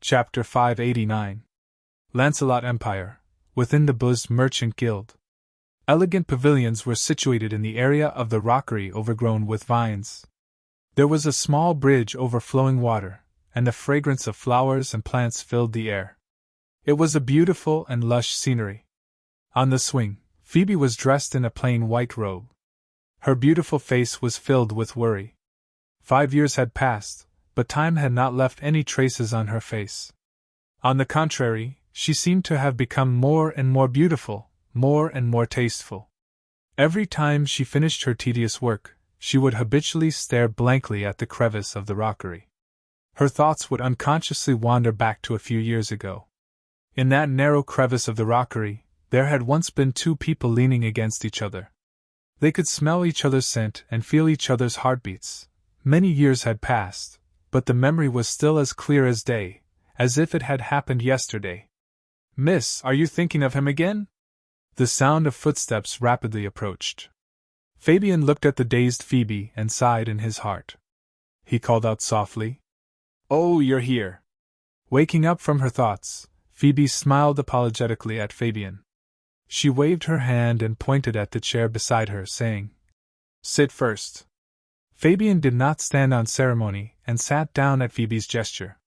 Chapter 589. Lancelot Empire, within the Buzzed Merchant Guild. Elegant pavilions were situated in the area of the rockery overgrown with vines. There was a small bridge over flowing water, and the fragrance of flowers and plants filled the air. It was a beautiful and lush scenery. On the swing, Phoebe was dressed in a plain white robe. Her beautiful face was filled with worry. 5 years had passed, but time had not left any traces on her face. On the contrary, she seemed to have become more and more beautiful, more and more tasteful. Every time she finished her tedious work, she would habitually stare blankly at the crevice of the rockery. Her thoughts would unconsciously wander back to a few years ago. In that narrow crevice of the rockery, there had once been two people leaning against each other. They could smell each other's scent and feel each other's heartbeats. Many years had passed, but the memory was still as clear as day, as if it had happened yesterday. "Miss, are you thinking of him again?" The sound of footsteps rapidly approached. Fabian looked at the dazed Phoebe and sighed in his heart. He called out softly, "Oh, you're here." Waking up from her thoughts, Phoebe smiled apologetically at Fabian. She waved her hand and pointed at the chair beside her, saying, "Sit first." Fabian did not stand on ceremony and sat down at Phoebe's gesture.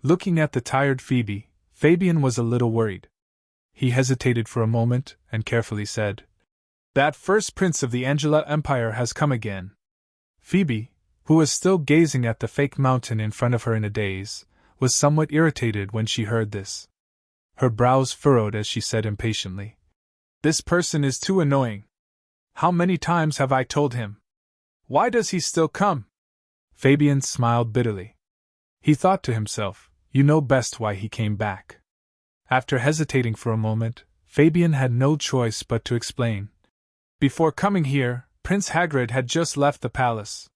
Looking at the tired Phoebe, Fabian was a little worried. He hesitated for a moment and carefully said, "That first prince of the Angela Empire has come again." Phoebe, who was still gazing at the fake mountain in front of her in a daze, was somewhat irritated when she heard this. Her brows furrowed as she said impatiently, "This person is too annoying. How many times have I told him? Why does he still come?" Fabian smiled bitterly. He thought to himself, "You know best why he came back." After hesitating for a moment, Fabian had no choice but to explain. "Before coming here, Prince Hagrid had just left the palace.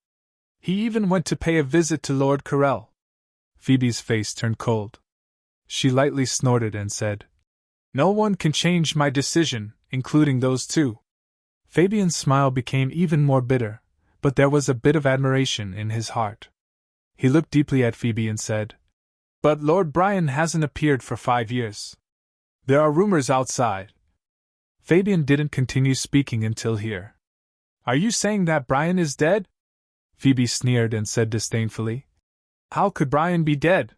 He even went to pay a visit to Lord Quirrell." Phoebe's face turned cold. She lightly snorted and said, "No one can change my decision, including those two." Fabian's smile became even more bitter, but there was a bit of admiration in his heart. He looked deeply at Phoebe and said, "But Lord Brian hasn't appeared for 5 years. There are rumors outside." Fabian didn't continue speaking until here. "Are you saying that Brian is dead?" Phoebe sneered and said disdainfully, "How could Brian be dead?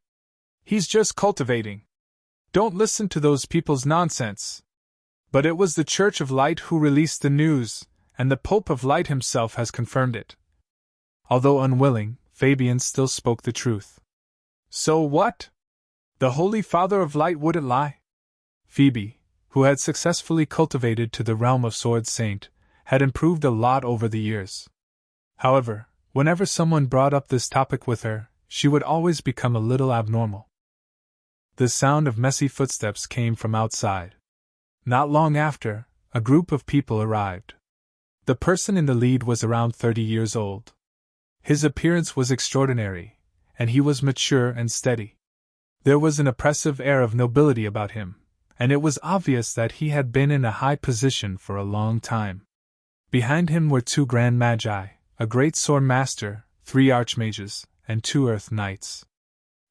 He's just cultivating. Don't listen to those people's nonsense." But it was the Church of Light who released the news, and the Pope of Light himself has confirmed it. Although unwilling, Fabian still spoke the truth. "So what? The Holy Father of Light wouldn't lie?" Phoebe, who had successfully cultivated to the realm of Sword Saint, had improved a lot over the years. However, whenever someone brought up this topic with her, she would always become a little abnormal. The sound of messy footsteps came from outside. Not long after, a group of people arrived. The person in the lead was around 30 years old. His appearance was extraordinary, and he was mature and steady. There was an oppressive air of nobility about him, and it was obvious that he had been in a high position for a long time. Behind him were 2 Grand Magi, a great sword master, 3 archmages, and 2 Earth Knights.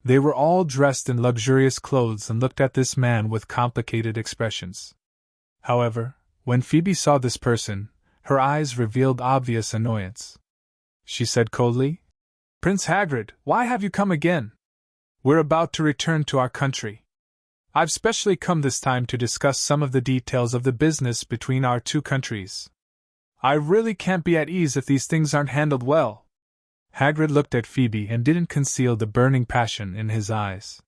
They were all dressed in luxurious clothes and looked at this man with complicated expressions. However, when Phoebe saw this person, her eyes revealed obvious annoyance. She said coldly, "Prince Hagrid, why have you come again? We're about to return to our country. I've specially come this time to discuss some of the details of the business between our 2 countries. I really can't be at ease if these things aren't handled well." Hagrid looked at Phoebe and didn't conceal the burning passion in his eyes.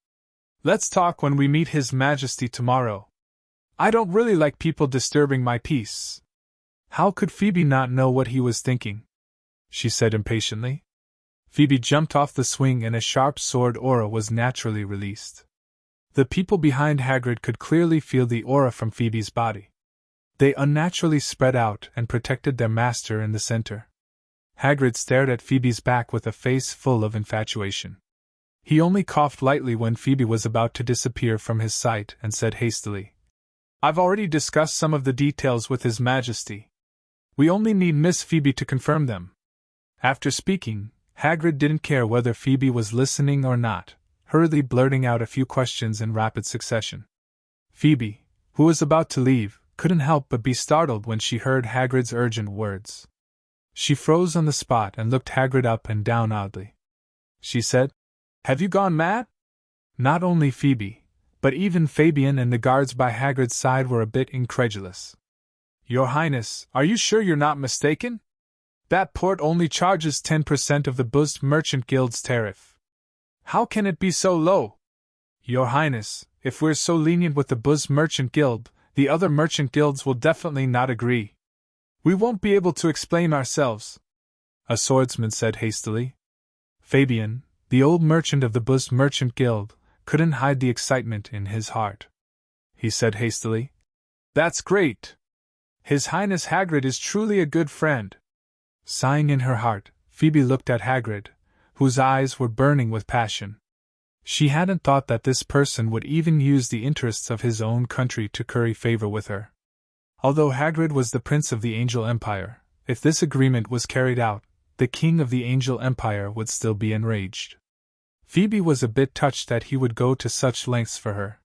"Let's talk when we meet His Majesty tomorrow. I don't really like people disturbing my peace." How could Phoebe not know what he was thinking? She said impatiently. Phoebe jumped off the swing and a sharp sword aura was naturally released. The people behind Hagrid could clearly feel the aura from Phoebe's body. They unnaturally spread out and protected their master in the center. Hagrid stared at Phoebe's back with a face full of infatuation. He only coughed lightly when Phoebe was about to disappear from his sight and said hastily, "I've already discussed some of the details with His Majesty. We only need Miss Phoebe to confirm them." After speaking, Hagrid didn't care whether Phoebe was listening or not. hurriedly blurting out a few questions in rapid succession. Phoebe, who was about to leave, couldn't help but be startled when she heard Hagrid's urgent words. She froze on the spot and looked Hagrid up and down oddly. She said, "Have you gone mad?" Not only Phoebe, but even Fabian and the guards by Hagrid's side were a bit incredulous. "Your Highness, are you sure you're not mistaken? That port only charges 10% of the Buzzed Merchant Guild's tariff. How can it be so low? Your Highness, if we're so lenient with the Buzzed Merchant Guild, the other merchant guilds will definitely not agree. We won't be able to explain ourselves," a swordsman said hastily. Fabian, the old merchant of the Buzzed Merchant Guild, couldn't hide the excitement in his heart. He said hastily, "That's great! His Highness Hagrid is truly a good friend." Sighing in her heart, Phoebe looked at Hagrid, whose eyes were burning with passion. She hadn't thought that this person would even use the interests of his own country to curry favor with her. Although Hagrid was the Prince of the Angel Empire, if this agreement was carried out, the King of the Angel Empire would still be enraged. Phoebe was a bit touched that he would go to such lengths for her.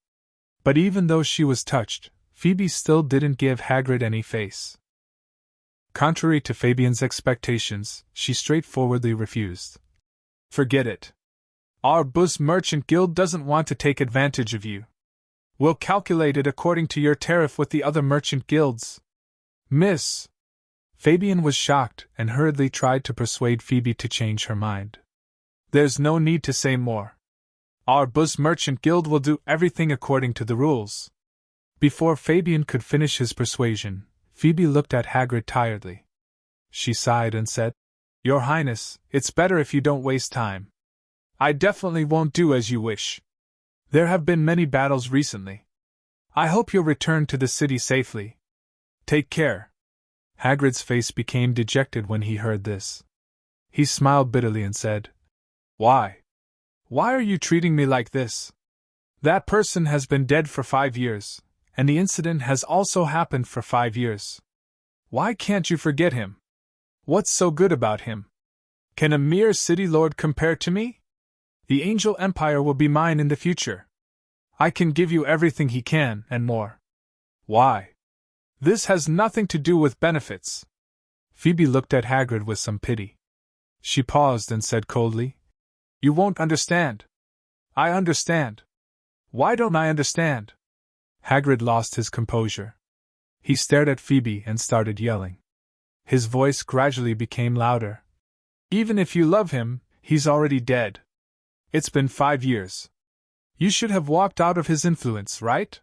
But even though she was touched, Phoebe still didn't give Hagrid any face. Contrary to Fabian's expectations, she straightforwardly refused. "Forget it. Our Buzzed Merchant Guild doesn't want to take advantage of you. We'll calculate it according to your tariff with the other merchant guilds." "Miss!" Fabian was shocked and hurriedly tried to persuade Phoebe to change her mind. "There's no need to say more. Our Buzzed Merchant Guild will do everything according to the rules." Before Fabian could finish his persuasion, Phoebe looked at Hagrid tiredly. She sighed and said, "Your Highness, it's better if you don't waste time. I definitely won't do as you wish. There have been many battles recently. I hope you'll return to the city safely. Take care." Hagrid's face became dejected when he heard this. He smiled bitterly and said, "Why? Why are you treating me like this? That person has been dead for 5 years, and the incident has also happened for 5 years. Why can't you forget him? What's so good about him? Can a mere city lord compare to me? The Angel Empire will be mine in the future. I can give you everything he can, and more. Why? This has nothing to do with benefits." Phoebe looked at Hagrid with some pity. She paused and said coldly, "You won't understand." "I understand. Why don't I understand?" Hagrid lost his composure. He stared at Phoebe and started yelling. His voice gradually became louder. "Even if you love him, he's already dead. It's been 5 years. You should have walked out of his influence, right?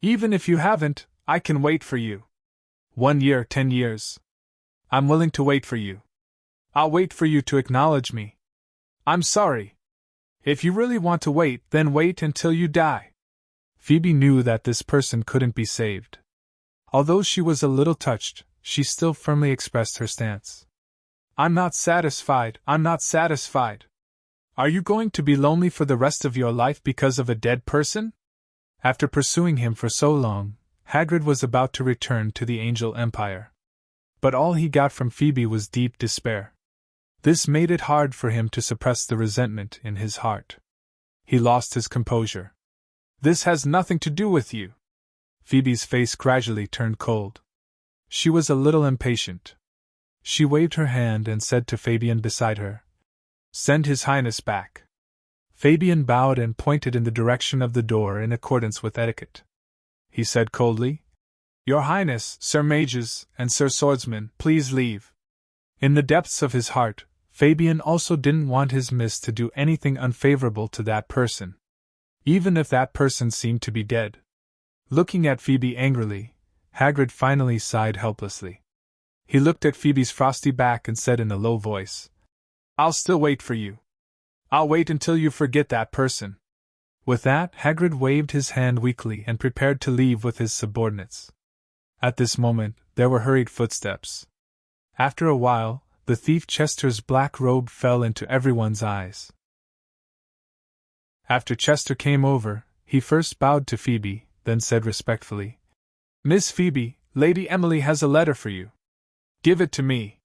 Even if you haven't, I can wait for you. 1 year, 10 years. I'm willing to wait for you. I'll wait for you to acknowledge me. I'm sorry. If you really want to wait, then wait until you die." Phoebe knew that this person couldn't be saved. Although she was a little touched, she still firmly expressed her stance. "I'm not satisfied, I'm not satisfied. Are you going to be lonely for the rest of your life because of a dead person?" After pursuing him for so long, Hagrid was about to return to the Angel Empire. But all he got from Phoebe was deep despair. This made it hard for him to suppress the resentment in his heart. He lost his composure. "This has nothing to do with you." Phoebe's face gradually turned cold. She was a little impatient. She waved her hand and said to Fabian beside her, "Send His Highness back." Fabian bowed and pointed in the direction of the door in accordance with etiquette. He said coldly, "Your Highness, Sir Mages, and Sir Swordsman, please leave." In the depths of his heart, Fabian also didn't want his miss to do anything unfavorable to that person, even if that person seemed to be dead. Looking at Phoebe angrily, Hagrid finally sighed helplessly. He looked at Phoebe's frosty back and said in a low voice, "I'll still wait for you. I'll wait until you forget that person." With that, Hagrid waved his hand weakly and prepared to leave with his subordinates. At this moment, there were hurried footsteps. After a while, the thief Chester's black robe fell into everyone's eyes. After Chester came over, he first bowed to Phoebe, then said respectfully, "Miss Phoebe, Lady Emily has a letter for you." "Give it to me."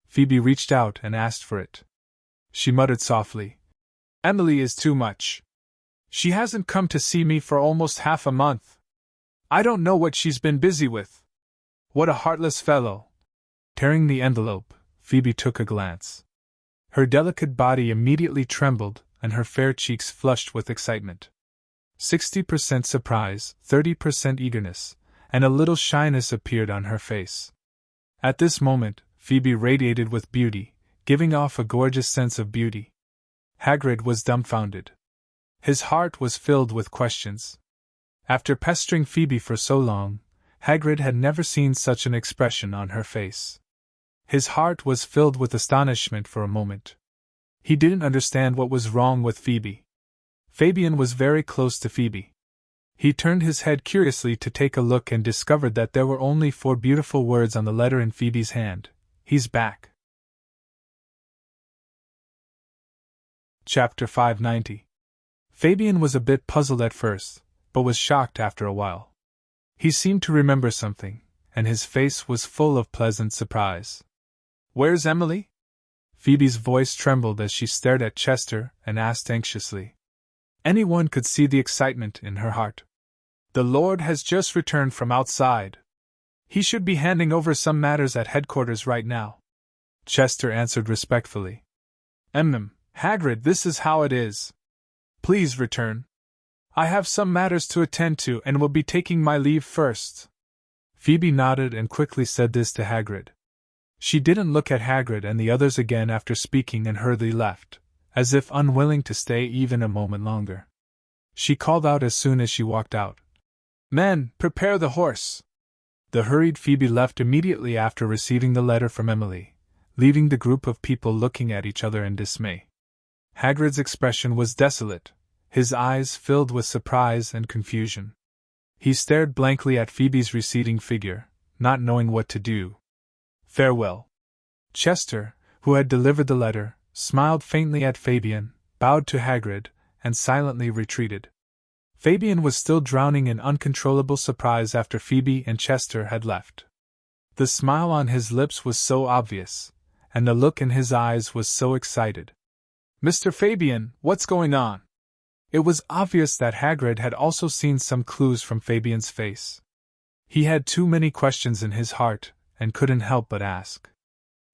Phoebe reached out and asked for it. She muttered softly, Emily is too much. She hasn't come to see me for almost half a month. I don't know what she's been busy with. What a heartless fellow. Tearing the envelope, Phoebe took a glance. Her delicate body immediately trembled, and her fair cheeks flushed with excitement. 60% surprise, 30% eagerness, and a little shyness appeared on her face. At this moment, Phoebe radiated with beauty, giving off a gorgeous sense of beauty. Hagrid was dumbfounded. His heart was filled with questions. After pestering Phoebe for so long, Hagrid had never seen such an expression on her face. His heart was filled with astonishment for a moment. He didn't understand what was wrong with Phoebe. Fabian was very close to Phoebe. He turned his head curiously to take a look and discovered that there were only 4 beautiful words on the letter in Phoebe's hand. He's back. Chapter 590. Fabian was a bit puzzled at first, but was shocked after a while. He seemed to remember something, and his face was full of pleasant surprise. Where's Emily? Phoebe's voice trembled as she stared at Chester and asked anxiously. Anyone could see the excitement in her heart. The Lord has just returned from outside. He should be handing over some matters at headquarters right now. Chester answered respectfully. Hagrid, this is how it is. Please return. I have some matters to attend to and will be taking my leave first. Phoebe nodded and quickly said this to Hagrid. She didn't look at Hagrid and the others again after speaking and hurriedly left, as if unwilling to stay even a moment longer. She called out as soon as she walked out. Men, prepare the horse. The hurried Phoebe left immediately after receiving the letter from Emily, leaving the group of people looking at each other in dismay. Hagrid's expression was desolate, his eyes filled with surprise and confusion. He stared blankly at Phoebe's receding figure, not knowing what to do. Farewell. Chester, who had delivered the letter, smiled faintly at Fabian, bowed to Hagrid, and silently retreated. Fabian was still drowning in uncontrollable surprise after Phoebe and Chester had left. The smile on his lips was so obvious, and the look in his eyes was so excited. Mr. Fabian, what's going on? It was obvious that Hagrid had also seen some clues from Fabian's face. He had too many questions in his heart, and couldn't help but ask.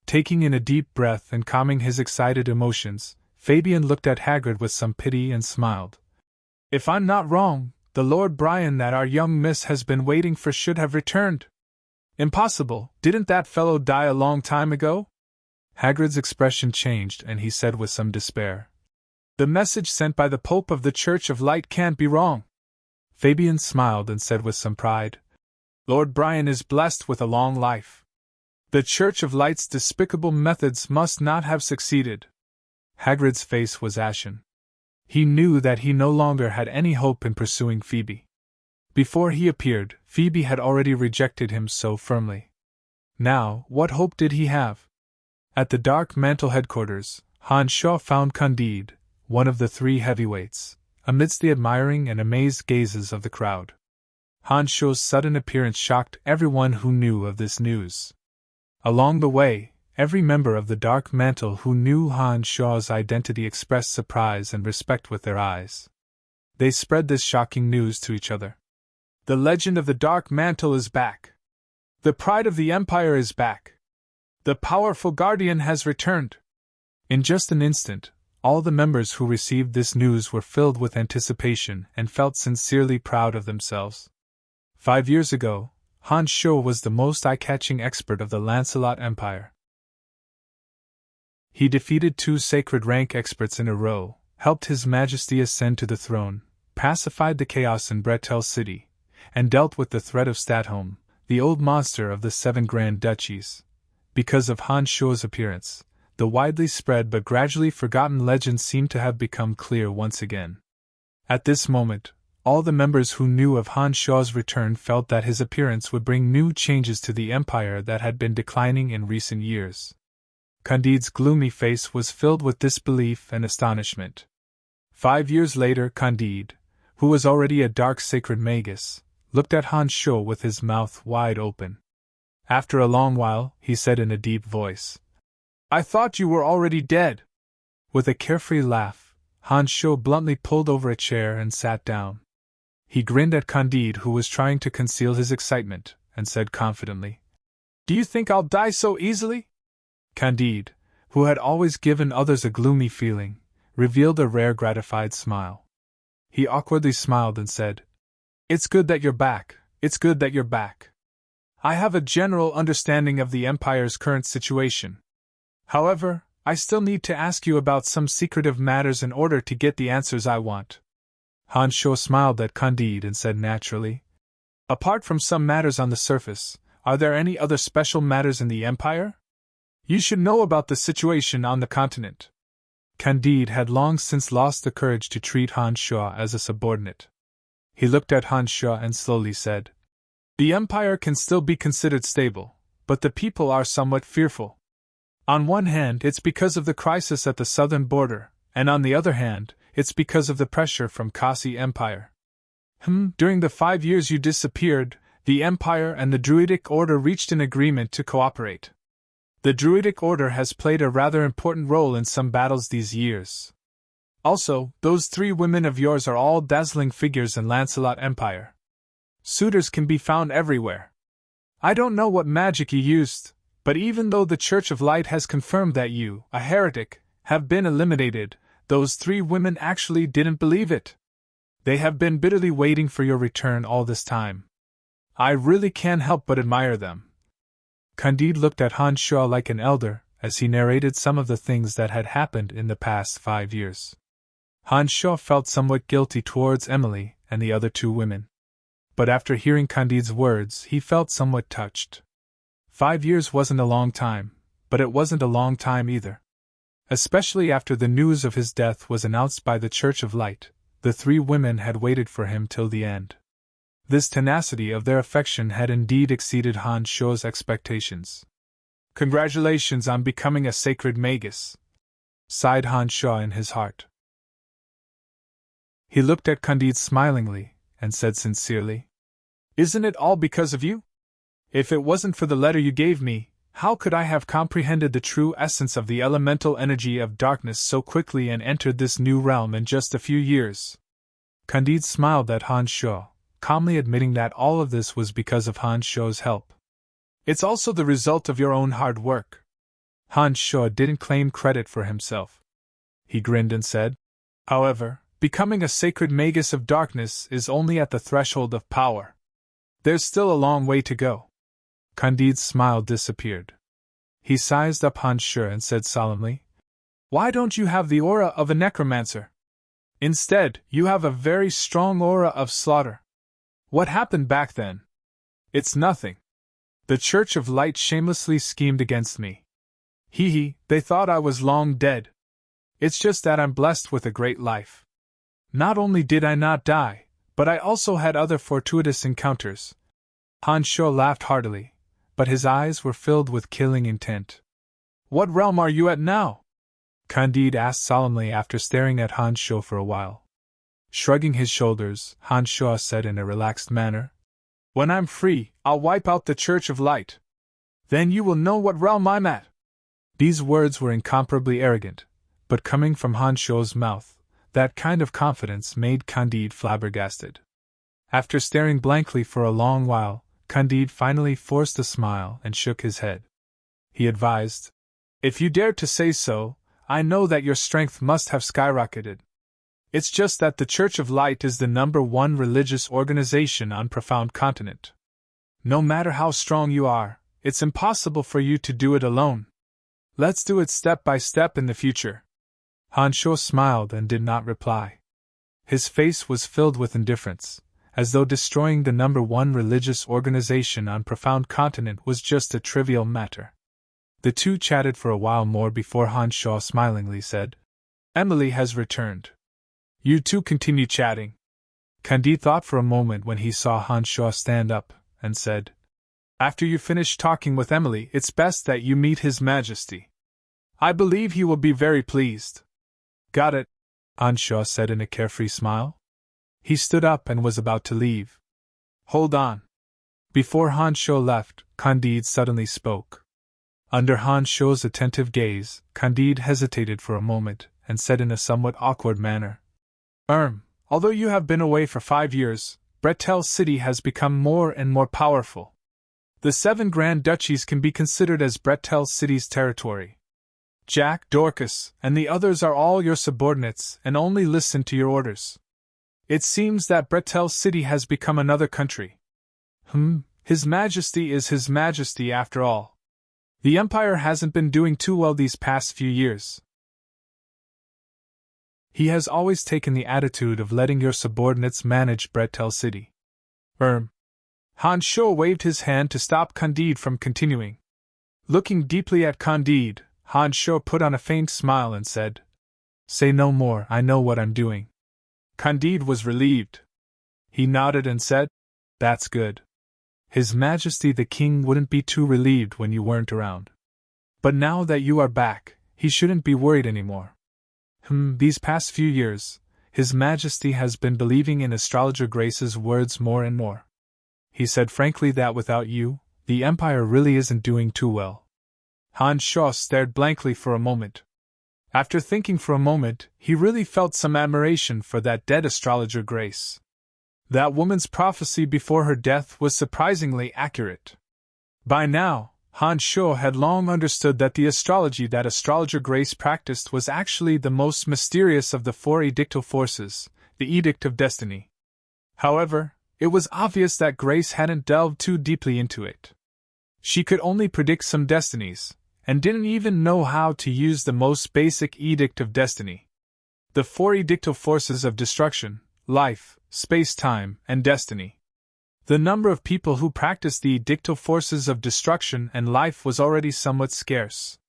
Taking in a deep breath and calming his excited emotions, Fabian looked at Hagrid with some pity and smiled. If I'm not wrong, the Lord Brian that our young miss has been waiting for should have returned. Impossible, didn't that fellow die a long time ago? Hagrid's expression changed and he said with some despair. The message sent by the Pope of the Church of Light can't be wrong. Fabian smiled and said with some pride. Lord Brian is blessed with a long life. The Church of Light's despicable methods must not have succeeded. Hagrid's face was ashen. He knew that he no longer had any hope in pursuing Phoebe. Before he appeared, Phoebe had already rejected him so firmly. Now, what hope did he have? At the Dark Mantle headquarters, Hans Shaw found Candide, one of the 3 heavyweights, amidst the admiring and amazed gazes of the crowd. Hans Shaw's sudden appearance shocked everyone who knew of this news. Along the way, every member of the Dark Mantle who knew Hans Shaw's identity expressed surprise and respect with their eyes. They spread this shocking news to each other. The legend of the Dark Mantle is back. The pride of the Empire is back. The powerful guardian has returned. In just an instant, all the members who received this news were filled with anticipation and felt sincerely proud of themselves. 5 years ago, Hans Shaw was the most eye-catching expert of the Lancelot Empire. He defeated 2 sacred rank experts in a row, helped His Majesty ascend to the throne, pacified the chaos in Bretel City, and dealt with the threat of Stadholm, the old monster of the 7 Grand Duchies. Because of Hans Shaw's appearance, the widely spread but gradually forgotten legend seemed to have become clear once again. At this moment, all the members who knew of Hans Shaw's return felt that his appearance would bring new changes to the empire that had been declining in recent years. Candide's gloomy face was filled with disbelief and astonishment. 5 years later, Candide, who was already a dark sacred magus, looked at Hans Shaw with his mouth wide open. After a long while, he said in a deep voice, I thought you were already dead. With a carefree laugh, Han Sho bluntly pulled over a chair and sat down. He grinned at Candide, who was trying to conceal his excitement, and said confidently, "Do you think I'll die so easily?" Candide, who had always given others a gloomy feeling, revealed a rare gratified smile. He awkwardly smiled and said, "It's good that you're back, it's good that you're back. I have a general understanding of the Empire's current situation. However, I still need to ask you about some secretive matters in order to get the answers I want." Han Sho smiled at Candide and said naturally, "Apart from some matters on the surface, are there any other special matters in the Empire? You should know about the situation on the continent." Candide had long since lost the courage to treat Han Sho as a subordinate. He looked at Han Sho and slowly said, "The Empire can still be considered stable, but the people are somewhat fearful. On one hand, it's because of the crisis at the southern border, and on the other hand, it's because of the pressure from Kasi Empire. During the 5 years you disappeared, the Empire and the Druidic Order reached an agreement to cooperate. The Druidic Order has played a rather important role in some battles these years. Also, those 3 women of yours are all dazzling figures in Lancelot Empire. Suitors can be found everywhere. I don't know what magic you used, but even though the Church of Light has confirmed that you, a heretic, have been eliminated, those 3 women actually didn't believe it. They have been bitterly waiting for your return all this time. I really can't help but admire them." Candide looked at Han Sho like an elder as he narrated some of the things that had happened in the past 5 years. Han Sho felt somewhat guilty towards Emily and the other 2 women. But after hearing Candide's words, he felt somewhat touched. 5 years wasn't a long time, but it wasn't a long time either. Especially after the news of his death was announced by the Church of Light, the 3 women had waited for him till the end. This tenacity of their affection had indeed exceeded Han Sho's expectations. "Congratulations on becoming a sacred magus," sighed Han Sho in his heart. He looked at Candide smilingly, and said sincerely, "Isn't it all because of you? If it wasn't for the letter you gave me, how could I have comprehended the true essence of the elemental energy of darkness so quickly and entered this new realm in just a few years?" Candide smiled at Han Sho, calmly admitting that all of this was because of Han Sho's help. "It's also the result of your own hard work." Han Sho didn't claim credit for himself. He grinned and said, "However, becoming a sacred magus of darkness is only at the threshold of power. There's still a long way to go." Candide's smile disappeared. He sized up Han Sho and said solemnly, "Why don't you have the aura of a necromancer? Instead, you have a very strong aura of slaughter. What happened back then?" "It's nothing. The Church of Light shamelessly schemed against me. They thought I was long dead. It's just that I'm blessed with a great life. Not only did I not die, but I also had other fortuitous encounters." Han Sho laughed heartily, but his eyes were filled with killing intent. "What realm are you at now?" Candide asked solemnly after staring at Han Sho for a while. Shrugging his shoulders, Han Sho said in a relaxed manner, "When I'm free, I'll wipe out the Church of Light. Then you will know what realm I'm at." These words were incomparably arrogant, but coming from Han Sho's mouth, that kind of confidence made Candide flabbergasted. After staring blankly for a long while, Candide finally forced a smile and shook his head. He advised, "If you dare to say so, I know that your strength must have skyrocketed. It's just that the Church of Light is the #1 religious organization on Profound Continent. No matter how strong you are, it's impossible for you to do it alone. Let's do it step by step in the future." Han Sho smiled and did not reply. His face was filled with indifference, as though destroying the #1 religious organization on Profound Continent was just a trivial matter. The 2 chatted for a while more before Han Sho smilingly said, "Emily has returned. You 2 continue chatting." Candide thought for a moment when he saw Han Sho stand up, and said, "After you finish talking with Emily, it's best that you meet His Majesty. I believe he will be very pleased." "Got it," Han Sho said in a carefree smile. He stood up and was about to leave. "Hold on." Before Han Sho left, Candide suddenly spoke. Under Han Sho's attentive gaze, Candide hesitated for a moment, and said in a somewhat awkward manner, Although you have been away for 5 years, Bretel City has become more and more powerful. The 7 Grand Duchies can be considered as Bretel City's territory. Jack, Dorcas, and the others are all your subordinates and only listen to your orders. It seems that Bretel City has become another country. His Majesty is His Majesty after all. The Empire hasn't been doing too well these past few years. He has always taken the attitude of letting your subordinates manage Bretel City. Han Sho waved his hand to stop Candide from continuing. Looking deeply at Candide, Han Sho put on a faint smile and said, Say no more, I know what I'm doing. Candide was relieved. He nodded and said, That's good. His Majesty the King wouldn't be too relieved when you weren't around. But now that you are back, he shouldn't be worried anymore. These past few years, His Majesty has been believing in Astrologer Grace's words more and more. He said frankly that without you, the Empire really isn't doing too well. Han Sho stared blankly for a moment. After thinking for a moment, he really felt some admiration for that dead Astrologer Grace. That woman's prophecy before her death was surprisingly accurate. By now, Han Sho had long understood that the astrology that Astrologer Grace practiced was actually the most mysterious of the 4 edictal forces, the Edict of Destiny. However, it was obvious that Grace hadn't delved too deeply into it. She could only predict some destinies, and didn't even know how to use the most basic Edict of Destiny. The 4 edictal forces of destruction, life, space-time, and destiny. The number of people who practiced the edictal forces of destruction and life was already somewhat scarce.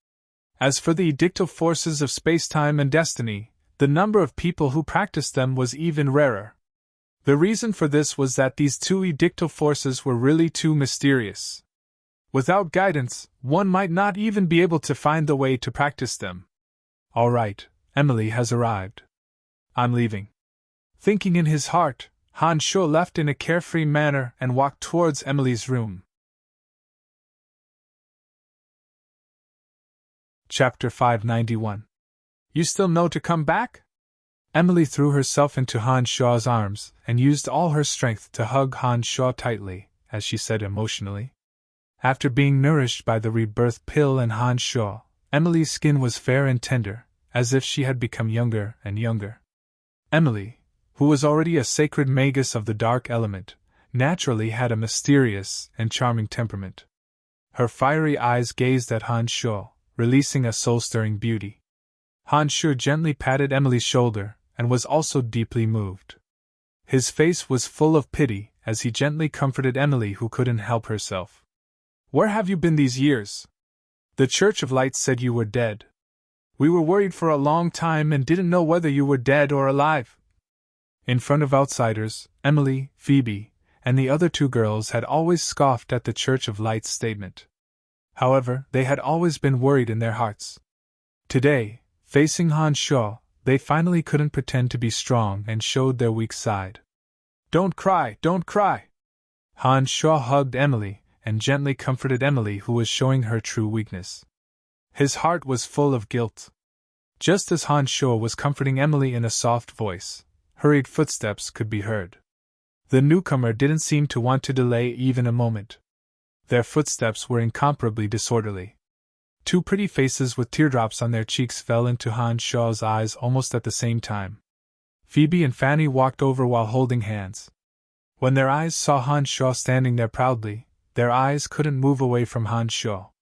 As for the edictal forces of space-time and destiny, the number of people who practiced them was even rarer. The reason for this was that these 2 edictal forces were really too mysterious. Without guidance, one might not even be able to find the way to practice them. All right, Emily has arrived. I'm leaving. Thinking in his heart, Han Sho left in a carefree manner and walked towards Emily's room. Chapter 591. You still know to come back? Emily threw herself into Han Sho's arms and used all her strength to hug Han Sho tightly, as she said emotionally. After being nourished by the rebirth pill and Han Sho, Emily's skin was fair and tender, as if she had become younger and younger. Emily, who was already a sacred magus of the dark element, naturally had a mysterious and charming temperament. Her fiery eyes gazed at Han Sho, releasing a soul-stirring beauty. Han Sho gently patted Emily's shoulder, and was also deeply moved. His face was full of pity as he gently comforted Emily, who couldn't help herself. Where have you been these years? The Church of Light said you were dead. We were worried for a long time and didn't know whether you were dead or alive. In front of outsiders, Emily, Phoebe, and the other 2 girls had always scoffed at the Church of Light's statement. However, they had always been worried in their hearts. Today, facing Han Sho, they finally couldn't pretend to be strong and showed their weak side. Don't cry, don't cry! Han Sho hugged Emily and gently comforted Emily, who was showing her true weakness. His heart was full of guilt. Just as Han Sho was comforting Emily in a soft voice, hurried footsteps could be heard. The newcomer didn't seem to want to delay even a moment. Their footsteps were incomparably disorderly. 2 pretty faces with teardrops on their cheeks fell into Han Sho's eyes almost at the same time. Phoebe and Fanny walked over while holding hands. When their eyes saw Han Sho standing there proudly, their eyes couldn't move away from Han Sho.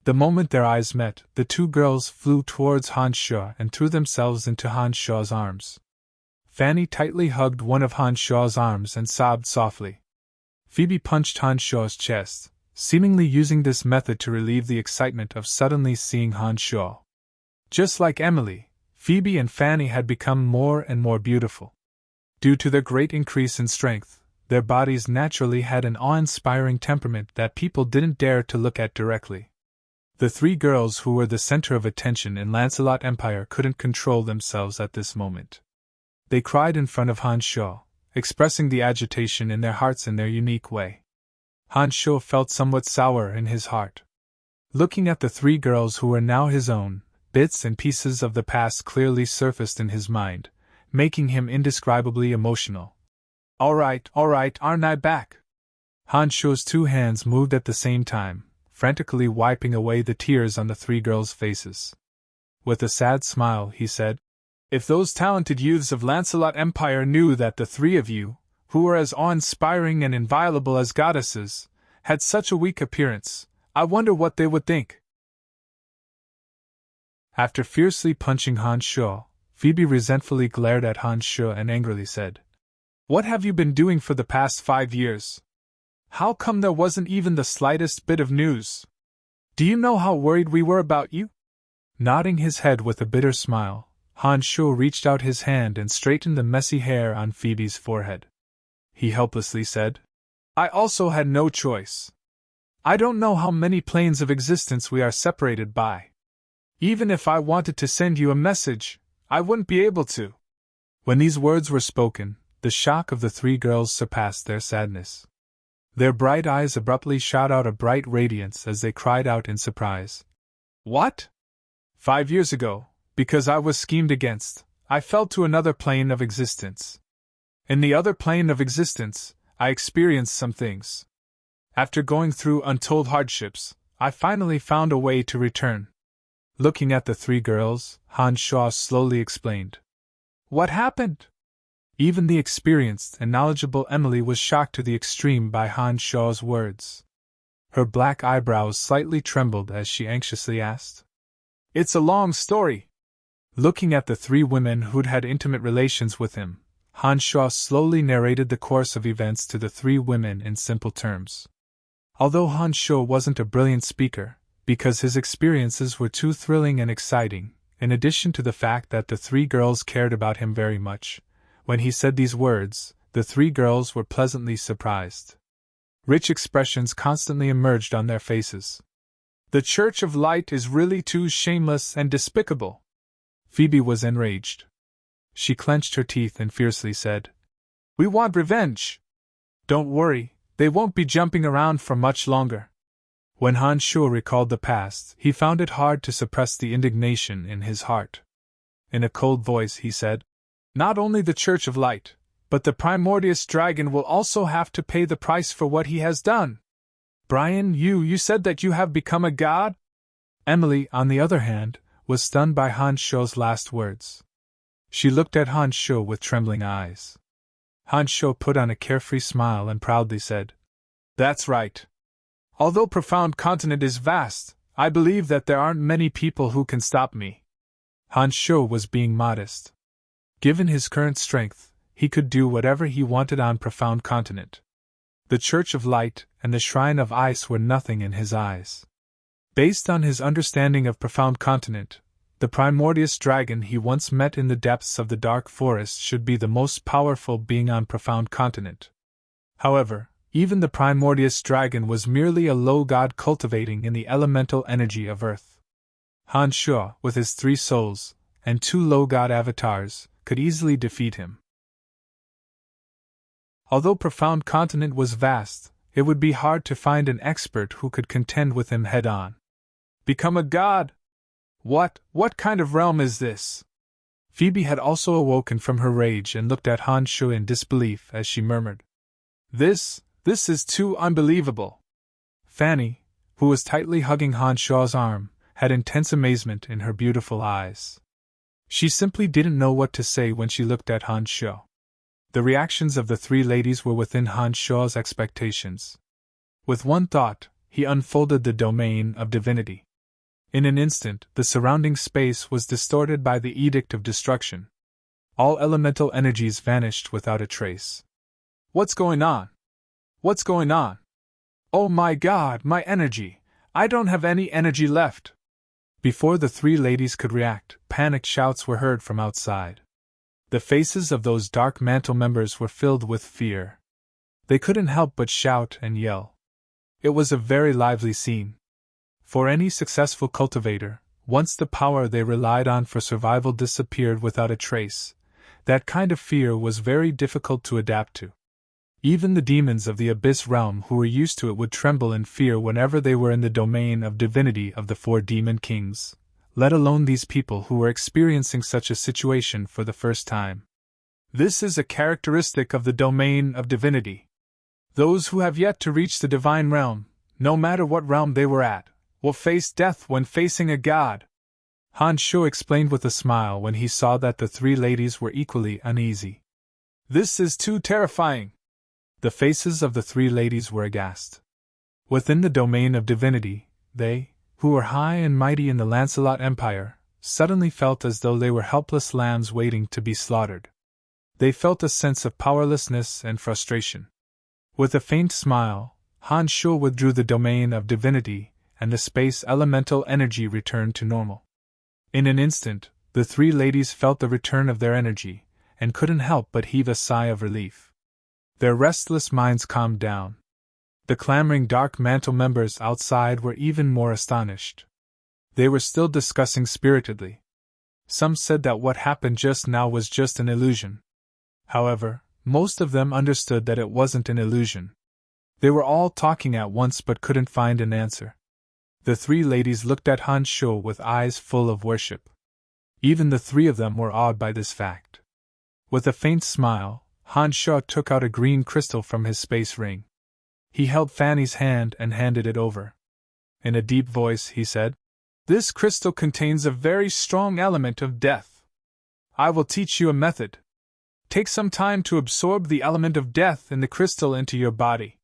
The moment their eyes met, the 2 girls flew towards Han Sho and threw themselves into Han Sho's arms. Fanny tightly hugged one of Han Sho's arms and sobbed softly. Phoebe punched Han Sho's chest, seemingly using this method to relieve the excitement of suddenly seeing Han Sho. Just like Emily, Phoebe and Fanny had become more and more beautiful. Due to their great increase in strength, their bodies naturally had an awe-inspiring temperament that people didn't dare to look at directly. The 3 girls who were the center of attention in Lancelot Empire couldn't control themselves at this moment. They cried in front of Han Sho, expressing the agitation in their hearts in their unique way. Han Sho felt somewhat sour in his heart. Looking at the 3 girls who were now his own, Bits and pieces of the past clearly surfaced in his mind, making him indescribably emotional. All right, aren't I back? Han Shuo's two hands moved at the same time, frantically wiping away the tears on the three girls' faces. With a sad smile, he said, "If those talented youths of Lancelot Empire knew that the three of you, who were as awe-inspiring and inviolable as goddesses, had such a weak appearance, I wonder what they would think." After fiercely punching Han Shuo, Phoebe resentfully glared at Han Shuo and angrily said, "What have you been doing for the past 5 years? How come there wasn't even the slightest bit of news? Do you know how worried we were about you?" Nodding his head with a bitter smile, Han Shuo reached out his hand and straightened the messy hair on Phoebe's forehead. He helplessly said, "I also had no choice. I don't know how many planes of existence we are separated by. Even if I wanted to send you a message, I wouldn't be able to." When these words were spoken, the shock of the three girls surpassed their sadness. Their bright eyes abruptly shot out a bright radiance as they cried out in surprise. "What? 5 years ago, because I was schemed against, I fell to another plane of existence. In the other plane of existence, I experienced some things. After going through untold hardships, I finally found a way to return." Looking at the three girls, Han Shuo slowly explained. "What happened?" Even the experienced and knowledgeable Emily was shocked to the extreme by Han Shuo's words. Her black eyebrows slightly trembled as she anxiously asked, "It's a long story." Looking at the three women who'd had intimate relations with him, Han Shuo slowly narrated the course of events to the three women in simple terms. Although Han Shuo wasn't a brilliant speaker, because his experiences were too thrilling and exciting, in addition to the fact that the three girls cared about him very much, when he said these words, the three girls were pleasantly surprised. Rich expressions constantly emerged on their faces. "The Church of Light is really too shameless and despicable." Phoebe was enraged. She clenched her teeth and fiercely said, "We want revenge." "Don't worry, they won't be jumping around for much longer." When Han Shuo recalled the past, he found it hard to suppress the indignation in his heart. In a cold voice he said, "Not only the Church of Light, but the Primordius Dragon will also have to pay the price for what he has done." "Brian, you said that you have become a god?" Emily, on the other hand, was stunned by Han Shuo's last words. She looked at Han Shuo with trembling eyes. Han Shuo put on a carefree smile and proudly said, "That's right. Although Profound Continent is vast, I believe that there aren't many people who can stop me." Han Shuo was being modest. Given his current strength, he could do whatever he wanted on Profound Continent. The Church of Light and the Shrine of Ice were nothing in his eyes. Based on his understanding of Profound Continent, the Primordius Dragon he once met in the depths of the Dark Forest should be the most powerful being on Profound Continent. However, even the Primordius Dragon was merely a low god cultivating in the elemental energy of Earth. Han Shuo, with his 3 souls, and 2 low god avatars, could easily defeat him. Although Profound Continent was vast, it would be hard to find an expert who could contend with him head-on. Become a god? What kind of realm is this? Phoebe had also awoken from her rage and looked at Han Shuo in disbelief as she murmured, This is too unbelievable." Fanny, who was tightly hugging Han Shuo's arm, had intense amazement in her beautiful eyes. She simply didn't know what to say when she looked at Han Shuo. The reactions of the 3 ladies were within Han Shuo's expectations. With one thought, he unfolded the domain of divinity. In an instant, the surrounding space was distorted by the Edict of Destruction. All elemental energies vanished without a trace. "What's going on? What's going on? Oh my god, my energy! I don't have any energy left!" Before the 3 ladies could react, panicked shouts were heard from outside. The faces of those Dark Mantle members were filled with fear. They couldn't help but shout and yell. It was a very lively scene. For any successful cultivator, once the power they relied on for survival disappeared without a trace, that kind of fear was very difficult to adapt to. Even the demons of the Abyss realm who were used to it would tremble in fear whenever they were in the domain of divinity of the 4 demon kings, let alone these people who were experiencing such a situation for the first time. This is a characteristic of the domain of divinity. Those who have yet to reach the divine realm, no matter what realm they were at, will face death when facing a god. Han Sho explained with a smile when he saw that the three ladies were equally uneasy. This is too terrifying. The faces of the three ladies were aghast. Within the domain of divinity, they, who were high and mighty in the Lancelot Empire, suddenly felt as though they were helpless lambs waiting to be slaughtered. They felt a sense of powerlessness and frustration. With a faint smile, Han Sho withdrew the domain of divinity, and the space elemental energy returned to normal. In an instant, the three ladies felt the return of their energy, and couldn't help but heave a sigh of relief. Their restless minds calmed down. The clamoring Dark Mantle members outside were even more astonished. They were still discussing spiritedly. Some said that what happened just now was just an illusion. However, most of them understood that it wasn't an illusion. They were all talking at once but couldn't find an answer. The three ladies looked at Han Sho with eyes full of worship. Even the three of them were awed by this fact. With a faint smile, Han Sho took out a green crystal from his space ring. He held Fanny's hand and handed it over. In a deep voice, he said, "This crystal contains a very strong element of death. I will teach you a method. Take some time to absorb the element of death in the crystal into your body.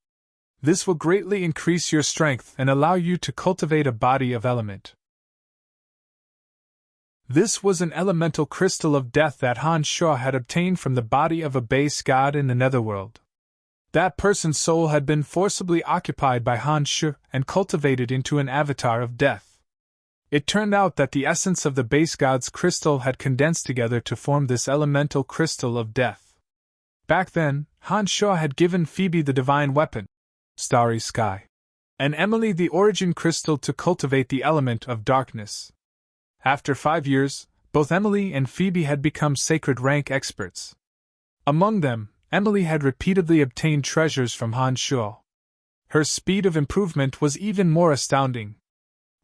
This will greatly increase your strength and allow you to cultivate a body of element." This was an elemental crystal of death that Han Sho had obtained from the body of a base god in the netherworld. That person's soul had been forcibly occupied by Han Sho and cultivated into an avatar of death. It turned out that the essence of the base god's crystal had condensed together to form this elemental crystal of death. Back then, Han Sho had given Phoebe the divine weapon, Starry Sky, and Emily the origin crystal to cultivate the element of darkness. After 5 years, both Emily and Phoebe had become sacred rank experts. Among them, Emily had repeatedly obtained treasures from Han Sho. Her speed of improvement was even more astounding.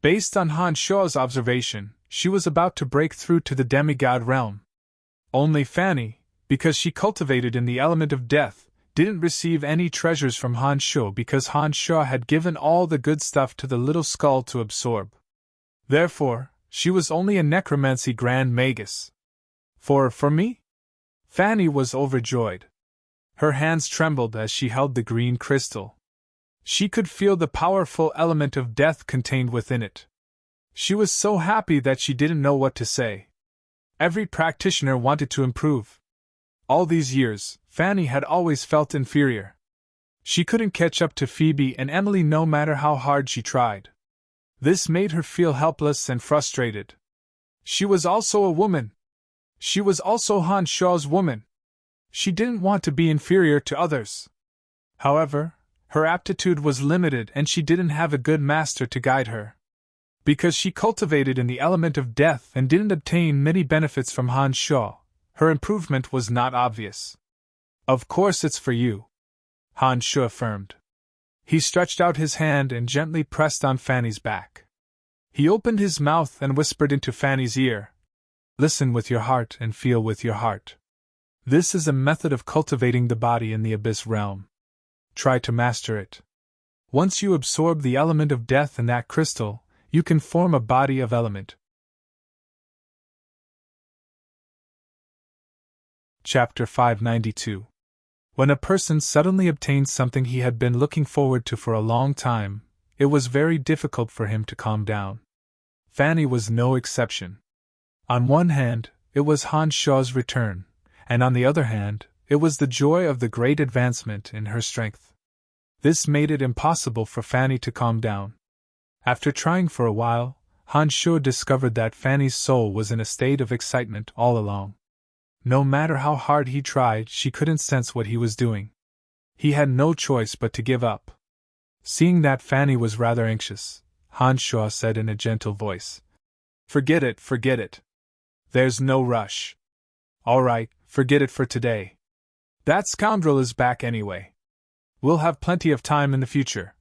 Based on Han Sho's observation, she was about to break through to the demigod realm. Only Fanny, because she cultivated in the element of death, didn't receive any treasures from Han Sho because Han Sho had given all the good stuff to the little skull to absorb. Therefore, she was only a necromancy grand magus. For me? Fanny was overjoyed. Her hands trembled as she held the green crystal. She could feel the powerful element of death contained within it. She was so happy that she didn't know what to say. Every practitioner wanted to improve. All these years, Fanny had always felt inferior. She couldn't catch up to Phoebe and Emily no matter how hard she tried. This made her feel helpless and frustrated. She was also a woman. She was also Han Sho's woman. She didn't want to be inferior to others. However, her aptitude was limited and she didn't have a good master to guide her. Because she cultivated in the element of death and didn't obtain many benefits from Han Sho, her improvement was not obvious. "Of course it's for you," Han Sho affirmed. He stretched out his hand and gently pressed on Fanny's back. He opened his mouth and whispered into Fanny's ear, "Listen with your heart and feel with your heart. This is a method of cultivating the body in the abyss realm. Try to master it. Once you absorb the element of death in that crystal, you can form a body of element." Chapter 592. When a person suddenly obtains something he had been looking forward to for a long time, it was very difficult for him to calm down. Fanny was no exception. On one hand, it was Han Sho's return, and on the other hand, it was the joy of the great advancement in her strength. This made it impossible for Fanny to calm down. After trying for a while, Han Sho discovered that Fanny's soul was in a state of excitement all along. No matter how hard he tried, she couldn't sense what he was doing. He had no choice but to give up. Seeing that Fanny was rather anxious, Han Sho said in a gentle voice, Forget it. There's no rush. All right, forget it for today. That scoundrel is back anyway. We'll have plenty of time in the future."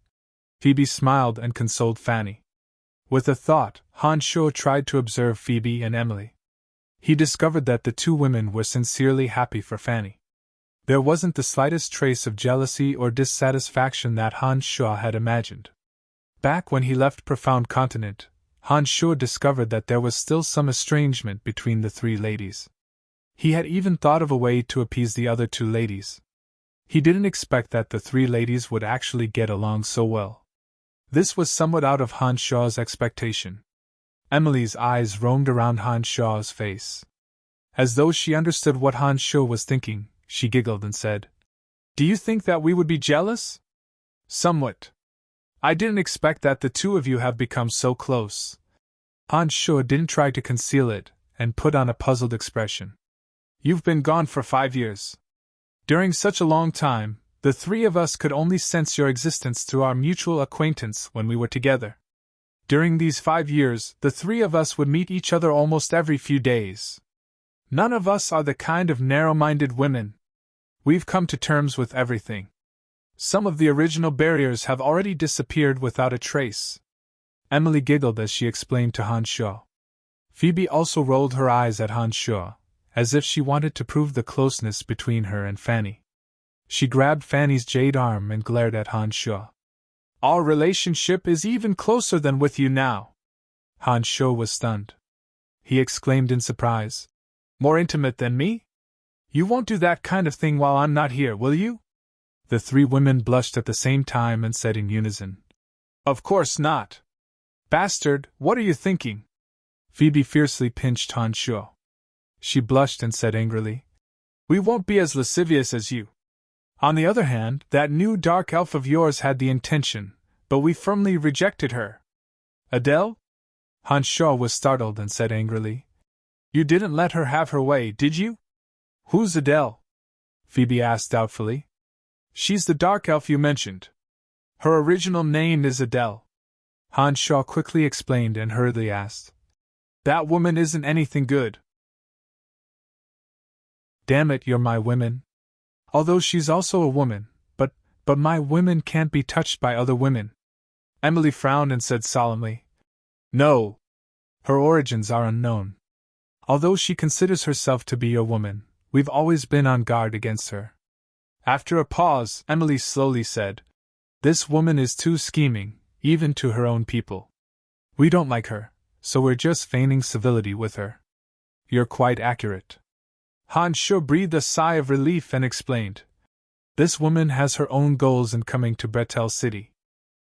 Phoebe smiled and consoled Fanny. With a thought, Han Sho tried to observe Phoebe and Emily. He discovered that the two women were sincerely happy for Fanny. There wasn't the slightest trace of jealousy or dissatisfaction that Han Sho had imagined. Back when he left Profound Continent, Han Sho discovered that there was still some estrangement between the three ladies. He had even thought of a way to appease the other two ladies. He didn't expect that the three ladies would actually get along so well. This was somewhat out of Han Sho's expectation. Emily's eyes roamed around Han Sho's face. As though she understood what Han Sho was thinking, she giggled and said, "Do you think that we would be jealous?" "Somewhat. I didn't expect that the two of you have become so close." Han Sho didn't try to conceal it, and put on a puzzled expression. "You've been gone for 5 years. During such a long time, the three of us could only sense your existence through our mutual acquaintance when we were together. During these 5 years, the three of us would meet each other almost every few days. None of us are the kind of narrow-minded women. We've come to terms with everything. Some of the original barriers have already disappeared without a trace." Emily giggled as she explained to Han Sho. Phoebe also rolled her eyes at Han Sho, as if she wanted to prove the closeness between her and Fanny. She grabbed Fanny's jade arm and glared at Han Sho. "Our relationship is even closer than with you now." Han Sho was stunned. He exclaimed in surprise. "More intimate than me? You won't do that kind of thing while I'm not here, will you?" The three women blushed at the same time and said in unison, "Of course not. Bastard, what are you thinking?" Phoebe fiercely pinched Han Sho. She blushed and said angrily, "We won't be as lascivious as you. On the other hand, that new dark elf of yours had the intention, but we firmly rejected her." "Adele?" Han Sho was startled and said angrily, "You didn't let her have her way, did you?" "Who's Adele?" Phoebe asked doubtfully. "She's the dark elf you mentioned. Her original name is Adele." Han Sho quickly explained and hurriedly asked, "That woman isn't anything good." "Damn it, you're my women. Although she's also a woman, but my women can't be touched by other women." Emily frowned and said solemnly, "No. Her origins are unknown. Although she considers herself to be a woman, we've always been on guard against her." After a pause, Emily slowly said, "This woman is too scheming, even to her own people. We don't like her, so we're just feigning civility with her." "You're quite accurate." Han Sho breathed a sigh of relief and explained, "This woman has her own goals in coming to Bretel City.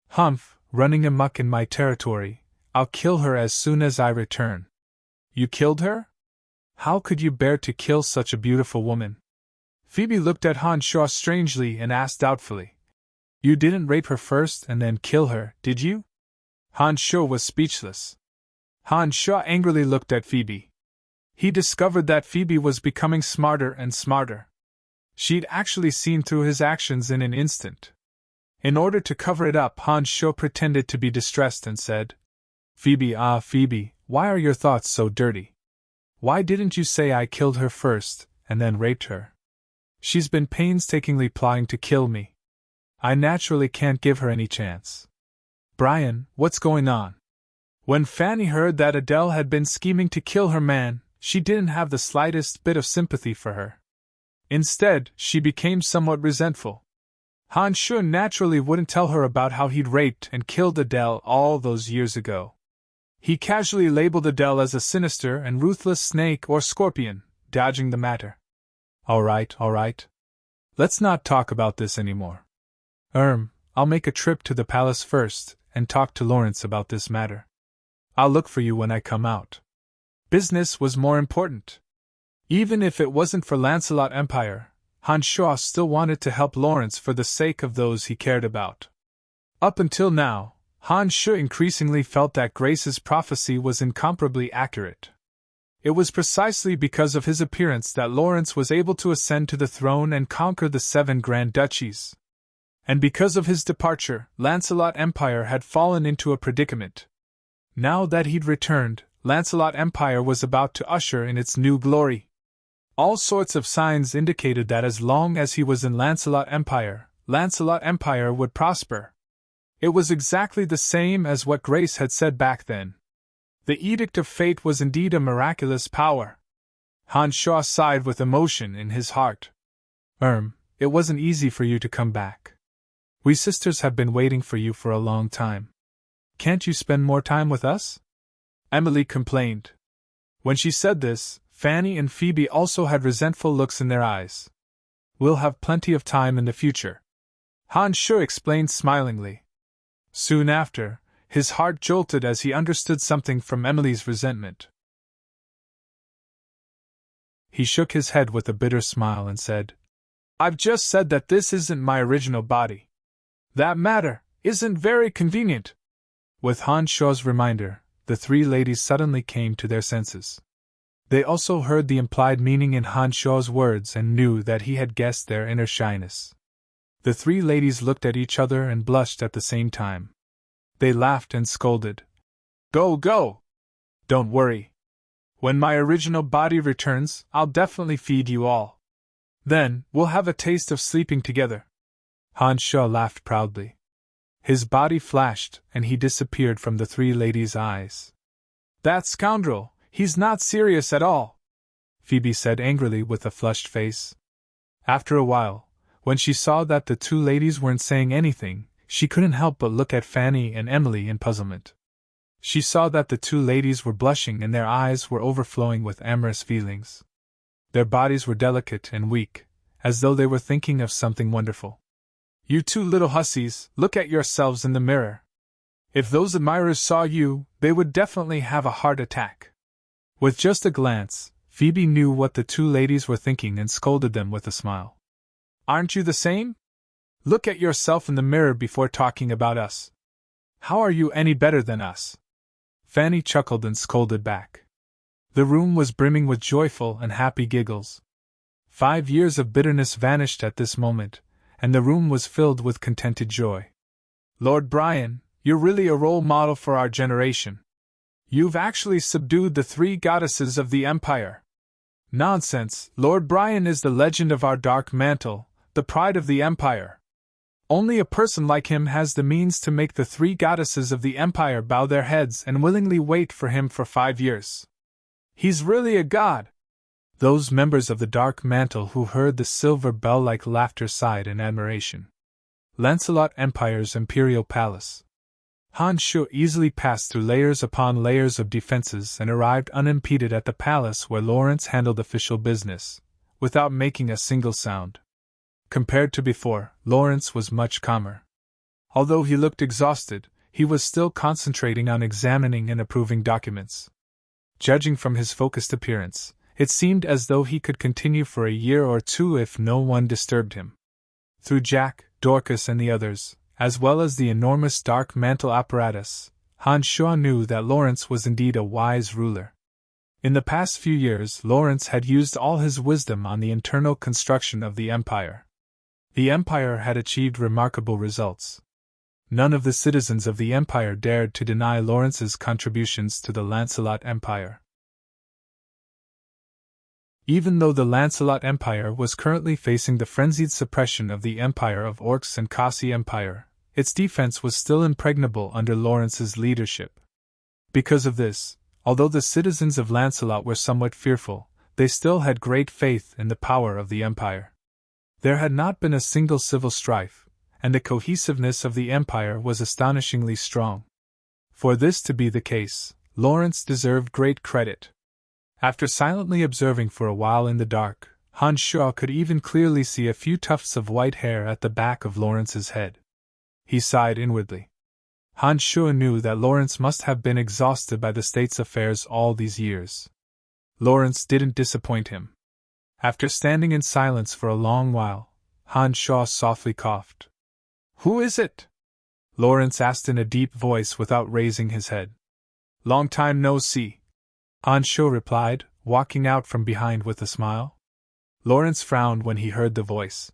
Humph, running amok in my territory. I'll kill her as soon as I return." "You killed her? How could you bear to kill such a beautiful woman?" Phoebe looked at Han Sho strangely and asked doubtfully, "You didn't rape her first and then kill her, did you?" Han Sho was speechless. Han Sho angrily looked at Phoebe. He discovered that Phoebe was becoming smarter and smarter. She'd actually seen through his actions in an instant. In order to cover it up, Han Sho pretended to be distressed and said, "Phoebe, Phoebe, why are your thoughts so dirty? Why didn't you say I killed her first, and then raped her? She's been painstakingly plotting to kill me. I naturally can't give her any chance. Brian, what's going on?" When Fanny heard that Adele had been scheming to kill her man, she didn't have the slightest bit of sympathy for her. Instead, she became somewhat resentful. Han Sho naturally wouldn't tell her about how he'd raped and killed Adele all those years ago. He casually labeled Adele as a sinister and ruthless snake or scorpion, dodging the matter. All right. Let's not talk about this anymore. I'll make a trip to the palace first and talk to Lawrence about this matter. I'll look for you when I come out." Business was more important. Even if it wasn't for Lancelot Empire, Han Sho still wanted to help Lawrence for the sake of those he cared about. Up until now, Han Sho increasingly felt that Grace's prophecy was incomparably accurate. It was precisely because of his appearance that Lawrence was able to ascend to the throne and conquer the 7 Grand Duchies. And because of his departure, Lancelot Empire had fallen into a predicament. Now that he'd returned, Lancelot Empire was about to usher in its new glory. All sorts of signs indicated that as long as he was in Lancelot Empire would prosper. It was exactly the same as what Grace had said back then. The Edict of Fate was indeed a miraculous power. Han Shaw sighed with emotion in his heart. It wasn't easy for you to come back. We sisters have been waiting for you for a long time. Can't you spend more time with us? Emily complained. When she said this, Fanny and Phoebe also had resentful looks in their eyes. We'll have plenty of time in the future, Han Shu explained smilingly. Soon after, his heart jolted as he understood something from Emily's resentment. He shook his head with a bitter smile and said, I've just said that this isn't my original body. That matter isn't very convenient. With Han Shu's reminder, the three ladies suddenly came to their senses. They also heard the implied meaning in Han Shu's words and knew that he had guessed their inner shyness. The three ladies looked at each other and blushed at the same time. They laughed and scolded. Go, go! Don't worry. When my original body returns, I'll definitely feed you all. Then, we'll have a taste of sleeping together. Han Shu laughed proudly. His body flashed, and he disappeared from the three ladies' eyes. That scoundrel, he's not serious at all, Phoebe said angrily with a flushed face. After a while, when she saw that the two ladies weren't saying anything, she couldn't help but look at Fanny and Emily in puzzlement. She saw that the two ladies were blushing and their eyes were overflowing with amorous feelings. Their bodies were delicate and weak, as though they were thinking of something wonderful. You two little hussies, look at yourselves in the mirror. If those admirers saw you, they would definitely have a heart attack. With just a glance, Phoebe knew what the two ladies were thinking and scolded them with a smile. Aren't you the same? Look at yourself in the mirror before talking about us. How are you any better than us? Fanny chuckled and scolded back. The room was brimming with joyful and happy giggles. 5 years of bitterness vanished at this moment, and the room was filled with contented joy. Lord Brian, you're really a role model for our generation. You've actually subdued the 3 goddesses of the Empire. Nonsense, Lord Brian is the legend of our dark mantle, the pride of the Empire. Only a person like him has the means to make the 3 goddesses of the Empire bow their heads and willingly wait for him for 5 years. He's really a god. Those members of the Dark Mantle who heard the silver bell-like laughter sighed in admiration. Lancelot Empire's Imperial Palace. Han Shu easily passed through layers upon layers of defenses and arrived unimpeded at the palace where Lawrence handled official business, without making a single sound. Compared to before, Lawrence was much calmer. Although he looked exhausted, he was still concentrating on examining and approving documents. Judging from his focused appearance, it seemed as though he could continue for a year or two if no one disturbed him. Through Jack, Dorcas and the others, as well as the enormous dark mantle apparatus, Han Shu knew that Lawrence was indeed a wise ruler. In the past few years, Lawrence had used all his wisdom on the internal construction of the Empire. The Empire had achieved remarkable results. None of the citizens of the Empire dared to deny Lawrence's contributions to the Lancelot Empire. Even though the Lancelot Empire was currently facing the frenzied suppression of the Empire of Orcs and Kasi Empire, its defense was still impregnable under Lawrence's leadership. Because of this, although the citizens of Lancelot were somewhat fearful, they still had great faith in the power of the Empire. There had not been a single civil strife, and the cohesiveness of the Empire was astonishingly strong. For this to be the case, Lawrence deserved great credit. After silently observing for a while in the dark, Han Shu could even clearly see a few tufts of white hair at the back of Lawrence's head. He sighed inwardly. Han Shu knew that Lawrence must have been exhausted by the state's affairs all these years. Lawrence didn't disappoint him. After standing in silence for a long while, Han Shu softly coughed. Who is it? Lawrence asked in a deep voice without raising his head. Long time no see. Han Shu replied, walking out from behind with a smile. Lawrence frowned when he heard the voice.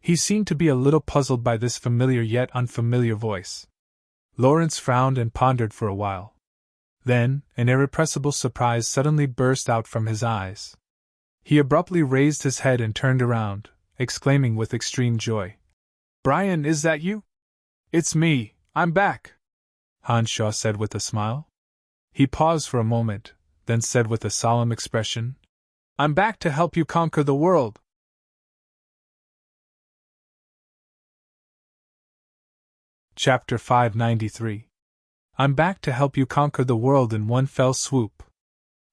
He seemed to be a little puzzled by this familiar yet unfamiliar voice. Lawrence frowned and pondered for a while. Then, an irrepressible surprise suddenly burst out from his eyes. He abruptly raised his head and turned around, exclaiming with extreme joy. Brian, is that you? It's me, I'm back, Han Shu said with a smile. He paused for a moment, then said with a solemn expression, "I'm back to help you conquer the world." Chapter 593. I'm back to help you conquer the world in one fell swoop.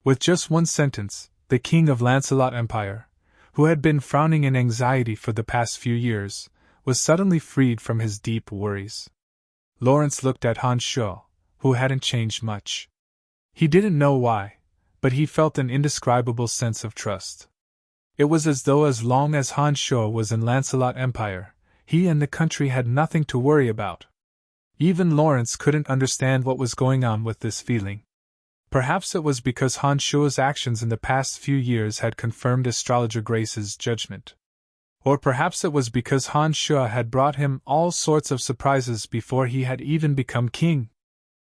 With just one sentence, the king of Lancelot Empire, who had been frowning in anxiety for the past few years, was suddenly freed from his deep worries. Lawrence looked at Han Sho, who hadn't changed much. He didn't know why, but he felt an indescribable sense of trust. It was as though as long as Han Sho was in Lancelot Empire, he and the country had nothing to worry about. Even Lawrence couldn't understand what was going on with this feeling. Perhaps it was because Han Sho's actions in the past few years had confirmed Astrologer Grace's judgment. Or perhaps it was because Han Sho had brought him all sorts of surprises before he had even become king.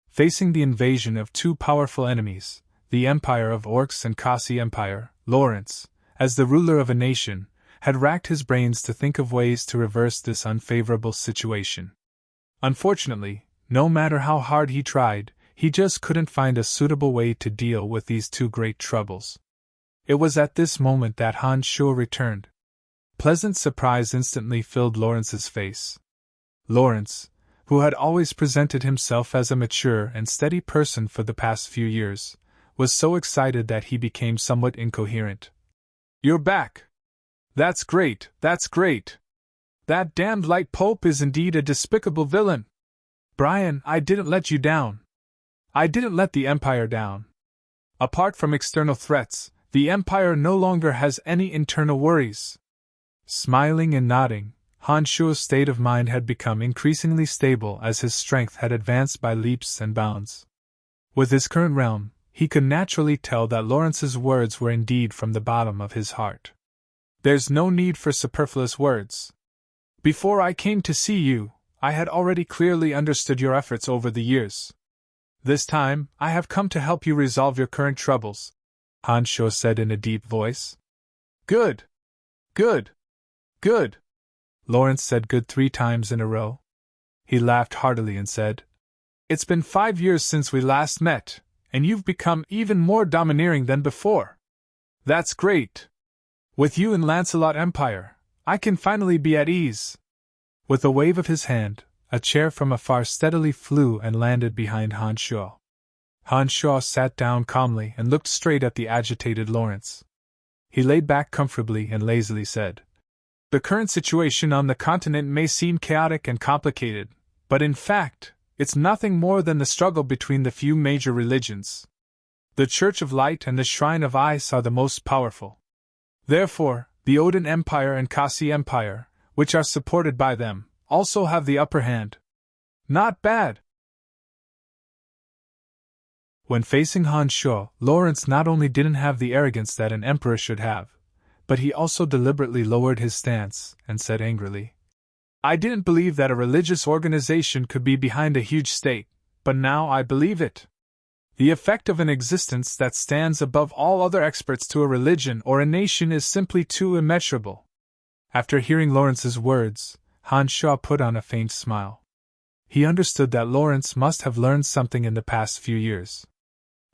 Facing the invasion of two powerful enemies, the Empire of Orcs and Kasi Empire, Lawrence, as the ruler of a nation, had racked his brains to think of ways to reverse this unfavorable situation. Unfortunately, no matter how hard he tried, he just couldn't find a suitable way to deal with these two great troubles. It was at this moment that Han Sho returned. Pleasant surprise instantly filled Lawrence's face. Lawrence, who had always presented himself as a mature and steady person for the past few years, was so excited that he became somewhat incoherent. "You're back! That's great, that's great! That damned light pope is indeed a despicable villain! Brian, I didn't let you down. I didn't let the Empire down. Apart from external threats, the Empire no longer has any internal worries." Smiling and nodding, Han Shu's state of mind had become increasingly stable as his strength had advanced by leaps and bounds. With his current realm, he could naturally tell that Lawrence's words were indeed from the bottom of his heart. "There's no need for superfluous words. Before I came to see you, I had already clearly understood your efforts over the years. This time, I have come to help you resolve your current troubles," Han Sho said in a deep voice. "Good! Good! Good!" Lawrence said good 3 times in a row. He laughed heartily and said, "It's been 5 years since we last met, and you've become even more domineering than before. That's great! With you in Lancelot Empire, I can finally be at ease." With a wave of his hand, a chair from afar steadily flew and landed behind Han Sho. Han Sho sat down calmly and looked straight at the agitated Lawrence. He laid back comfortably and lazily said, "The current situation on the continent may seem chaotic and complicated, but in fact, it's nothing more than the struggle between the few major religions. The Church of Light and the Shrine of Ice are the most powerful. Therefore, the Odin Empire and Kasi Empire, which are supported by them, also have the upper hand. Not bad." When facing Han Sho, Lawrence not only didn't have the arrogance that an emperor should have, but he also deliberately lowered his stance and said angrily, "I didn't believe that a religious organization could be behind a huge state, but now I believe it. The effect of an existence that stands above all other experts to a religion or a nation is simply too immeasurable." After hearing Lawrence's words, Han Sho put on a faint smile. He understood that Lawrence must have learned something in the past few years.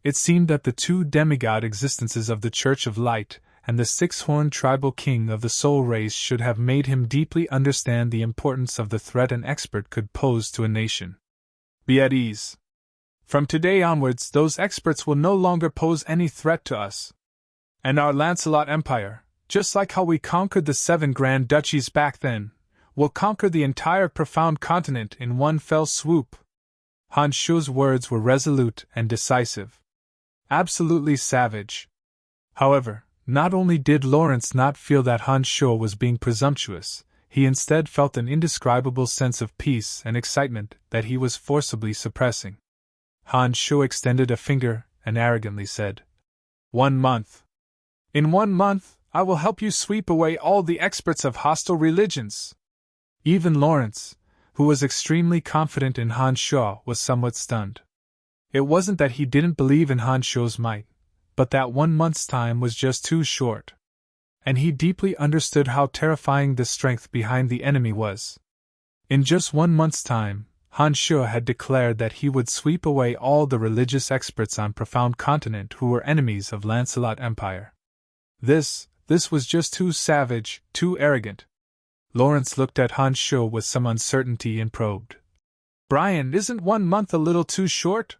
It seemed that the two demigod existences of the Church of Light and the six-horned tribal king of the soul race should have made him deeply understand the importance of the threat an expert could pose to a nation. "Be at ease. From today onwards, those experts will no longer pose any threat to us. And our Lancelot Empire, just like how we conquered the 7 Grand Duchies back then, will conquer the entire profound continent in one fell swoop." Han Shu's words were resolute and decisive. Absolutely savage. However, not only did Lawrence not feel that Han Sho was being presumptuous, he instead felt an indescribable sense of peace and excitement that he was forcibly suppressing. Han Sho extended a finger and arrogantly said, 1 month. In 1 month, I will help you sweep away all the experts of hostile religions." Even Lawrence, who was extremely confident in Han Sho, was somewhat stunned. It wasn't that he didn't believe in Han Sho's might, but that 1 month's time was just too short. And he deeply understood how terrifying the strength behind the enemy was. In just 1 month's time, Han Shuo had declared that he would sweep away all the religious experts on Profound Continent who were enemies of Lancelot Empire. This was just too savage, too arrogant. Lawrence looked at Han Shuo with some uncertainty and probed. Brian, isn't 1 month a little too short?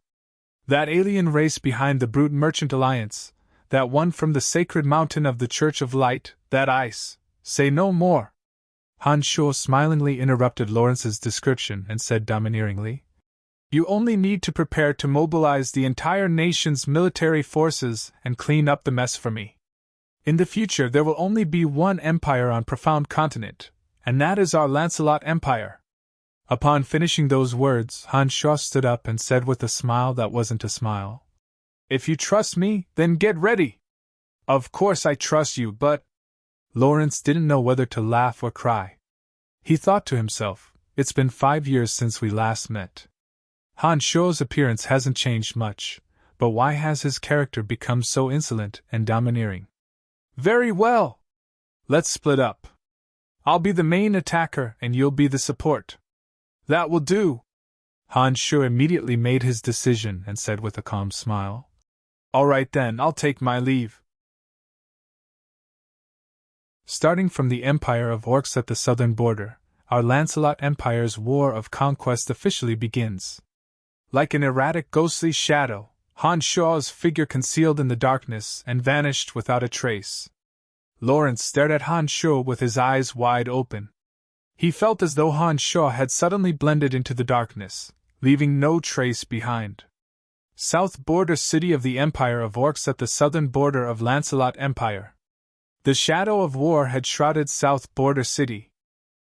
That alien race behind the Brute Merchant Alliance, that one from the sacred mountain of the Church of Light, that ice, say no more. Han Shuo smilingly interrupted Lawrence's description and said domineeringly, You only need to prepare to mobilize the entire nation's military forces and clean up the mess for me. In the future there will only be one empire on Profound Continent, and that is our Lancelot Empire. Upon finishing those words, Han Shuo stood up and said with a smile that wasn't a smile, If you trust me, then get ready. Of course I trust you, but... Lawrence didn't know whether to laugh or cry. He thought to himself, It's been 5 years since we last met. Han Shuo's appearance hasn't changed much, but why has his character become so insolent and domineering? Very well. Let's split up. I'll be the main attacker and you'll be the support. That will do. Han Shuo immediately made his decision and said with a calm smile, All right then, I'll take my leave. Starting from the Empire of Orcs at the southern border, our Lancelot Empire's war of conquest officially begins. Like an erratic ghostly shadow, Han Shuo's figure concealed in the darkness and vanished without a trace. Lawrence stared at Han Shuo with his eyes wide open. He felt as though Han Shuo had suddenly blended into the darkness, leaving no trace behind. South border city of the Empire of Orcs at the southern border of Lancelot Empire. The shadow of war had shrouded South Border City.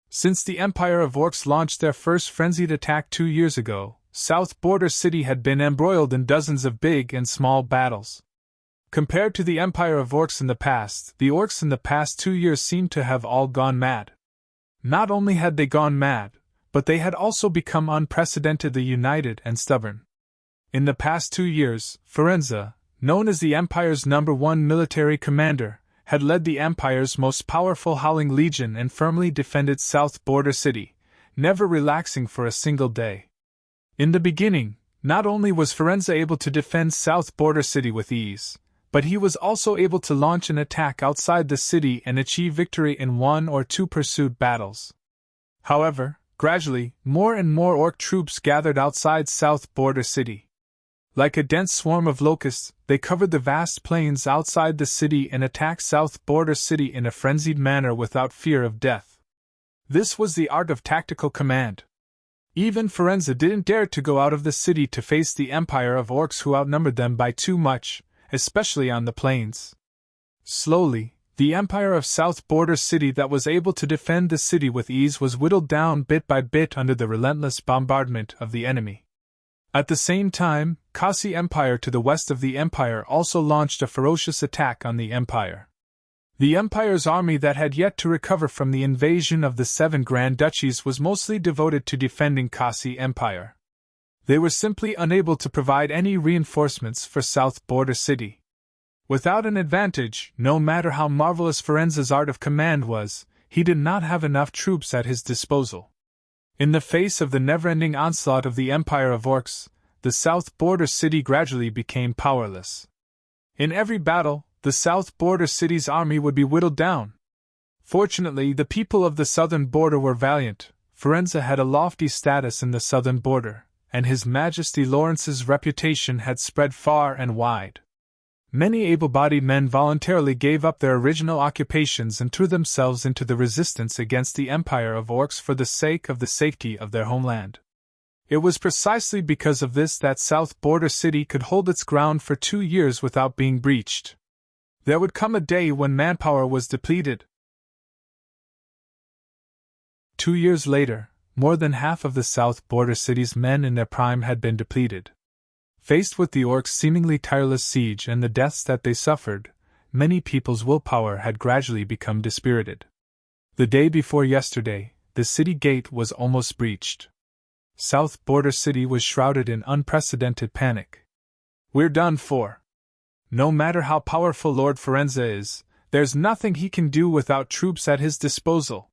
Since the Empire of Orcs launched their first frenzied attack 2 years ago, South Border City had been embroiled in dozens of big and small battles. Compared to the Empire of Orcs in the past, the Orcs in the past 2 years seemed to have all gone mad. Not only had they gone mad, but they had also become unprecedentedly united and stubborn. In the past 2 years, Firenze, known as the Empire's #1 military commander, had led the Empire's most powerful Howling Legion and firmly defended South Border City, never relaxing for a single day. In the beginning, not only was Firenze able to defend South Border City with ease, but he was also able to launch an attack outside the city and achieve victory in 1 or 2 pursuit battles. However, gradually, more and more Orc troops gathered outside South Border City. Like a dense swarm of locusts, they covered the vast plains outside the city and attacked South Border City in a frenzied manner without fear of death. This was the art of tactical command. Even Firenze didn't dare to go out of the city to face the Empire of Orcs who outnumbered them by too much, especially on the plains. Slowly, the Empire of South Border City that was able to defend the city with ease was whittled down bit by bit under the relentless bombardment of the enemy. At the same time, Kasi Empire to the west of the Empire also launched a ferocious attack on the Empire. The Empire's army that had yet to recover from the invasion of the 7 Grand Duchies was mostly devoted to defending Kasi Empire. They were simply unable to provide any reinforcements for South Border City. Without an advantage, no matter how marvelous Firenze's art of command was, he did not have enough troops at his disposal. In the face of the never-ending onslaught of the Empire of Orcs, the South Border City gradually became powerless. In every battle, the South Border City's army would be whittled down. Fortunately, the people of the southern border were valiant. Firenze had a lofty status in the southern border, and His Majesty Lawrence's reputation had spread far and wide. Many able-bodied men voluntarily gave up their original occupations and threw themselves into the resistance against the Empire of Orcs for the sake of the safety of their homeland. It was precisely because of this that South Border City could hold its ground for 2 years without being breached. There would come a day when manpower was depleted. 2 years later, more than half of the South Border City's men in their prime had been depleted. Faced with the Orcs' seemingly tireless siege and the deaths that they suffered, many people's willpower had gradually become dispirited. The day before yesterday, the city gate was almost breached. South Border City was shrouded in unprecedented panic. We're done for. No matter how powerful Lord Firenze is, there's nothing he can do without troops at his disposal.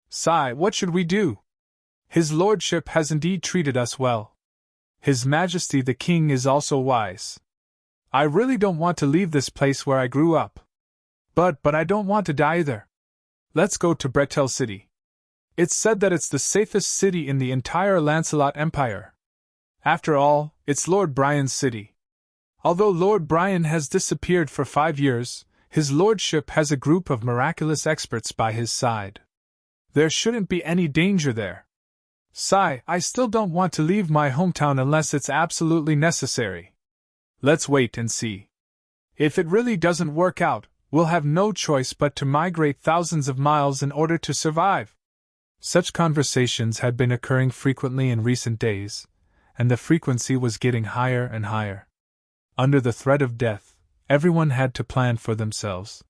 Sai, what should we do? His lordship has indeed treated us well. His Majesty the King is also wise. I really don't want to leave this place where I grew up. But I don't want to die either. Let's go to Bretel City. It's said that it's the safest city in the entire Lancelot Empire. After all, it's Lord Brian's city. Although Lord Brian has disappeared for 5 years, his lordship has a group of miraculous experts by his side. There shouldn't be any danger there. Sigh, I still don't want to leave my hometown unless it's absolutely necessary. Let's wait and see. If it really doesn't work out, we'll have no choice but to migrate thousands of miles in order to survive. Such conversations had been occurring frequently in recent days, and the frequency was getting higher and higher. Under the threat of death, everyone had to plan for themselves.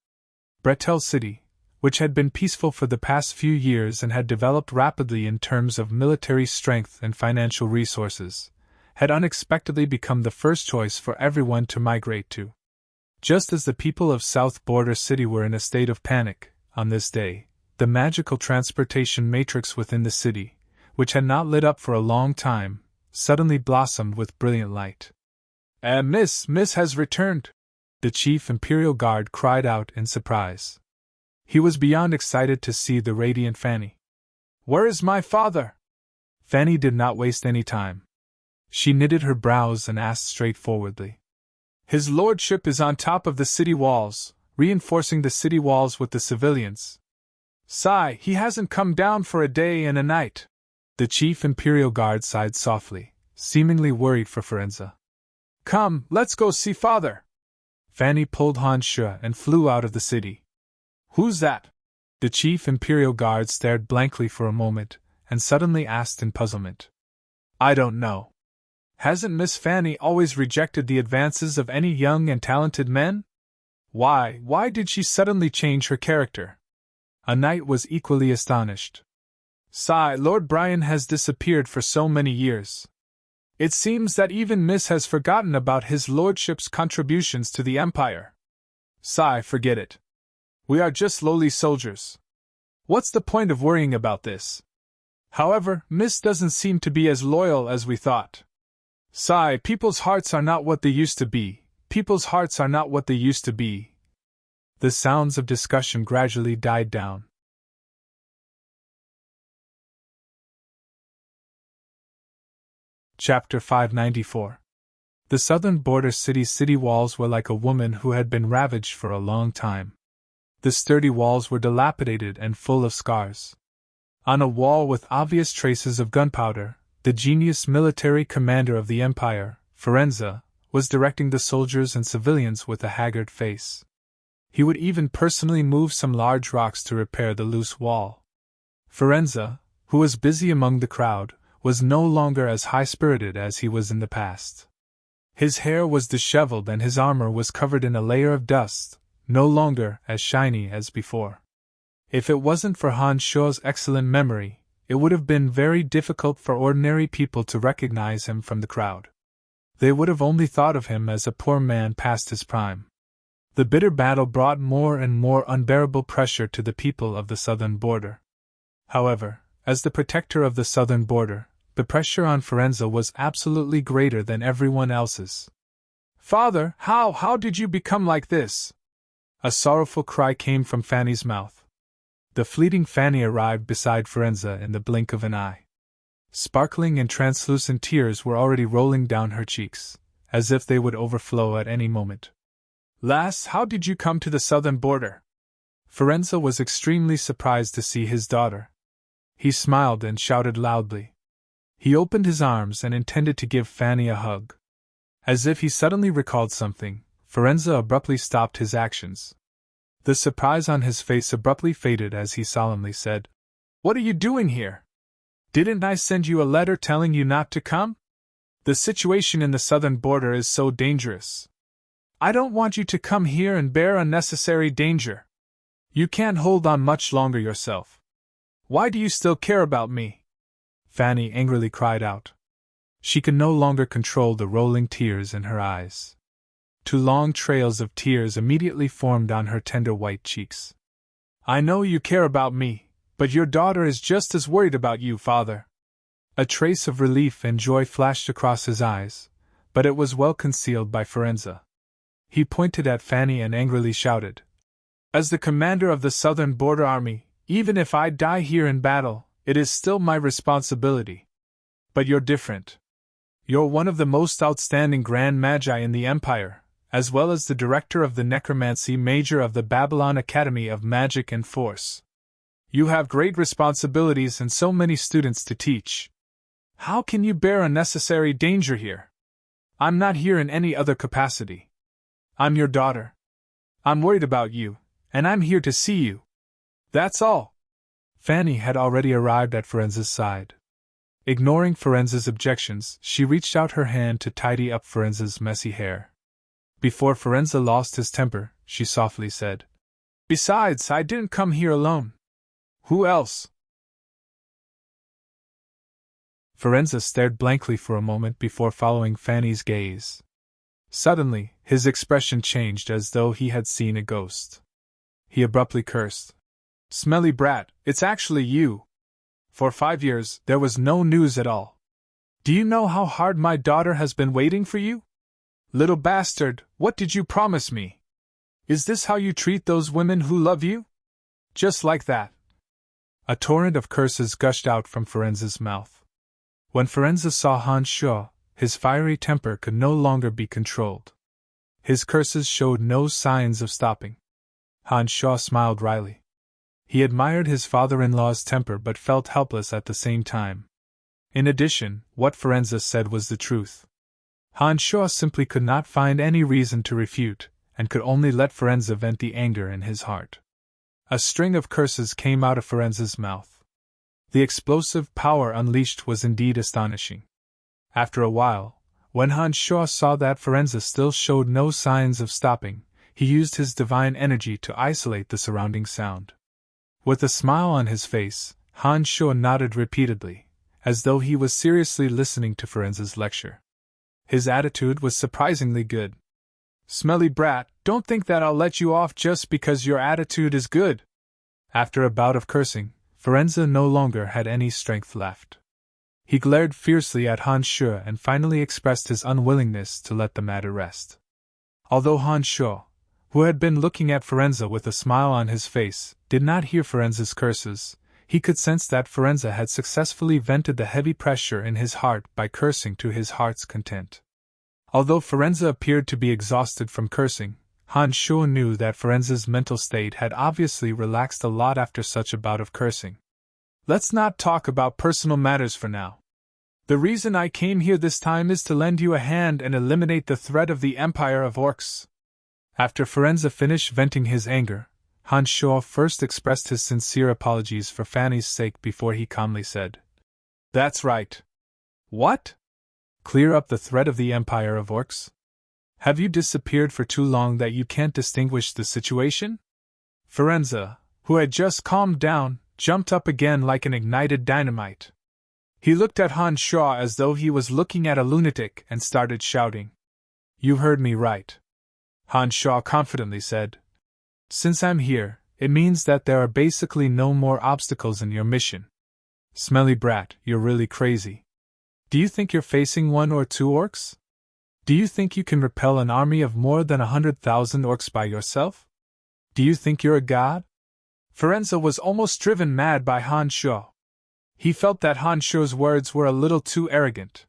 Bretel City, which had been peaceful for the past few years and had developed rapidly in terms of military strength and financial resources, had unexpectedly become the first choice for everyone to migrate to. Just as the people of South Border City were in a state of panic, on this day, the magical transportation matrix within the city, which had not lit up for a long time, suddenly blossomed with brilliant light. Miss has returned!" the Chief Imperial Guard cried out in surprise. He was beyond excited to see the radiant Fanny. "Where is my father?" Fanny did not waste any time. She knitted her brows and asked straightforwardly. "His lordship is on top of the city walls, reinforcing the city walls with the civilians. Sigh, he hasn't come down for a day and a night." The Chief Imperial Guard sighed softly, seemingly worried for Firenze. "Come, let's go see father." Fanny pulled Hansha and flew out of the city. "Who's that?" The Chief Imperial Guard stared blankly for a moment, and suddenly asked in puzzlement. "I don't know. Hasn't Miss Fanny always rejected the advances of any young and talented men? Why did she suddenly change her character?" A knight was equally astonished. "Sigh, Lord Brian has disappeared for so many years. It seems that even Miss has forgotten about his lordship's contributions to the Empire. Sigh, forget it. We are just lowly soldiers. What's the point of worrying about this? However, Miss doesn't seem to be as loyal as we thought. Sigh, people's hearts are not what they used to be. People's hearts are not what they used to be." The sounds of discussion gradually died down. Chapter 594. The southern border city's city walls were like a woman who had been ravaged for a long time. The sturdy walls were dilapidated and full of scars. On a wall with obvious traces of gunpowder, the genius military commander of the Empire, Firenze, was directing the soldiers and civilians with a haggard face. He would even personally move some large rocks to repair the loose wall. Firenze, who was busy among the crowd, was no longer as high-spirited as he was in the past. His hair was disheveled and his armor was covered in a layer of dust, no longer as shiny as before. If it wasn't for Hansha's excellent memory, it would have been very difficult for ordinary people to recognize him from the crowd. They would have only thought of him as a poor man past his prime. The bitter battle brought more and more unbearable pressure to the people of the southern border. However, as the protector of the southern border, the pressure on Firenze was absolutely greater than everyone else's. "Father, how did you become like this?" A sorrowful cry came from Fanny's mouth. The fleeting Fanny arrived beside Firenze in the blink of an eye. Sparkling and translucent tears were already rolling down her cheeks, as if they would overflow at any moment. "Lass, how did you come to the southern border?" Firenze was extremely surprised to see his daughter. He smiled and shouted loudly. He opened his arms and intended to give Fanny a hug. As if he suddenly recalled something, Firenze abruptly stopped his actions. The surprise on his face abruptly faded as he solemnly said, "What are you doing here? Didn't I send you a letter telling you not to come? The situation in the southern border is so dangerous. I don't want you to come here and bear unnecessary danger. You can't hold on much longer yourself. Why do you still care about me?" Fanny angrily cried out. She could no longer control the rolling tears in her eyes. 2 long trails of tears immediately formed on her tender white cheeks. "I know you care about me, but your daughter is just as worried about you, father. A trace of relief and joy flashed across his eyes, but it was well concealed by Firenze. He pointed at Fanny and angrily shouted, "As the commander of the southern border army, even if I die here in battle, it is still my responsibility. But you're different. You're one of the most outstanding Grand Magi in the Empire, as well as the director of the Necromancy Major of the Babylon Academy of Magic and Force. You have great responsibilities and so many students to teach. How can you bear unnecessary danger here? I'm not here in any other capacity. I'm your daughter. I'm worried about you, and I'm here to see you. That's all." Fanny had already arrived at Firenze's side. Ignoring Firenze's objections, she reached out her hand to tidy up Firenze's messy hair. Before Firenze lost his temper, she softly said, "Besides, I didn't come here alone. Who else?" Firenze stared blankly for a moment before following Fanny's gaze. Suddenly, his expression changed as though he had seen a ghost. He abruptly cursed. "Smelly brat, it's actually you! For 5 years, there was no news at all. Do you know how hard my daughter has been waiting for you? Little bastard, what did you promise me? Is this how you treat those women who love you? Just like that." A torrent of curses gushed out from Firenze's mouth. When Firenze saw Han Shuo, his fiery temper could no longer be controlled. His curses showed no signs of stopping. Han Shuo smiled wryly. He admired his father-in-law's temper but felt helpless at the same time. In addition, what Firenze said was the truth. Han Shuo simply could not find any reason to refute, and could only let Firenze vent the anger in his heart. A string of curses came out of Firenze's mouth. The explosive power unleashed was indeed astonishing. After a while, when Han Shuo saw that Firenze still showed no signs of stopping, he used his divine energy to isolate the surrounding sound. With a smile on his face, Han Shuo nodded repeatedly, as though he was seriously listening to Firenze's lecture. His attitude was surprisingly good. "Smelly brat, don't think that I'll let you off just because your attitude is good." After a bout of cursing, Firenze no longer had any strength left. He glared fiercely at Han Shuo and finally expressed his unwillingness to let the matter rest. Although Han Shuo, who had been looking at Firenze with a smile on his face, did not hear Firenze's curses, he could sense that Firenze had successfully vented the heavy pressure in his heart by cursing to his heart's content. Although Firenze appeared to be exhausted from cursing, Han Shuo knew that Firenze's mental state had obviously relaxed a lot after such a bout of cursing. "Let's not talk about personal matters for now. The reason I came here this time is to lend you a hand and eliminate the threat of the Empire of Orcs." After Firenze finished venting his anger, Han Shuo first expressed his sincere apologies for Fanny's sake before he calmly said, "That's right." "What? Clear up the threat of the Empire of Orcs? Have you disappeared for too long that you can't distinguish the situation?" Firenze, who had just calmed down, jumped up again like an ignited dynamite. He looked at Han Shuo as though he was looking at a lunatic and started shouting. "You heard me right," Han Shuo confidently said. "Since I'm here, it means that there are basically no more obstacles in your mission. Smelly brat, you're really crazy. Do you think you're facing 1 or 2 orcs? Do you think you can repel an army of more than 100,000 orcs by yourself? Do you think you're a god?" Firenze was almost driven mad by Han Shuo. He felt that Han Shuo's words were a little too arrogant.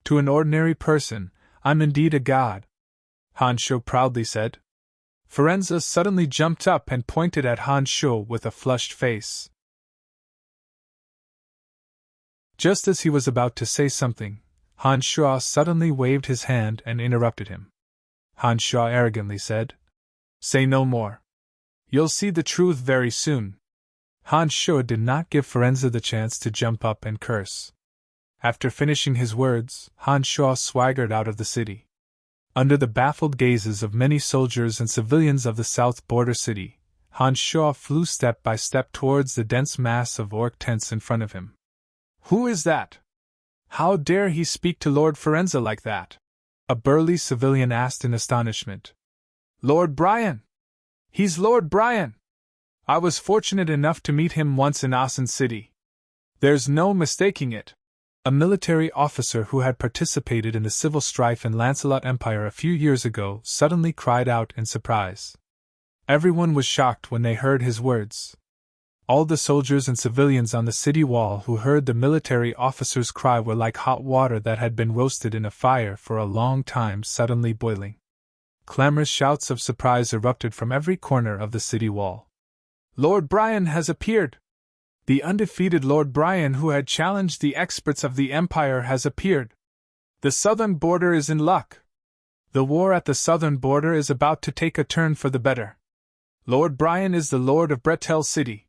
"To an ordinary person, I'm indeed a god," Han Shuo proudly said. Firenze suddenly jumped up and pointed at Han Shuo with a flushed face. Just as he was about to say something, Han Shuo suddenly waved his hand and interrupted him. Han Shuo arrogantly said, "Say no more. You'll see the truth very soon." Han Shuo did not give Firenze the chance to jump up and curse. After finishing his words, Han Shuo swaggered out of the city. Under the baffled gazes of many soldiers and civilians of the south border city, Han Shuo flew step by step towards the dense mass of orc tents in front of him. "Who is that? How dare he speak to Lord Firenze like that?" a burly civilian asked in astonishment. "Lord Brian! He's Lord Brian! I was fortunate enough to meet him once in Asen City. There's no mistaking it." A military officer who had participated in the civil strife in Lancelot Empire a few years ago suddenly cried out in surprise. Everyone was shocked when they heard his words. All the soldiers and civilians on the city wall who heard the military officer's cry were like hot water that had been roasted in a fire for a long time suddenly boiling. Clamorous shouts of surprise erupted from every corner of the city wall. "Lord Brian has appeared! The undefeated Lord Brian who had challenged the experts of the Empire has appeared! The southern border is in luck! The war at the southern border is about to take a turn for the better. Lord Brian is the Lord of Bretel City.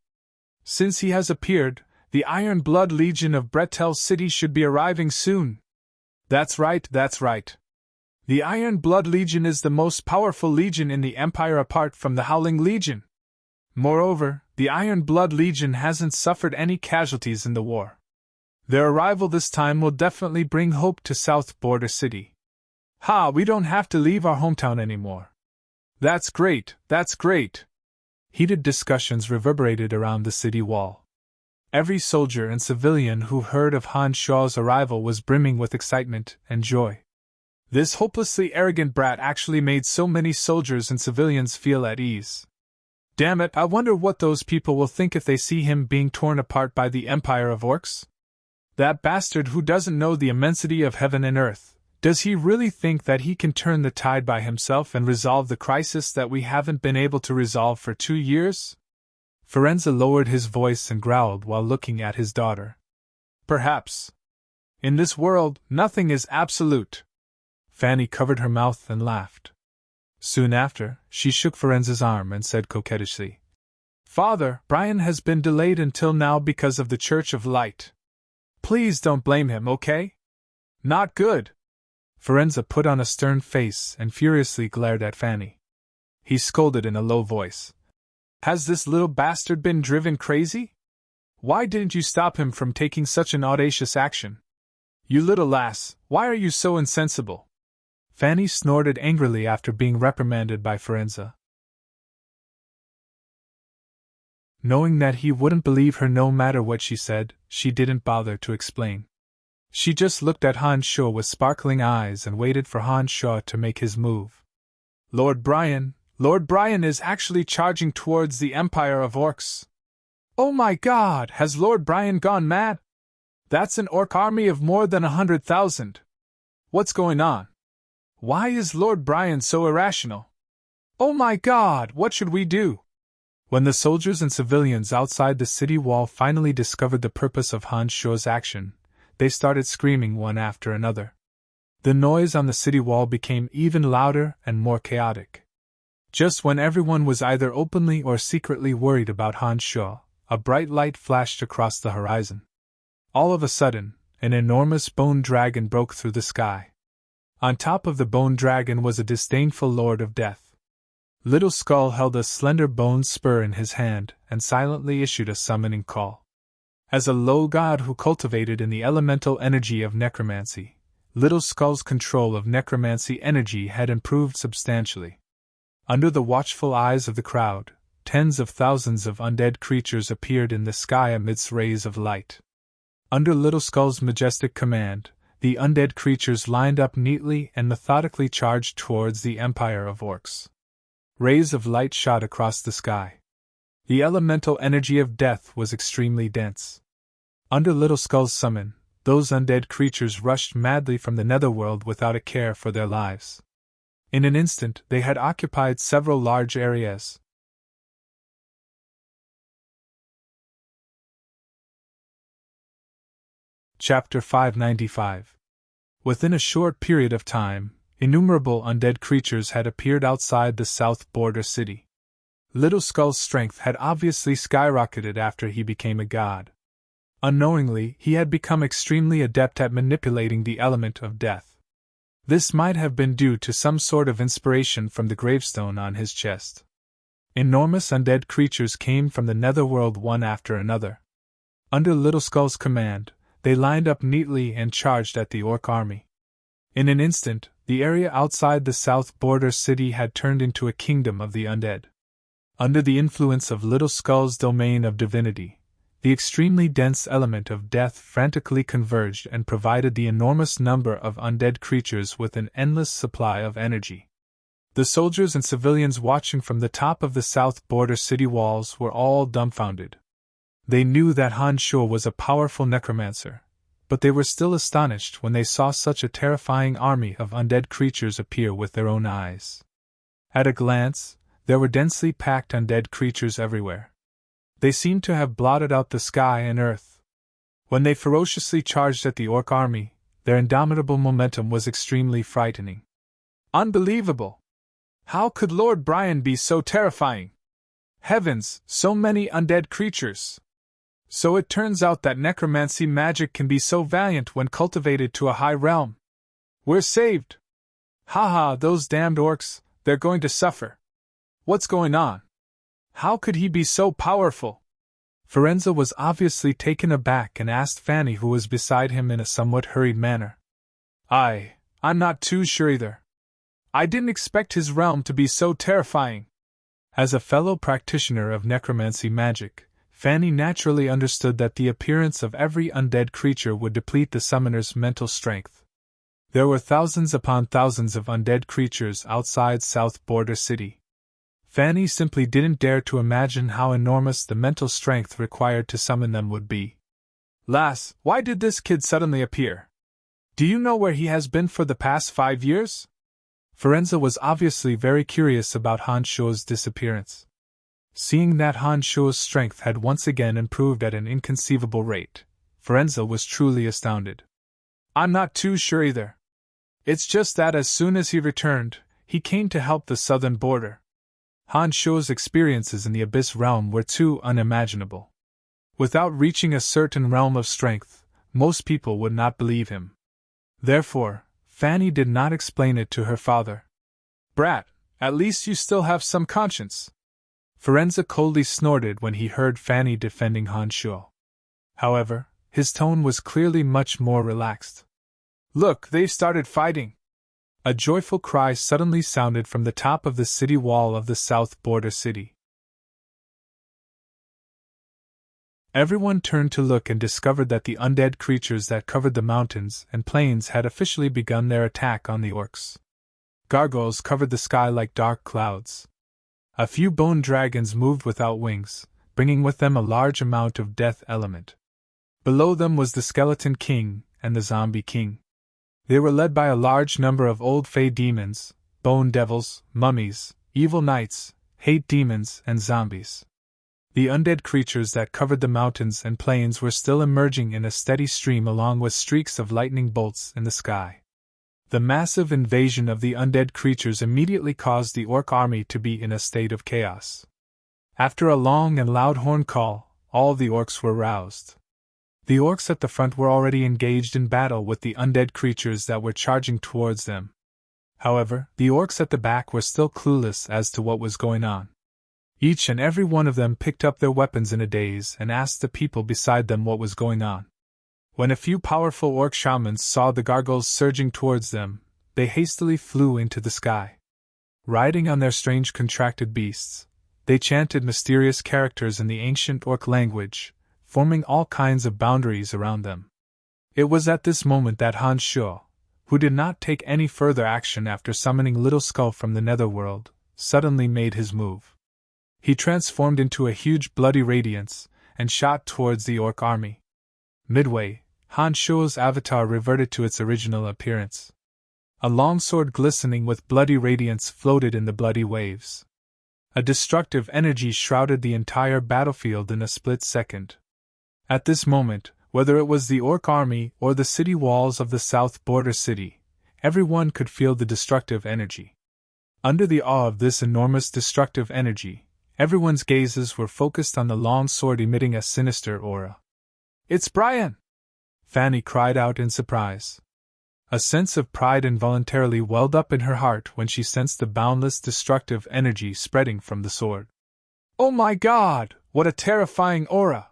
Since he has appeared, the Iron Blood Legion of Bretel City should be arriving soon." That's right, that's right. The Iron Blood Legion is the most powerful legion in the Empire apart from the Howling Legion. Moreover, the Iron Blood Legion hasn't suffered any casualties in the war. Their arrival this time will definitely bring hope to South Border City. Ha, we don't have to leave our hometown anymore. That's great, that's great. Heated discussions reverberated around the city wall. Every soldier and civilian who heard of Han Shaw's arrival was brimming with excitement and joy. This hopelessly arrogant brat actually made so many soldiers and civilians feel at ease. Damn it, I wonder what those people will think if they see him being torn apart by the Empire of Orcs? That bastard who doesn't know the immensity of heaven and earth, does he really think that he can turn the tide by himself and resolve the crisis that we haven't been able to resolve for 2 years? Firenze lowered his voice and growled while looking at his daughter. Perhaps. In this world, nothing is absolute. Fanny covered her mouth and laughed. Soon after, she shook Firenze's arm and said coquettishly, "Father, Brian has been delayed until now because of the Church of Light. Please don't blame him, okay? Not good." Firenze put on a stern face and furiously glared at Fanny. He scolded in a low voice. "Has this little bastard been driven crazy? Why didn't you stop him from taking such an audacious action? You little lass, why are you so insensible?" Fanny snorted angrily after being reprimanded by Firenze. Knowing that he wouldn't believe her no matter what she said, she didn't bother to explain. She just looked at Han Shaw with sparkling eyes and waited for Han Shaw to make his move. Lord Brian is actually charging towards the Empire of Orcs. Oh my God, has Lord Brian gone mad? That's an orc army of more than 100,000. What's going on? Why is Lord Brian so irrational? Oh my God, what should we do? When the soldiers and civilians outside the city wall finally discovered the purpose of Han Shaw's action, they started screaming one after another. The noise on the city wall became even louder and more chaotic. Just when everyone was either openly or secretly worried about Han Shaw, a bright light flashed across the horizon. All of a sudden, an enormous bone dragon broke through the sky. On top of the bone dragon was a disdainful Lord of Death. Little Skull held a slender bone spur in his hand and silently issued a summoning call. As a low god who cultivated in the elemental energy of necromancy, Little Skull's control of necromancy energy had improved substantially. Under the watchful eyes of the crowd, tens of thousands of undead creatures appeared in the sky amidst rays of light. Under Little Skull's majestic command, the undead creatures lined up neatly and methodically charged towards the Empire of Orcs. Rays of light shot across the sky. The elemental energy of death was extremely dense. Under Little Skull's summon, those undead creatures rushed madly from the netherworld without a care for their lives. In an instant, they had occupied several large areas. Chapter 595. Within a short period of time, innumerable undead creatures had appeared outside the South Border City. Little Skull's strength had obviously skyrocketed after he became a god. Unknowingly, he had become extremely adept at manipulating the element of death. This might have been due to some sort of inspiration from the gravestone on his chest. Enormous undead creatures came from the netherworld one after another. Under Little Skull's command, they lined up neatly and charged at the orc army. In an instant, the area outside the South Border City had turned into a kingdom of the undead. Under the influence of Little Skull's domain of divinity, the extremely dense element of death frantically converged and provided the enormous number of undead creatures with an endless supply of energy. The soldiers and civilians watching from the top of the south border city walls were all dumbfounded. They knew that Han Shuo was a powerful necromancer, but they were still astonished when they saw such a terrifying army of undead creatures appear with their own eyes. At a glance, there were densely packed undead creatures everywhere. They seemed to have blotted out the sky and earth. When they ferociously charged at the orc army, their indomitable momentum was extremely frightening. Unbelievable! How could Lord Brian be so terrifying? Heavens, so many undead creatures! So it turns out that necromancy magic can be so valiant when cultivated to a high realm. We're saved! Haha, those damned orcs, they're going to suffer. What's going on? How could he be so powerful? Firenze was obviously taken aback and asked Fanny, who was beside him, in a somewhat hurried manner. I'm not too sure either. I didn't expect his realm to be so terrifying. As a fellow practitioner of necromancy magic, Fanny naturally understood that the appearance of every undead creature would deplete the summoner's mental strength. There were thousands upon thousands of undead creatures outside South Border City. Fanny simply didn't dare to imagine how enormous the mental strength required to summon them would be. Lass, why did this kid suddenly appear? Do you know where he has been for the past 5 years? Firenze was obviously very curious about Han Shuo's disappearance. Seeing that Han Shuo's strength had once again improved at an inconceivable rate, Firenze was truly astounded. I'm not too sure either. It's just that as soon as he returned, he came to help the southern border. Han Shuo's experiences in the Abyss realm were too unimaginable. Without reaching a certain realm of strength, most people would not believe him. Therefore, Fanny did not explain it to her father. Brat, at least you still have some conscience. Firenze coldly snorted when he heard Fanny defending Han Shuo. However, his tone was clearly much more relaxed. Look, they've started fighting! A joyful cry suddenly sounded from the top of the city wall of the south border city. Everyone turned to look and discovered that the undead creatures that covered the mountains and plains had officially begun their attack on the orcs. Gargoyles covered the sky like dark clouds. A few bone dragons moved without wings, bringing with them a large amount of death element. Below them was the Skeleton King and the Zombie King. They were led by a large number of old fey demons, bone devils, mummies, evil knights, hate demons, and zombies. The undead creatures that covered the mountains and plains were still emerging in a steady stream along with streaks of lightning bolts in the sky. The massive invasion of the undead creatures immediately caused the orc army to be in a state of chaos. After a long and loud horn call, all the orcs were roused. The orcs at the front were already engaged in battle with the undead creatures that were charging towards them. However, the orcs at the back were still clueless as to what was going on. Each and every one of them picked up their weapons in a daze and asked the people beside them what was going on. When a few powerful orc shamans saw the gargoyles surging towards them, they hastily flew into the sky. Riding on their strange contracted beasts, they chanted mysterious characters in the ancient orc language, forming all kinds of boundaries around them. It was at this moment that Han Shuo, who did not take any further action after summoning Little Skull from the netherworld, suddenly made his move. He transformed into a huge bloody radiance and shot towards the orc army. Midway, Han Shuo's avatar reverted to its original appearance. A long sword glistening with bloody radiance floated in the bloody waves. A destructive energy shrouded the entire battlefield in a split second. At this moment, whether it was the orc army or the city walls of the south border city, everyone could feel the destructive energy. Under the awe of this enormous destructive energy, everyone's gazes were focused on the long sword emitting a sinister aura. "It's Brian!" Fanny cried out in surprise. A sense of pride involuntarily welled up in her heart when she sensed the boundless destructive energy spreading from the sword. "Oh my God, what a terrifying aura!"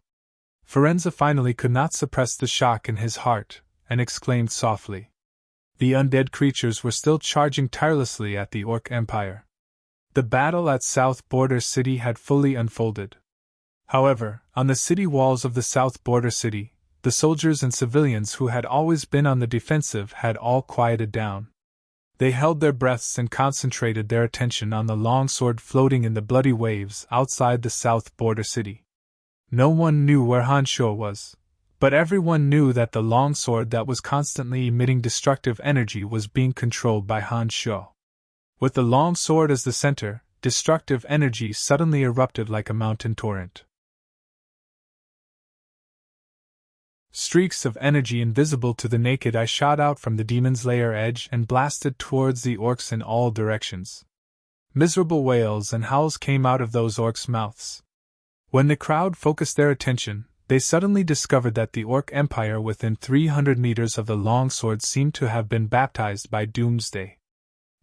Firenze finally could not suppress the shock in his heart, and exclaimed softly. The undead creatures were still charging tirelessly at the Orc Empire. The battle at South Border City had fully unfolded. However, on the city walls of the south border city, the soldiers and civilians who had always been on the defensive had all quieted down. They held their breaths and concentrated their attention on the longsword floating in the bloody waves outside the south border city. No one knew where Han Sho was, but everyone knew that the longsword that was constantly emitting destructive energy was being controlled by Han Sho. With the longsword as the center, destructive energy suddenly erupted like a mountain torrent. Streaks of energy invisible to the naked eye shot out from the demon's lair edge and blasted towards the orcs in all directions. Miserable wails and howls came out of those orcs' mouths. When the crowd focused their attention, they suddenly discovered that the orc empire within 300 meters of the longsword seemed to have been baptized by doomsday.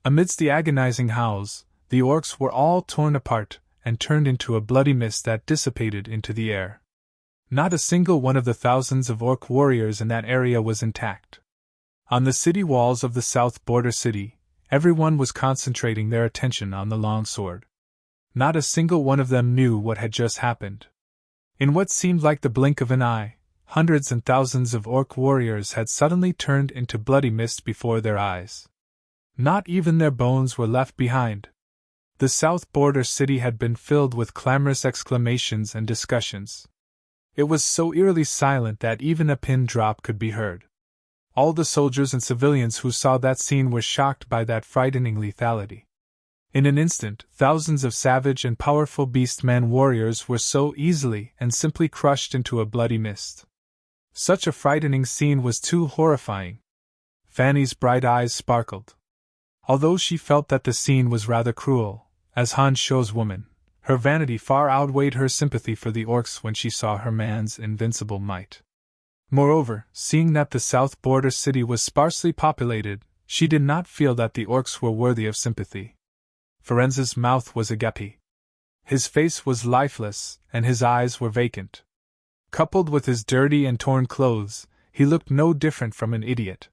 Amidst the agonizing howls, the orcs were all torn apart and turned into a bloody mist that dissipated into the air. Not a single one of the thousands of orc warriors in that area was intact. On the city walls of the south border city, everyone was concentrating their attention on the longsword. Not a single one of them knew what had just happened. In what seemed like the blink of an eye, hundreds and thousands of orc warriors had suddenly turned into bloody mist before their eyes. Not even their bones were left behind. The south border city had been filled with clamorous exclamations and discussions. It was so eerily silent that even a pin drop could be heard. All the soldiers and civilians who saw that scene were shocked by that frightening lethality. In an instant, thousands of savage and powerful beastman warriors were so easily and simply crushed into a bloody mist. Such a frightening scene was too horrifying. Fanny's bright eyes sparkled. Although she felt that the scene was rather cruel, as Han Sho's woman, her vanity far outweighed her sympathy for the orcs when she saw her man's invincible might. Moreover, seeing that the south border city was sparsely populated, she did not feel that the orcs were worthy of sympathy. Firenze's mouth was agape. His face was lifeless, and his eyes were vacant. Coupled with his dirty and torn clothes, he looked no different from an idiot.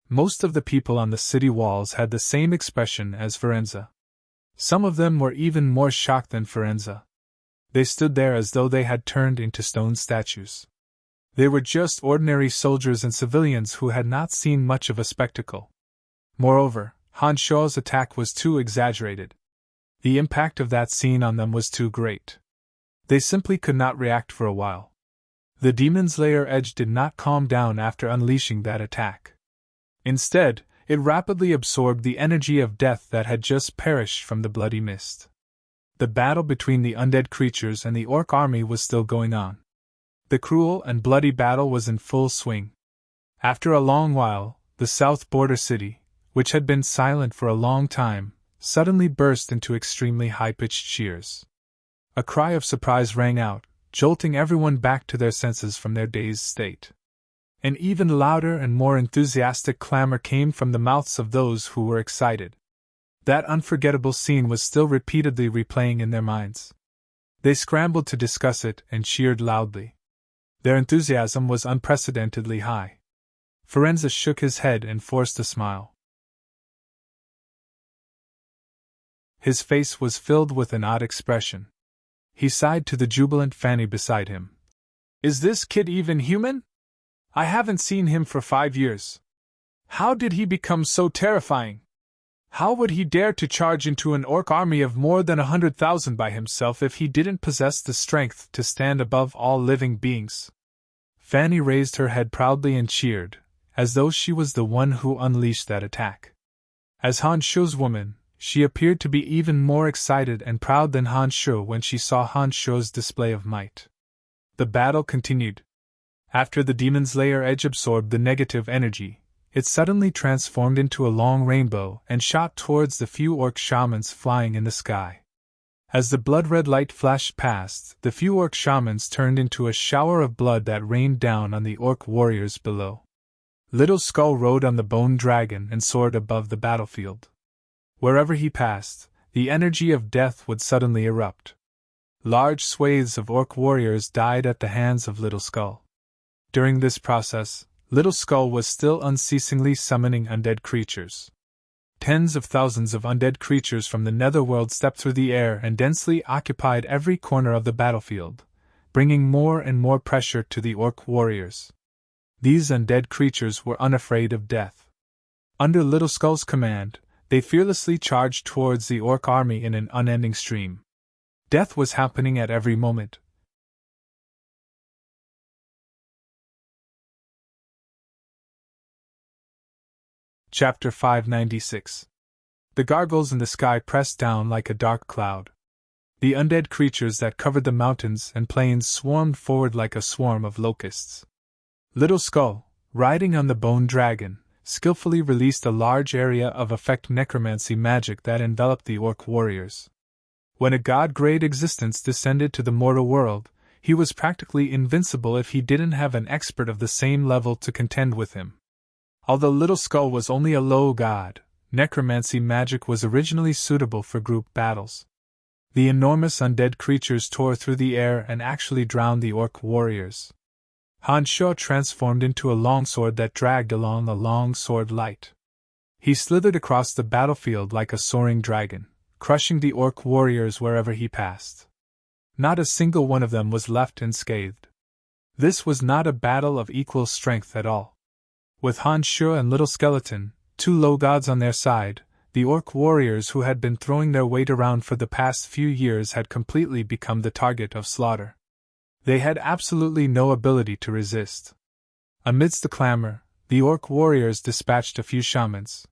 Most of the people on the city walls had the same expression as Firenze. Some of them were even more shocked than Firenze. They stood there as though they had turned into stone statues. They were just ordinary soldiers and civilians who had not seen much of a spectacle. Moreover, Han Sho's attack was too exaggerated. The impact of that scene on them was too great. They simply could not react for a while. The demon's lair edge did not calm down after unleashing that attack. Instead, it rapidly absorbed the energy of death that had just perished from the bloody mist. The battle between the undead creatures and the orc army was still going on. The cruel and bloody battle was in full swing. After a long while, the south border city, which had been silent for a long time, suddenly burst into extremely high-pitched cheers. A cry of surprise rang out, jolting everyone back to their senses from their dazed state. An even louder and more enthusiastic clamor came from the mouths of those who were excited. That unforgettable scene was still repeatedly replaying in their minds. They scrambled to discuss it and cheered loudly. Their enthusiasm was unprecedentedly high. Firenze shook his head and forced a smile. His face was filled with an odd expression. He sighed to the jubilant Fanny beside him. "Is this kid even human? I haven't seen him for 5 years. How did he become so terrifying? How would he dare to charge into an orc army of more than 100,000 by himself if he didn't possess the strength to stand above all living beings?" Fanny raised her head proudly and cheered, as though she was the one who unleashed that attack. As Han Sho's woman, she appeared to be even more excited and proud than Han Sho when she saw Han Sho's display of might. The battle continued. After the demon's lair edge absorbed the negative energy, it suddenly transformed into a long rainbow and shot towards the few orc shamans flying in the sky. As the blood-red light flashed past, the few orc shamans turned into a shower of blood that rained down on the orc warriors below. Little Skull rode on the bone dragon and soared above the battlefield. Wherever he passed, the energy of death would suddenly erupt. Large swathes of orc warriors died at the hands of Little Skull. During this process, Little Skull was still unceasingly summoning undead creatures. Tens of thousands of undead creatures from the netherworld stepped through the air and densely occupied every corner of the battlefield, bringing more and more pressure to the orc warriors. These undead creatures were unafraid of death. Under Little Skull's command, they fearlessly charged towards the orc army in an unending stream. Death was happening at every moment. Chapter 596. The gargoyles in the sky pressed down like a dark cloud. The undead creatures that covered the mountains and plains swarmed forward like a swarm of locusts. Little Skull, riding on the bone dragon, skillfully released a large area of effect necromancy magic that enveloped the orc warriors. When a god-grade existence descended to the mortal world, he was practically invincible if he didn't have an expert of the same level to contend with him. Although Little Skull was only a low god, necromancy magic was originally suitable for group battles. The enormous undead creatures tore through the air and actually drowned the orc warriors. Han Sho transformed into a longsword that dragged along a longsword light. He slithered across the battlefield like a soaring dragon, crushing the orc warriors wherever he passed. Not a single one of them was left unscathed. This was not a battle of equal strength at all. With Han Sho and Little Skeleton, two low gods on their side, the orc warriors who had been throwing their weight around for the past few years had completely become the target of slaughter. They had absolutely no ability to resist. Amidst the clamor, the orc warriors dispatched a few shamans.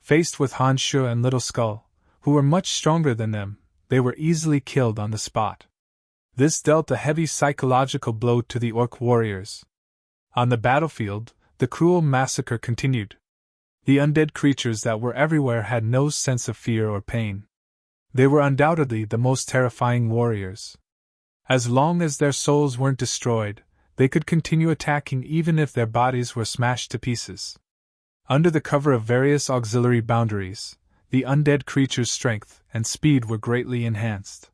Faced with Han Sho and Little Skull, who were much stronger than them, they were easily killed on the spot. This dealt a heavy psychological blow to the orc warriors. On the battlefield, the cruel massacre continued. The undead creatures that were everywhere had no sense of fear or pain. They were undoubtedly the most terrifying warriors. As long as their souls weren't destroyed, they could continue attacking even if their bodies were smashed to pieces. Under the cover of various auxiliary boundaries, the undead creatures' strength and speed were greatly enhanced.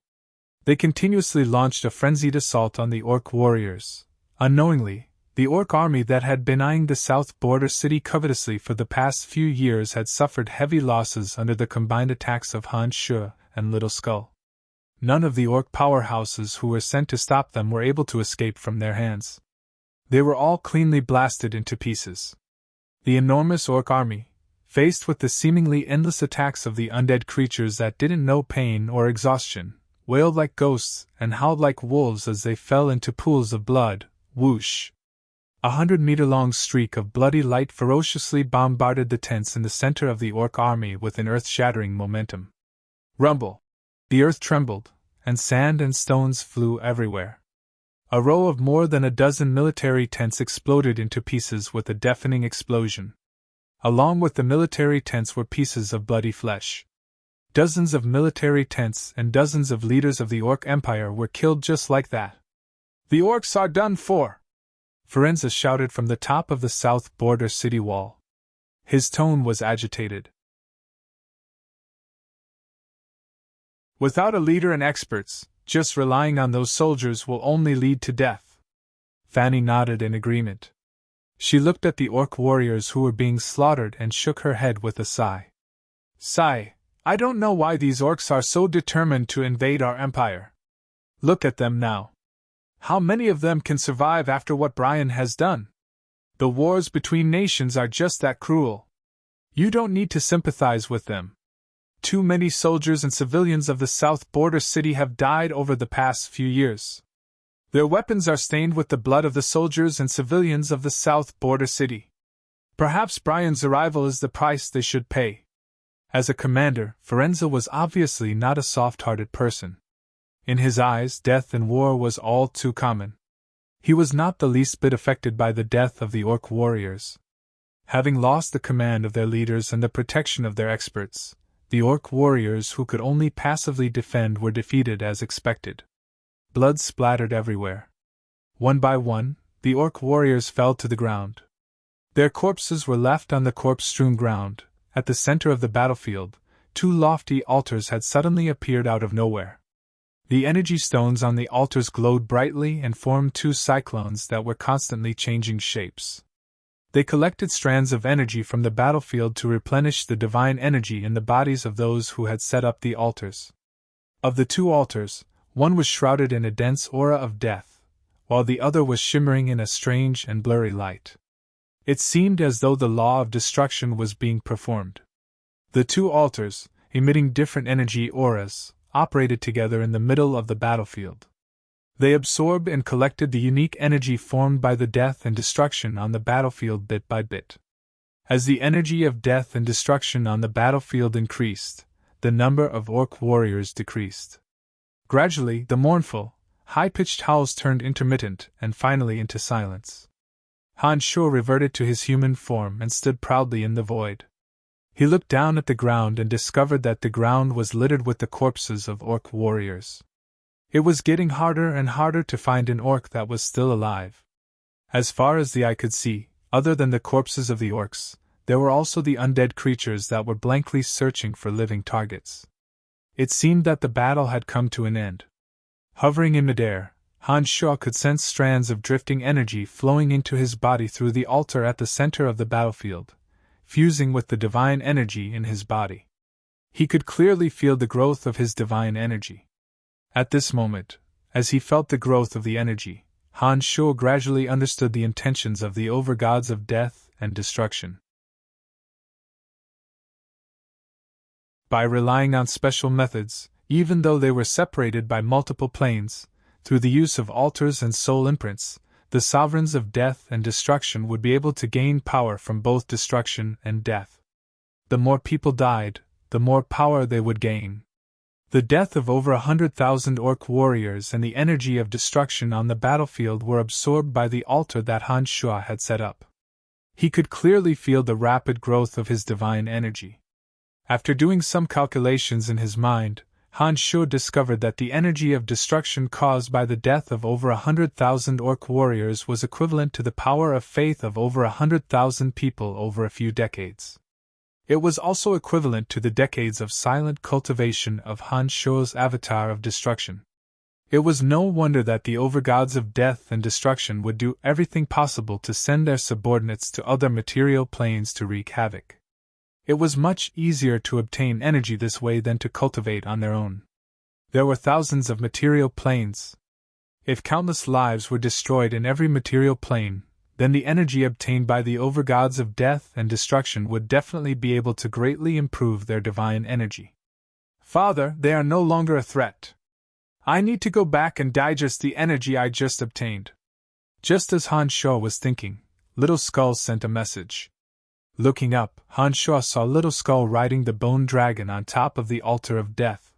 They continuously launched a frenzied assault on the orc warriors. Unknowingly, the orc army that had been eyeing the south border city covetously for the past few years had suffered heavy losses under the combined attacks of Han Sho and Little Skull. None of the orc powerhouses who were sent to stop them were able to escape from their hands. They were all cleanly blasted into pieces. The enormous orc army, faced with the seemingly endless attacks of the undead creatures that didn't know pain or exhaustion, wailed like ghosts and howled like wolves as they fell into pools of blood. Whoosh! 100-meter-long streak of bloody light ferociously bombarded the tents in the center of the orc army with an earth-shattering momentum. Rumble! The earth trembled, and sand and stones flew everywhere. A row of more than a dozen military tents exploded into pieces with a deafening explosion. Along with the military tents were pieces of bloody flesh. Dozens of military tents and dozens of leaders of the Orc Empire were killed just like that. "The orcs are done for!" Firenze shouted from the top of the south border city wall. His tone was agitated. "Without a leader and experts, just relying on those soldiers will only lead to death." Fanny nodded in agreement. She looked at the orc warriors who were being slaughtered and shook her head with a sigh. "Sigh, I don't know why these orcs are so determined to invade our empire. Look at them now. How many of them can survive after what Brian has done? The wars between nations are just that cruel. You don't need to sympathize with them. Too many soldiers and civilians of the south border city have died over the past few years. Their weapons are stained with the blood of the soldiers and civilians of the south border city. Perhaps Brian's arrival is the price they should pay." As a commander, Firenze was obviously not a soft-hearted person. In his eyes, death and war was all too common. He was not the least bit affected by the death of the orc warriors. Having lost the command of their leaders and the protection of their experts, the orc warriors who could only passively defend were defeated as expected. Blood splattered everywhere. One by one, the orc warriors fell to the ground. Their corpses were left on the corpse-strewn ground. At the center of the battlefield, two lofty altars had suddenly appeared out of nowhere. The energy stones on the altars glowed brightly and formed two cyclones that were constantly changing shapes. They collected strands of energy from the battlefield to replenish the divine energy in the bodies of those who had set up the altars. Of the two altars, One was shrouded in a dense aura of death, while the other was shimmering in a strange and blurry light. It seemed as though the law of destruction was being performed. The two altars, emitting different energy auras, operated together in the middle of the battlefield. They absorbed and collected the unique energy formed by the death and destruction on the battlefield bit by bit. As the energy of death and destruction on the battlefield increased, the number of orc warriors decreased. Gradually, the mournful, high-pitched howls turned intermittent and finally into silence. Han Sho reverted to his human form and stood proudly in the void. He looked down at the ground and discovered that the ground was littered with the corpses of orc warriors. It was getting harder and harder to find an orc that was still alive. As far as the eye could see, other than the corpses of the orcs, there were also the undead creatures that were blankly searching for living targets. It seemed that the battle had come to an end. Hovering in midair, Han Sho could sense strands of drifting energy flowing into his body through the altar at the center of the battlefield, fusing with the divine energy in his body. He could clearly feel the growth of his divine energy. At this moment, as he felt the growth of the energy, Han Sho gradually understood the intentions of the overgods of death and destruction. By relying on special methods, even though they were separated by multiple planes, through the use of altars and soul imprints, the sovereigns of death and destruction would be able to gain power from both destruction and death. The more people died, the more power they would gain. The death of over 100,000 orc warriors and the energy of destruction on the battlefield were absorbed by the altar that Han Sho had set up. He could clearly feel the rapid growth of his divine energy. After doing some calculations in his mind, Han Sho discovered that the energy of destruction caused by the death of over 100,000 orc warriors was equivalent to the power of faith of over 100,000 people over a few decades. It was also equivalent to the decades of silent cultivation of Han Sho's avatar of destruction. It was no wonder that the overgods of death and destruction would do everything possible to send their subordinates to other material planes to wreak havoc. It was much easier to obtain energy this way than to cultivate on their own. There were thousands of material planes. If countless lives were destroyed in every material plane, then the energy obtained by the overgods of death and destruction would definitely be able to greatly improve their divine energy. Father, they are no longer a threat. I need to go back and digest the energy I just obtained. Just as Han Sho was thinking, Little Skull sent a message. Looking up, Han Sho saw Little Skull riding the bone dragon on top of the altar of death.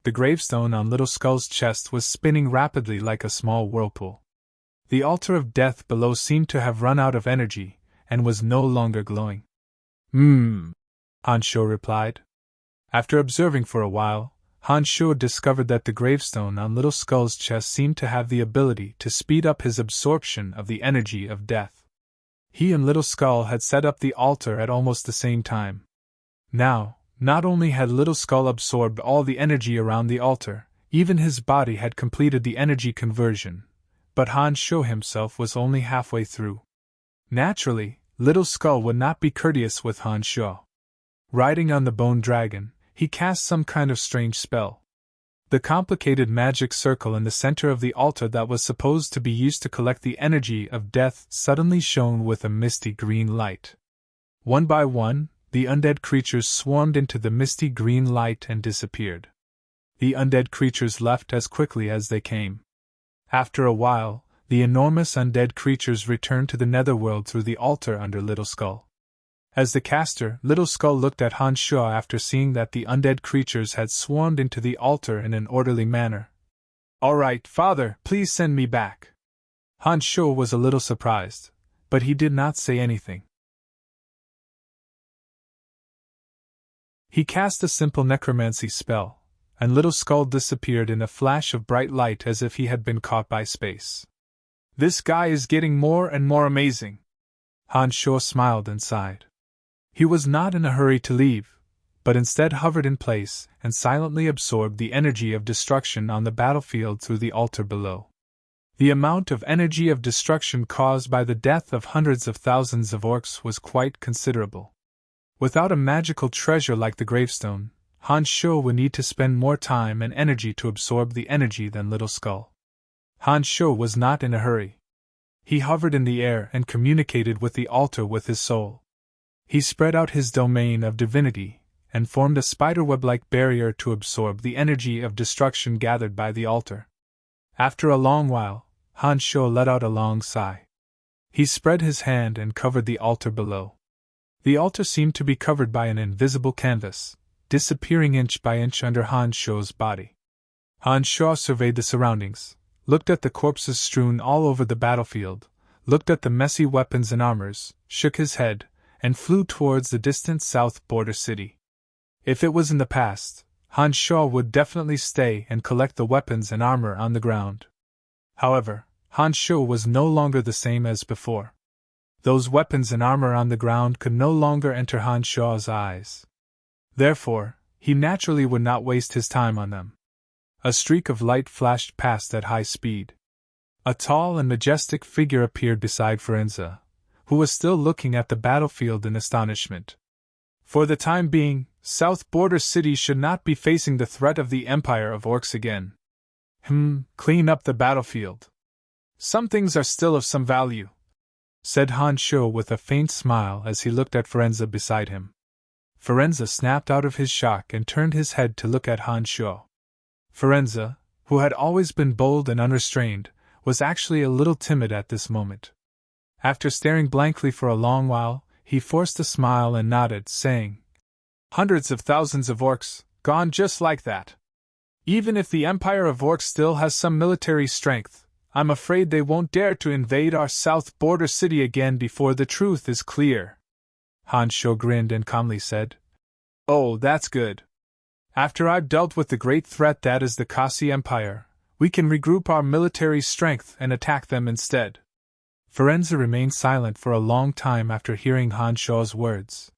The gravestone on Little Skull's chest was spinning rapidly like a small whirlpool. The altar of death below seemed to have run out of energy, and was no longer glowing. Han Sho replied. After observing for a while, Han Sho discovered that the gravestone on Little Skull's chest seemed to have the ability to speed up his absorption of the energy of death. He and Little Skull had set up the altar at almost the same time. Now, not only had Little Skull absorbed all the energy around the altar, even his body had completed the energy conversion, but Han Sho himself was only halfway through. Naturally, Little Skull would not be courteous with Han Sho. Riding on the bone dragon, he cast some kind of strange spell. The complicated magic circle in the center of the altar that was supposed to be used to collect the energy of death suddenly shone with a misty green light. One by one, the undead creatures swarmed into the misty green light and disappeared. The undead creatures left as quickly as they came. After a while, the enormous undead creatures returned to the netherworld through the altar under Little Skull. As the caster, Little Skull looked at Han Sho after seeing that the undead creatures had swarmed into the altar in an orderly manner. All right, Father, please send me back. Han Sho was a little surprised, but he did not say anything. He cast a simple necromancy spell, and Little Skull disappeared in a flash of bright light as if he had been caught by space. This guy is getting more and more amazing. Han Sho smiled and sighed. He was not in a hurry to leave, but instead hovered in place and silently absorbed the energy of destruction on the battlefield through the altar below. The amount of energy of destruction caused by the death of hundreds of thousands of orcs was quite considerable. Without a magical treasure like the gravestone, Han Sho would need to spend more time and energy to absorb the energy than Little Skull. Han Sho was not in a hurry. He hovered in the air and communicated with the altar with his soul. He spread out his domain of divinity and formed a spiderweb-like barrier to absorb the energy of destruction gathered by the altar. After a long while, Han Sho let out a long sigh. He spread his hand and covered the altar below. The altar seemed to be covered by an invisible canvas, disappearing inch by inch under Han Sho's body. Han Sho surveyed the surroundings, looked at the corpses strewn all over the battlefield, looked at the messy weapons and armors, shook his head, and flew towards the distant south border city. If it was in the past, Han Sho would definitely stay and collect the weapons and armor on the ground. However, Han Sho was no longer the same as before. Those weapons and armor on the ground could no longer enter Han Sho's eyes. Therefore, he naturally would not waste his time on them. A streak of light flashed past at high speed. A tall and majestic figure appeared beside Firenze, who was still looking at the battlefield in astonishment. For the time being, South Border City should not be facing the threat of the Empire of Orcs again. Clean up the battlefield. Some things are still of some value, said Han Sho with a faint smile as he looked at Firenze beside him. Firenze snapped out of his shock and turned his head to look at Han Sho. Firenze, who had always been bold and unrestrained, was actually a little timid at this moment. After staring blankly for a long while, he forced a smile and nodded, saying, "Hundreds of thousands of orcs, gone just like that. Even if the Empire of Orcs still has some military strength, I'm afraid they won't dare to invade our south border city again before the truth is clear." Han Sho grinned and calmly said, "Oh, that's good. After I've dealt with the great threat that is the Kasi Empire, we can regroup our military strength and attack them instead." Firenze remained silent for a long time after hearing Han Sho's words.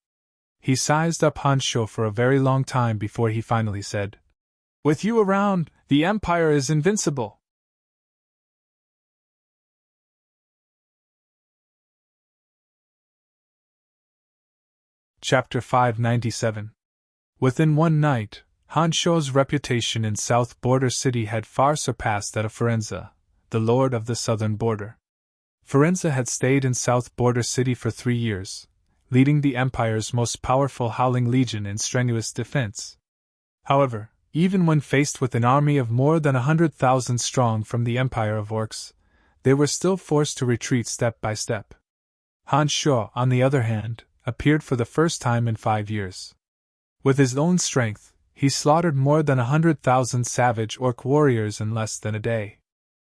He sized up Han Sho for a very long time before he finally said, "With you around, the Empire is invincible." Chapter 597. Within one night, Han Sho's reputation in South Border City had far surpassed that of Firenze, the Lord of the Southern Border. Firenze had stayed in South Border City for 3 years, leading the Empire's most powerful Howling Legion in strenuous defense. However, even when faced with an army of more than 100,000 strong from the Empire of Orcs, they were still forced to retreat step by step. Han Sho, on the other hand, appeared for the first time in 5 years. With his own strength, he slaughtered more than 100,000 savage orc warriors in less than a day.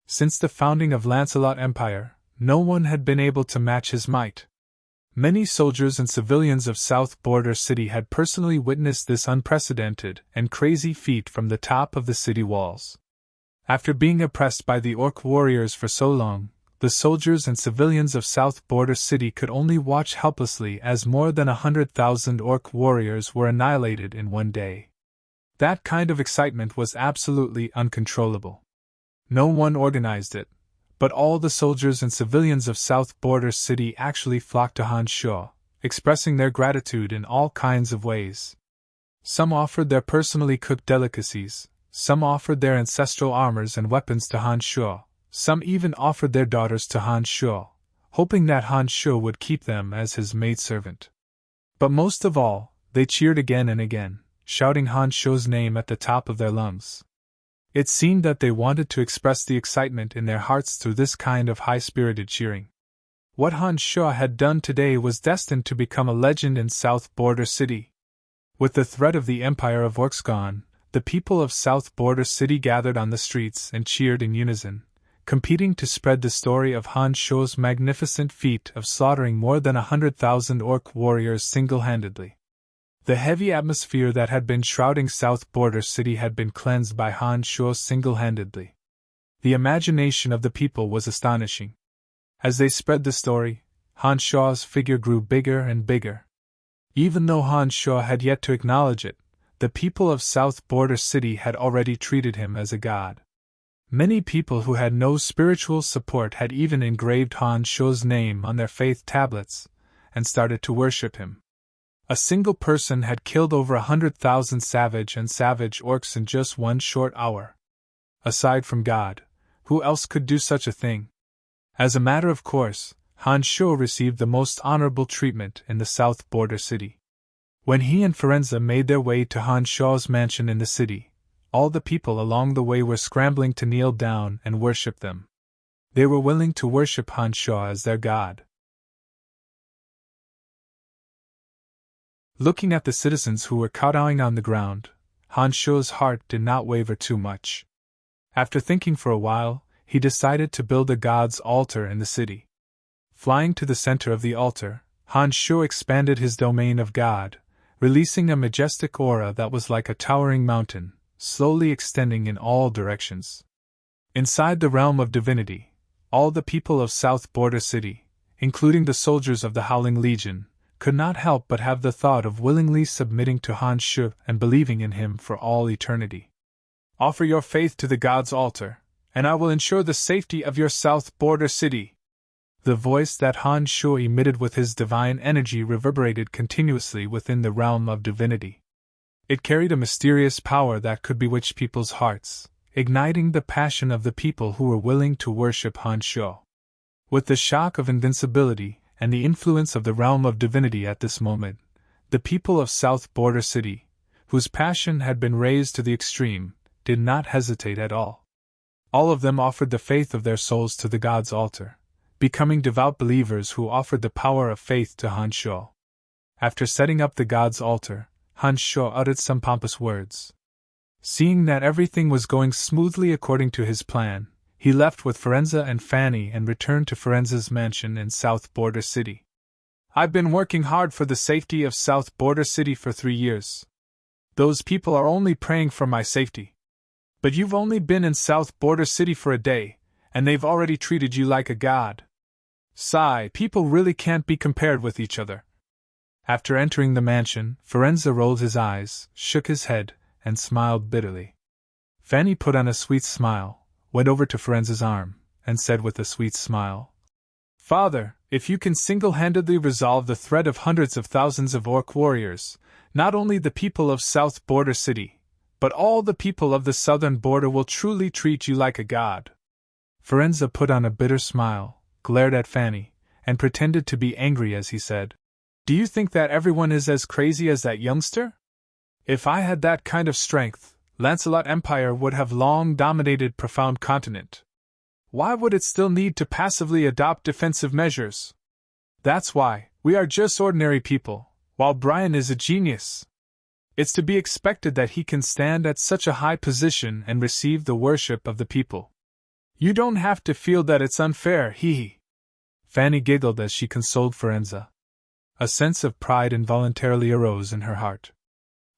Since the founding of Lancelot Empire, no one had been able to match his might. Many soldiers and civilians of South Border City had personally witnessed this unprecedented and crazy feat from the top of the city walls. After being oppressed by the orc warriors for so long, the soldiers and civilians of South Border City could only watch helplessly as more than 100,000 orc warriors were annihilated in one day. That kind of excitement was absolutely uncontrollable. No one organized it, but all the soldiers and civilians of South Border City actually flocked to Han Sho, expressing their gratitude in all kinds of ways. Some offered their personally cooked delicacies, some offered their ancestral armors and weapons to Han Sho, some even offered their daughters to Han Sho, hoping that Han Sho would keep them as his maidservant. But most of all, they cheered again and again, shouting Han Sho's name at the top of their lungs. It seemed that they wanted to express the excitement in their hearts through this kind of high-spirited cheering. What Han Sho had done today was destined to become a legend in South Border City. With the threat of the Empire of Orcs gone, the people of South Border City gathered on the streets and cheered in unison, competing to spread the story of Han Sho's magnificent feat of slaughtering more than 100,000 orc warriors single-handedly. The heavy atmosphere that had been shrouding South Border City had been cleansed by Han Sho single-handedly. The imagination of the people was astonishing. As they spread the story, Han Sho's figure grew bigger and bigger. Even though Han Sho had yet to acknowledge it, the people of South Border City had already treated him as a god. Many people who had no spiritual support had even engraved Han Sho's name on their faith tablets and started to worship him. A single person had killed over 100,000 savage orcs in just one short hour. Aside from God, who else could do such a thing? As a matter of course, Han Sho received the most honorable treatment in the south border city. When he and Firenze made their way to Han Sho's mansion in the city, all the people along the way were scrambling to kneel down and worship them. They were willing to worship Han Sho as their god. Looking at the citizens who were kowtowing on the ground, Han Sho's heart did not waver too much. After thinking for a while, he decided to build a god's altar in the city. Flying to the center of the altar, Han Sho expanded his domain of God, releasing a majestic aura that was like a towering mountain, slowly extending in all directions. Inside the realm of divinity, all the people of South Border City, including the soldiers of the Howling Legion, could not help but have the thought of willingly submitting to Han Sho and believing in him for all eternity. Offer your faith to the God's altar, and I will ensure the safety of your South Border City. The voice that Han Sho emitted with his divine energy reverberated continuously within the realm of divinity. It carried a mysterious power that could bewitch people's hearts, igniting the passion of the people who were willing to worship Han Sho. With the shock of invincibility and the influence of the realm of divinity at this moment, the people of South Border City, whose passion had been raised to the extreme, did not hesitate at all. All of them offered the faith of their souls to the God's altar, becoming devout believers who offered the power of faith to Han Sho. After setting up the God's altar, Han Sho uttered some pompous words. Seeing that everything was going smoothly according to his plan, he left with Firenze and Fanny and returned to Firenze's mansion in South Border City. I've been working hard for the safety of South Border City for 3 years. Those people are only praying for my safety. But you've only been in South Border City for a day, and they've already treated you like a god. Sigh, people really can't be compared with each other. After entering the mansion, Firenze rolled his eyes, shook his head, and smiled bitterly. Fanny put on a sweet smile, went over to Firenze's arm, and said with a sweet smile, Father, if you can single-handedly resolve the threat of hundreds of thousands of orc warriors, not only the people of South Border City, but all the people of the southern border will truly treat you like a god. Firenze put on a bitter smile, glared at Fanny, and pretended to be angry as he said, Do you think that everyone is as crazy as that youngster? If I had that kind of strength, Lancelot Empire would have long dominated Profound Continent. Why would it still need to passively adopt defensive measures? That's why, we are just ordinary people, while Brian is a genius. It's to be expected that he can stand at such a high position and receive the worship of the people. You don't have to feel that it's unfair, hee. Fanny giggled as she consoled Firenze. A sense of pride involuntarily arose in her heart.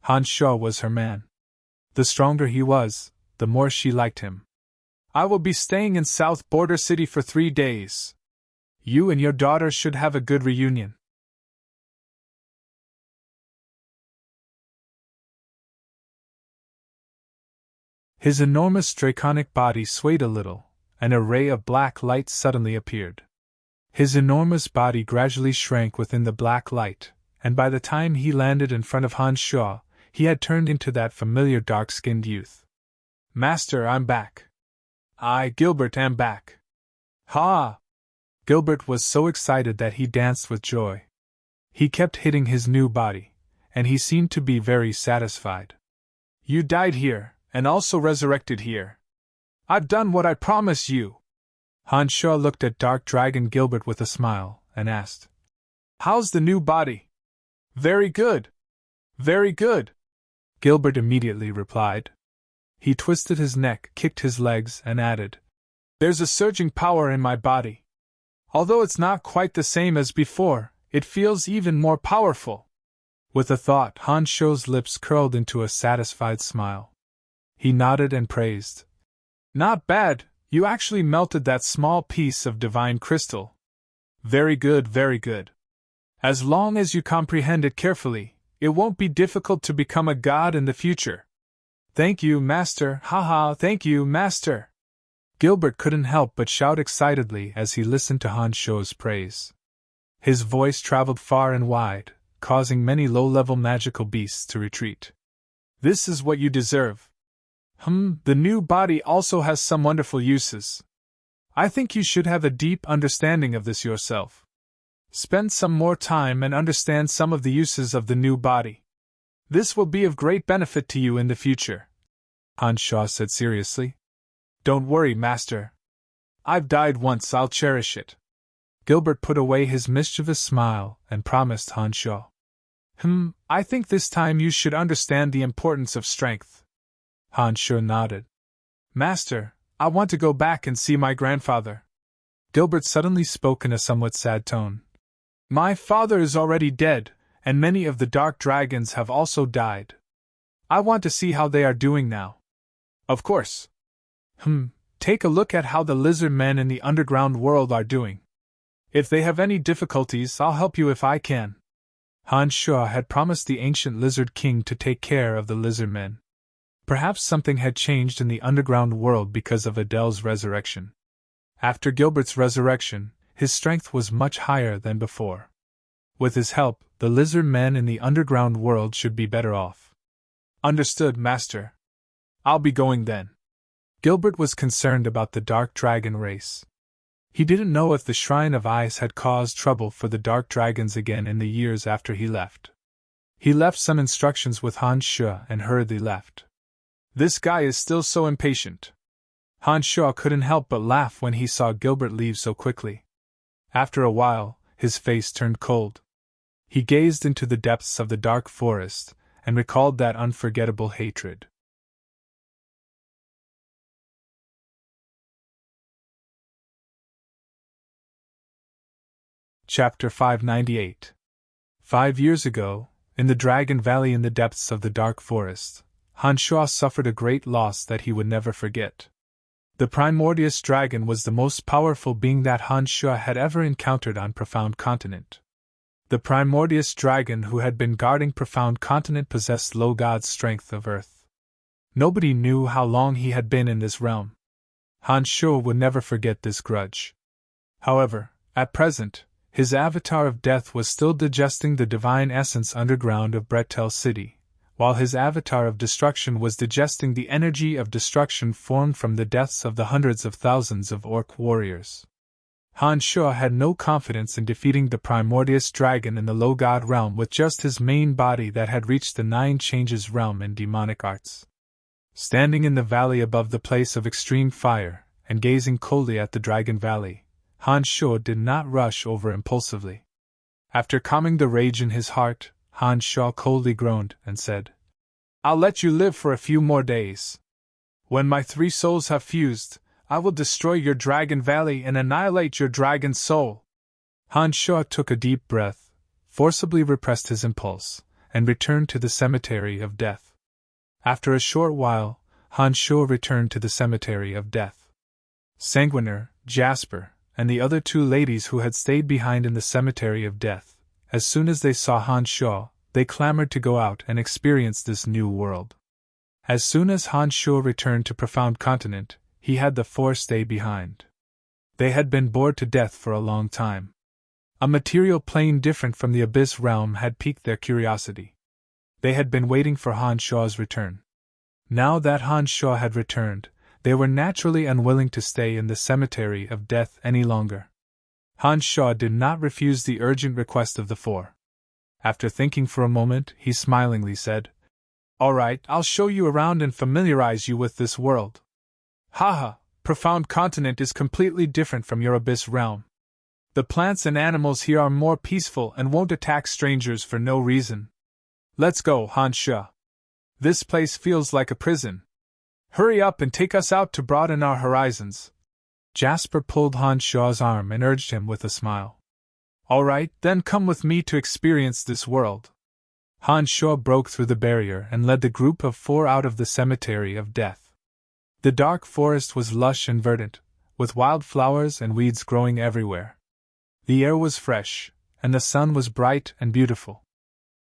Han Sho was her man. The stronger he was, the more she liked him. I will be staying in South Border City for 3 days. You and your daughter should have a good reunion. His enormous draconic body swayed a little. An array of black light suddenly appeared. His enormous body gradually shrank within the black light, and by the time he landed in front of Han Sho, he had turned into that familiar dark-skinned youth. Master, I'm back. I, Gilbert, am back. Ha! Gilbert was so excited that he danced with joy. He kept hitting his new body, and he seemed to be very satisfied. You died here, and also resurrected here. I've done what I promised you. Han Sho looked at Dark Dragon Gilbert with a smile, and asked, How's the new body? Very good. Very good. Gilbert immediately replied. He twisted his neck, kicked his legs, and added, There's a surging power in my body. Although it's not quite the same as before, it feels even more powerful. With a thought, Han Sho's lips curled into a satisfied smile. He nodded and praised. Not bad, you actually melted that small piece of divine crystal. Very good, very good. As long as you comprehend it carefully, it won't be difficult to become a god in the future. Thank you, Master, haha, thank you, Master. Gilbert couldn't help but shout excitedly as he listened to Han Sho's praise. His voice traveled far and wide, causing many low-level magical beasts to retreat. This is what you deserve. The new body also has some wonderful uses. I think you should have a deep understanding of this yourself. Spend some more time and understand some of the uses of the new body. This will be of great benefit to you in the future, Han Sha said seriously. Don't worry, Master. I've died once, I'll cherish it. Gilbert put away his mischievous smile and promised Han Sha. I think this time you should understand the importance of strength. Han Sha nodded. Master, I want to go back and see my grandfather. Gilbert suddenly spoke in a somewhat sad tone. My father is already dead, and many of the dark dragons have also died. I want to see how they are doing now. Of course. Take a look at how the lizard men in the underground world are doing. If they have any difficulties, I'll help you if I can. Han Sha had promised the ancient lizard king to take care of the lizard men. Perhaps something had changed in the underground world because of Adele's resurrection. After Gilbert's resurrection, his strength was much higher than before. With his help, the lizard men in the underground world should be better off. Understood, Master. I'll be going then. Gilbert was concerned about the dark dragon race. He didn't know if the Shrine of Ice had caused trouble for the dark dragons again in the years after he left. He left some instructions with Han Sha and hurriedly left. This guy is still so impatient. Han Sha couldn't help but laugh when he saw Gilbert leave so quickly. After a while, his face turned cold. He gazed into the depths of the dark forest and recalled that unforgettable hatred. Chapter 598. 5 years ago, in the Dragon Valley in the depths of the dark forest, Han Sha suffered a great loss that he would never forget. The primordious dragon was the most powerful being that Han Sha had ever encountered on Profound Continent. The primordious dragon who had been guarding Profound Continent possessed low god's strength of earth. Nobody knew how long he had been in this realm. Han Sha would never forget this grudge. However, at present, his avatar of death was still digesting the divine essence underground of Bretel City, while his avatar of destruction was digesting the energy of destruction formed from the deaths of the hundreds of thousands of orc warriors. Han Sha had no confidence in defeating the primordious dragon in the low god realm with just his main body that had reached the 9 changes realm in demonic arts. Standing in the valley above the place of extreme fire, and gazing coldly at the Dragon Valley, Han Sha did not rush over impulsively. After calming the rage in his heart, Han Sha coldly groaned and said, I'll let you live for a few more days. When my 3 souls have fused, I will destroy your Dragon Valley and annihilate your dragon soul. Han Sha took a deep breath, forcibly repressed his impulse, and returned to the cemetery of death. After a short while, Han Sha returned to the cemetery of death. Sanguiner, Jasper, and the other 2 ladies who had stayed behind in the cemetery of death, as soon as they saw Han Sha, they clamored to go out and experience this new world. As soon as Han Sha returned to Profound Continent, he had the 4 stay behind. They had been bored to death for a long time. A material plane different from the Abyss realm had piqued their curiosity. They had been waiting for Han Sha's return. Now that Han Sha had returned, they were naturally unwilling to stay in the cemetery of death any longer. Han Sha did not refuse the urgent request of the 4. After thinking for a moment, he smilingly said, All right, I'll show you around and familiarize you with this world. Haha, Profound Continent is completely different from your Abyss realm. The plants and animals here are more peaceful and won't attack strangers for no reason. Let's go, Han Sha. This place feels like a prison. Hurry up and take us out to broaden our horizons. Jasper pulled Han Sha's arm and urged him with a smile. All right, then come with me to experience this world. Han Sha broke through the barrier and led the group of 4 out of the cemetery of death. The dark forest was lush and verdant, with wild flowers and weeds growing everywhere. The air was fresh, and the sun was bright and beautiful.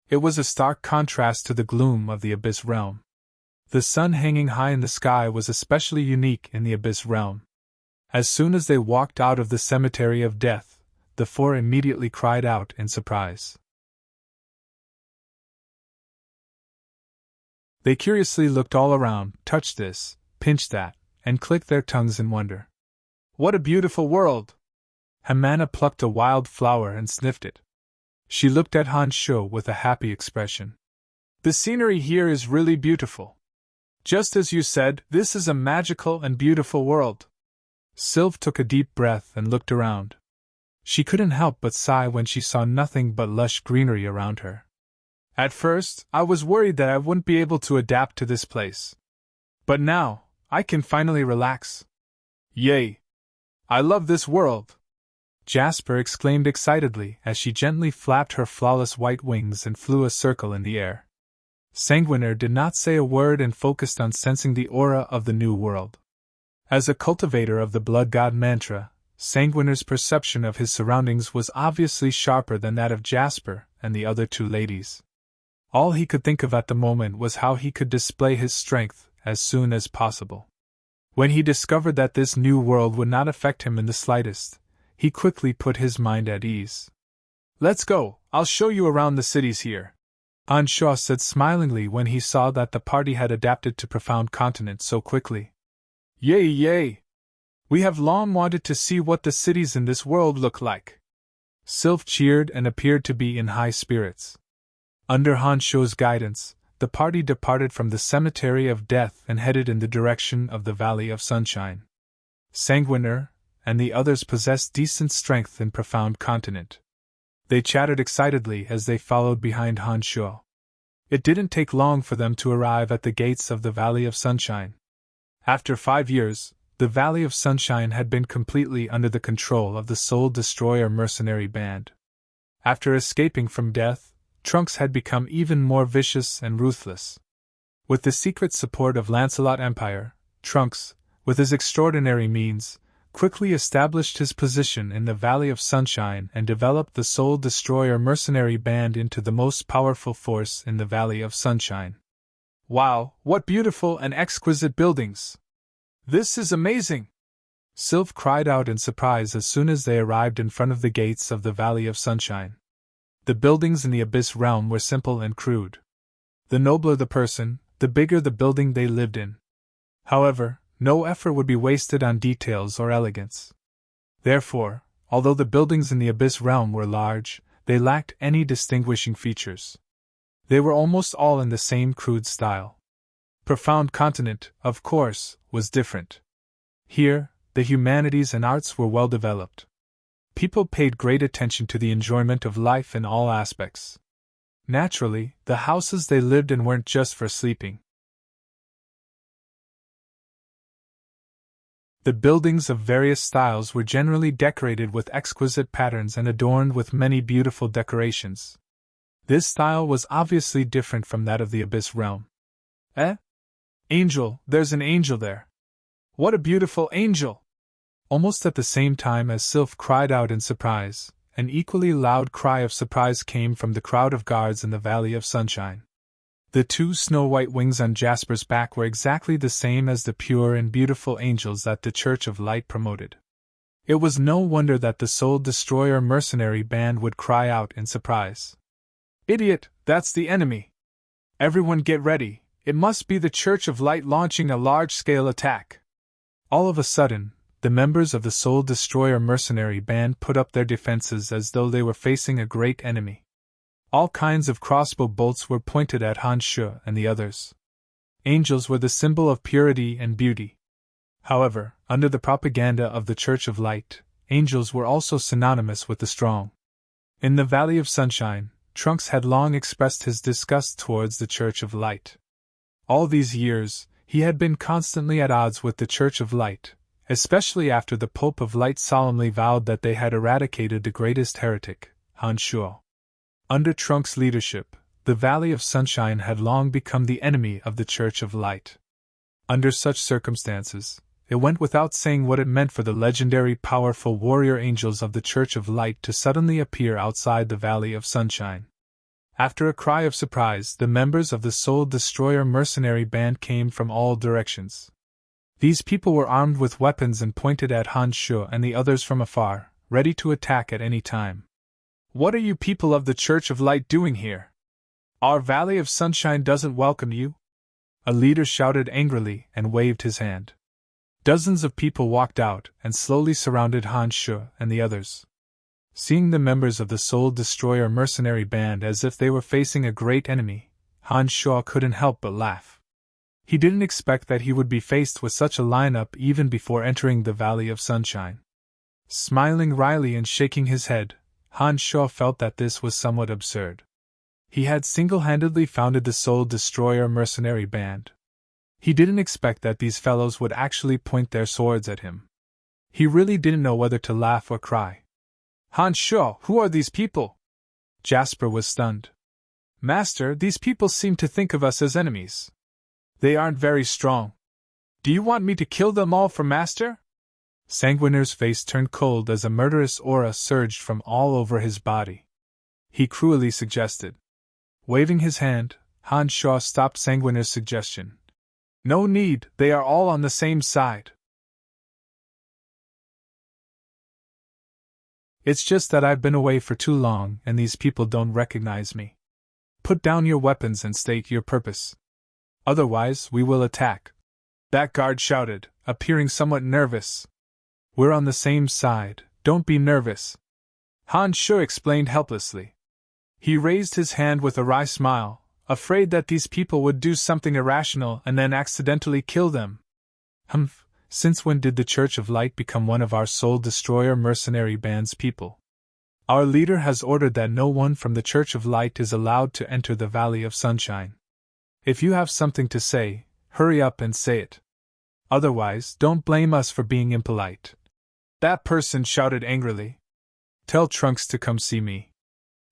It was a stark contrast to the gloom of the Abyss realm. The sun hanging high in the sky was especially unique in the Abyss realm. As soon as they walked out of the cemetery of death, the 4 immediately cried out in surprise. They curiously looked all around, touched this, pinched that, and clicked their tongues in wonder. What a beautiful world! Hamana plucked a wild flower and sniffed it. She looked at Han Sho with a happy expression. The scenery here is really beautiful. Just as you said, this is a magical and beautiful world. Sylph took a deep breath and looked around. She couldn't help but sigh when she saw nothing but lush greenery around her. At first, I was worried that I wouldn't be able to adapt to this place. But now, I can finally relax. Yay! I love this world! Jasper exclaimed excitedly as she gently flapped her flawless white wings and flew a circle in the air. Sanguiner did not say a word and focused on sensing the aura of the new world. As a cultivator of the blood god mantra, Sanguiner's perception of his surroundings was obviously sharper than that of Jasper and the other two ladies. All he could think of at the moment was how he could display his strength as soon as possible. When he discovered that this new world would not affect him in the slightest, he quickly put his mind at ease. Let's go, I'll show you around the cities here, Han Sho said smilingly when he saw that the party had adapted to profound continent so quickly. Yay, yay! We have long wanted to see what the cities in this world look like. Sylph cheered and appeared to be in high spirits. Under Han Sho's guidance, the party departed from the Cemetery of Death and headed in the direction of the Valley of Sunshine. Sanguiner and the others possessed decent strength in profound continent. They chattered excitedly as they followed behind Han Sho. It didn't take long for them to arrive at the gates of the Valley of Sunshine. After 5 years, the Valley of Sunshine had been completely under the control of the Soul Destroyer mercenary band. After escaping from death, Trunks had become even more vicious and ruthless. With the secret support of Lancelot Empire, Trunks, with his extraordinary means, quickly established his position in the Valley of Sunshine and developed the Soul Destroyer mercenary band into the most powerful force in the Valley of Sunshine. Wow, what beautiful and exquisite buildings! This is amazing! Sylph cried out in surprise as soon as they arrived in front of the gates of the Valley of Sunshine. The buildings in the Abyss realm were simple and crude. The nobler the person, the bigger the building they lived in. However, no effort would be wasted on details or elegance. Therefore, although the buildings in the Abyss realm were large, they lacked any distinguishing features. They were almost all in the same crude style. Profound Continent, of course, was different. Here, the humanities and arts were well developed. People paid great attention to the enjoyment of life in all aspects. Naturally, the houses they lived in weren't just for sleeping. The buildings of various styles were generally decorated with exquisite patterns and adorned with many beautiful decorations. This style was obviously different from that of the Abyss realm. Angel, there's an angel there. What a beautiful angel! Almost at the same time as Sylph cried out in surprise, an equally loud cry of surprise came from the crowd of guards in the Valley of Sunshine. The 2 snow-white wings on Jasper's back were exactly the same as the pure and beautiful angels that the Church of Light promoted. It was no wonder that the Soul Destroyer mercenary band would cry out in surprise. Idiot, that's the enemy! Everyone get ready, it must be the Church of Light launching a large-scale attack. All of a sudden, the members of the Soul Destroyer mercenary band put up their defenses as though they were facing a great enemy. All kinds of crossbow bolts were pointed at Han Sho and the others. Angels were the symbol of purity and beauty. However, under the propaganda of the Church of Light, angels were also synonymous with the strong. In the Valley of Sunshine, Trunks had long expressed his disgust towards the Church of Light. All these years, he had been constantly at odds with the Church of Light, especially after the Pope of Light solemnly vowed that they had eradicated the greatest heretic, Han Sho. Under Trunks' leadership, the Valley of Sunshine had long become the enemy of the Church of Light. Under such circumstances, it went without saying what it meant for the legendary powerful warrior angels of the Church of Light to suddenly appear outside the Valley of Sunshine. After a cry of surprise, the members of the Soul Destroyer mercenary band came from all directions. These people were armed with weapons and pointed at Han Sho and the others from afar, ready to attack at any time. What are you people of the Church of Light doing here? Our Valley of Sunshine doesn't welcome you? A leader shouted angrily and waved his hand. Dozens of people walked out and slowly surrounded Han Shu and the others. Seeing the members of the Soul Destroyer mercenary band as if they were facing a great enemy, Han Shu couldn't help but laugh. He didn't expect that he would be faced with such a lineup even before entering the Valley of Sunshine. Smiling wryly and shaking his head, Han Shu felt that this was somewhat absurd. He had single-handedly founded the Soul Destroyer mercenary band. He didn't expect that these fellows would actually point their swords at him. He really didn't know whether to laugh or cry. Han Shu, who are these people? Jasper was stunned. Master, these people seem to think of us as enemies. They aren't very strong. Do you want me to kill them all for Master? Sanguiner's face turned cold as a murderous aura surged from all over his body. He cruelly suggested. Waving his hand, Han Shu stopped Sanguiner's suggestion. No need, they are all on the same side. It's just that I've been away for too long and these people don't recognize me. Put down your weapons and state your purpose. Otherwise, we will attack. That guard shouted, appearing somewhat nervous. We're on the same side, don't be nervous. Han Shu explained helplessly. He raised his hand with a wry smile, afraid that these people would do something irrational and then accidentally kill them. Humph. Since when did the Church of Light become one of our Soul Destroyer mercenary band's people? Our leader has ordered that no one from the Church of Light is allowed to enter the Valley of Sunshine. If you have something to say, hurry up and say it. Otherwise, don't blame us for being impolite. That person shouted angrily. Tell Trunks to come see me.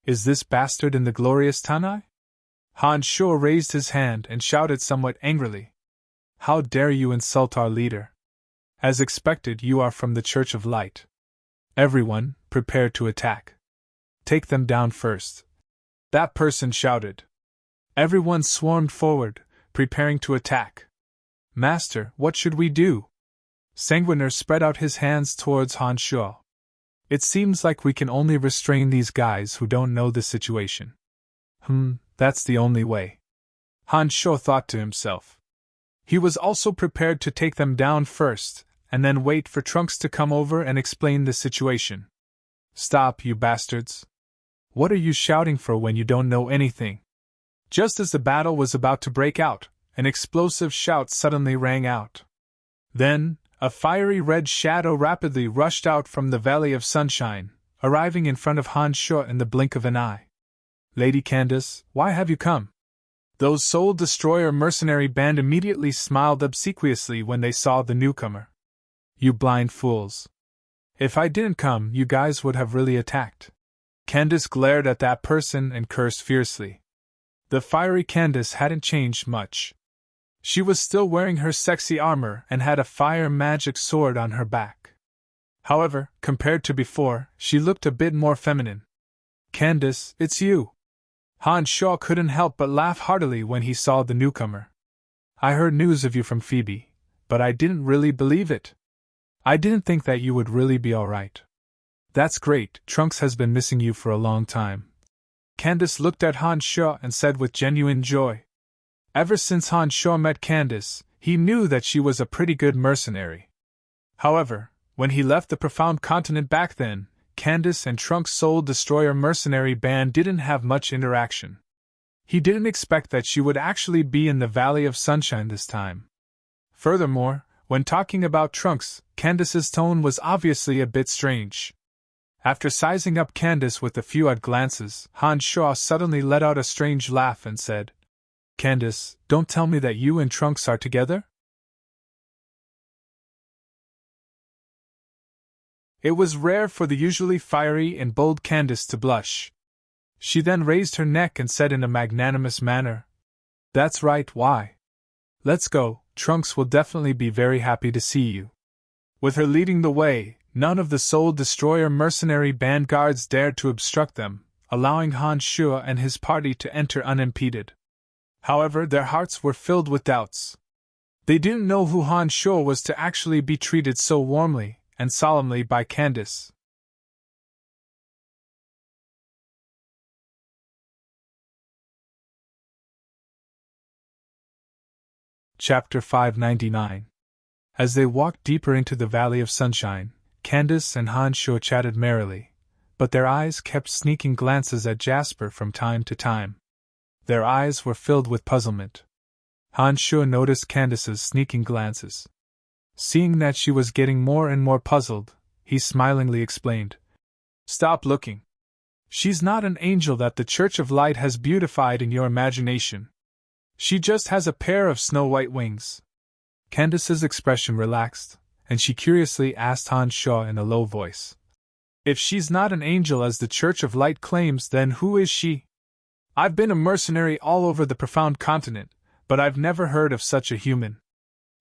Is this bastard in the glorious Tanai? Han Shu raised his hand and shouted somewhat angrily. How dare you insult our leader? As expected, you are from the Church of Light. Everyone, prepare to attack. Take them down first. That person shouted. Everyone swarmed forward, preparing to attack. Master, what should we do? Sanguiner spread out his hands towards Han Shu. It seems like we can only restrain these guys who don't know the situation. That's the only way. Han Shu thought to himself. He was also prepared to take them down first, and then wait for Trunks to come over and explain the situation. Stop, you bastards. What are you shouting for when you don't know anything? Just as the battle was about to break out, an explosive shout suddenly rang out. Then, a fiery red shadow rapidly rushed out from the Valley of Sunshine, arriving in front of Han Shu in the blink of an eye. Lady Candace, why have you come? Those Soul Destroyer mercenary band immediately smiled obsequiously when they saw the newcomer. You blind fools. If I didn't come, you guys would have really attacked. Candace glared at that person and cursed fiercely. The fiery Candace hadn't changed much. She was still wearing her sexy armor and had a fire magic sword on her back. However, compared to before, she looked a bit more feminine. Candace, it's you. Han Shu couldn't help but laugh heartily when he saw the newcomer. I heard news of you from Phoebe, but I didn't really believe it. I didn't think that you would really be alright. That's great, Trunks has been missing you for a long time. Candace looked at Han Shu and said with genuine joy. Ever since Han Shu met Candace, he knew that she was a pretty good mercenary. However, when he left the Profound Continent back then, Candace and Trunks' Soul Destroyer mercenary band didn't have much interaction. He didn't expect that she would actually be in the Valley of Sunshine this time. Furthermore, when talking about Trunks, Candace's tone was obviously a bit strange. After sizing up Candace with a few odd glances, Han Shu suddenly let out a strange laugh and said, Candace, don't tell me that you and Trunks are together? It was rare for the usually fiery and bold Candace to blush. She then raised her neck and said in a magnanimous manner, That's right, why? Let's go, Trunks will definitely be very happy to see you. With her leading the way, none of the Soul Destroyer mercenary band guards dared to obstruct them, allowing Han Shu and his party to enter unimpeded. However, their hearts were filled with doubts. They didn't know who Han Shu was to actually be treated so warmly and solemnly by Candace. Chapter 599. As they walked deeper into the Valley of Sunshine, Candace and Han Sho chatted merrily, but their eyes kept sneaking glances at Jasper from time to time. Their eyes were filled with puzzlement. Han Sho noticed Candace's sneaking glances. Seeing that she was getting more and more puzzled, he smilingly explained, "Stop looking. She's not an angel that the Church of Light has beautified in your imagination. She just has a pair of snow-white wings." Candace's expression relaxed, and she curiously asked Han Sho in a low voice, "If she's not an angel as the Church of Light claims, then who is she? I've been a mercenary all over the profound continent, but I've never heard of such a human."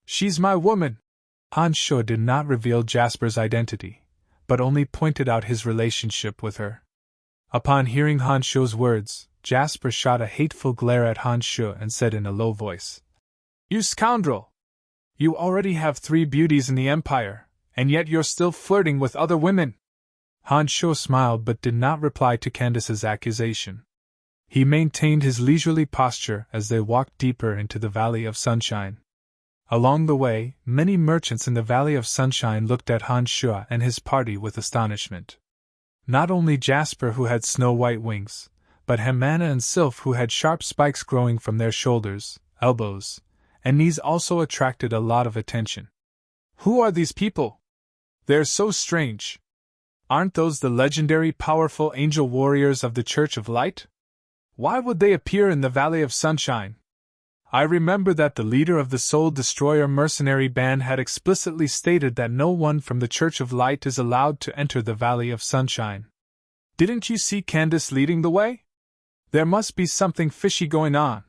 "She's my woman." Han Sho did not reveal Jasper's identity, but only pointed out his relationship with her. Upon hearing Han Sho's words, Jasper shot a hateful glare at Han Sho and said in a low voice, "You scoundrel! You already have 3 beauties in the Empire, and yet you're still flirting with other women." Han Sho smiled but did not reply to Candace's accusation. He maintained his leisurely posture as they walked deeper into the Valley of Sunshine. Along the way, many merchants in the Valley of Sunshine looked at Han Sho and his party with astonishment. Not only Jasper, who had snow-white wings, but Hamana and Sylph, who had sharp spikes growing from their shoulders, elbows, and knees, also attracted a lot of attention. "Who are these people? They're so strange. Aren't those the legendary powerful angel warriors of the Church of Light? Why would they appear in the Valley of Sunshine? I remember that the leader of the Soul Destroyer mercenary band had explicitly stated that no one from the Church of Light is allowed to enter the Valley of Sunshine. Didn't you see Candace leading the way? There must be something fishy going on."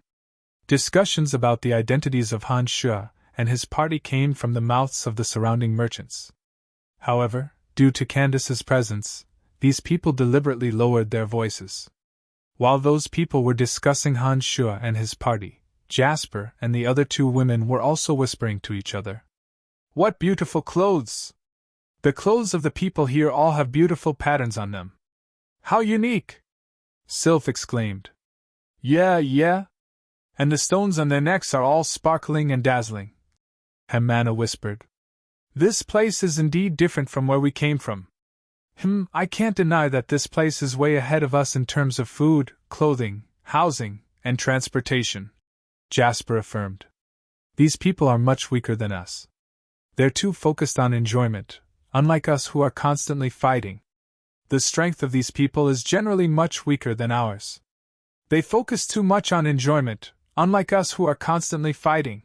Discussions about the identities of Han Sho and his party came from the mouths of the surrounding merchants. However, due to Candace's presence, these people deliberately lowered their voices. While those people were discussing Han Sho and his party, Jasper and the other 2 women were also whispering to each other. "What beautiful clothes! The clothes of the people here all have beautiful patterns on them. How unique!" Sylph exclaimed. Yeah. And the stones on their necks are all sparkling and dazzling," Hamana whispered. "This place is indeed different from where we came from. I can't deny that this place is way ahead of us in terms of food, clothing, housing, and transportation," Jasper affirmed. "These people are much weaker than us. They're too focused on enjoyment, unlike us who are constantly fighting. The strength of these people is generally much weaker than ours. They focus too much on enjoyment, unlike us who are constantly fighting."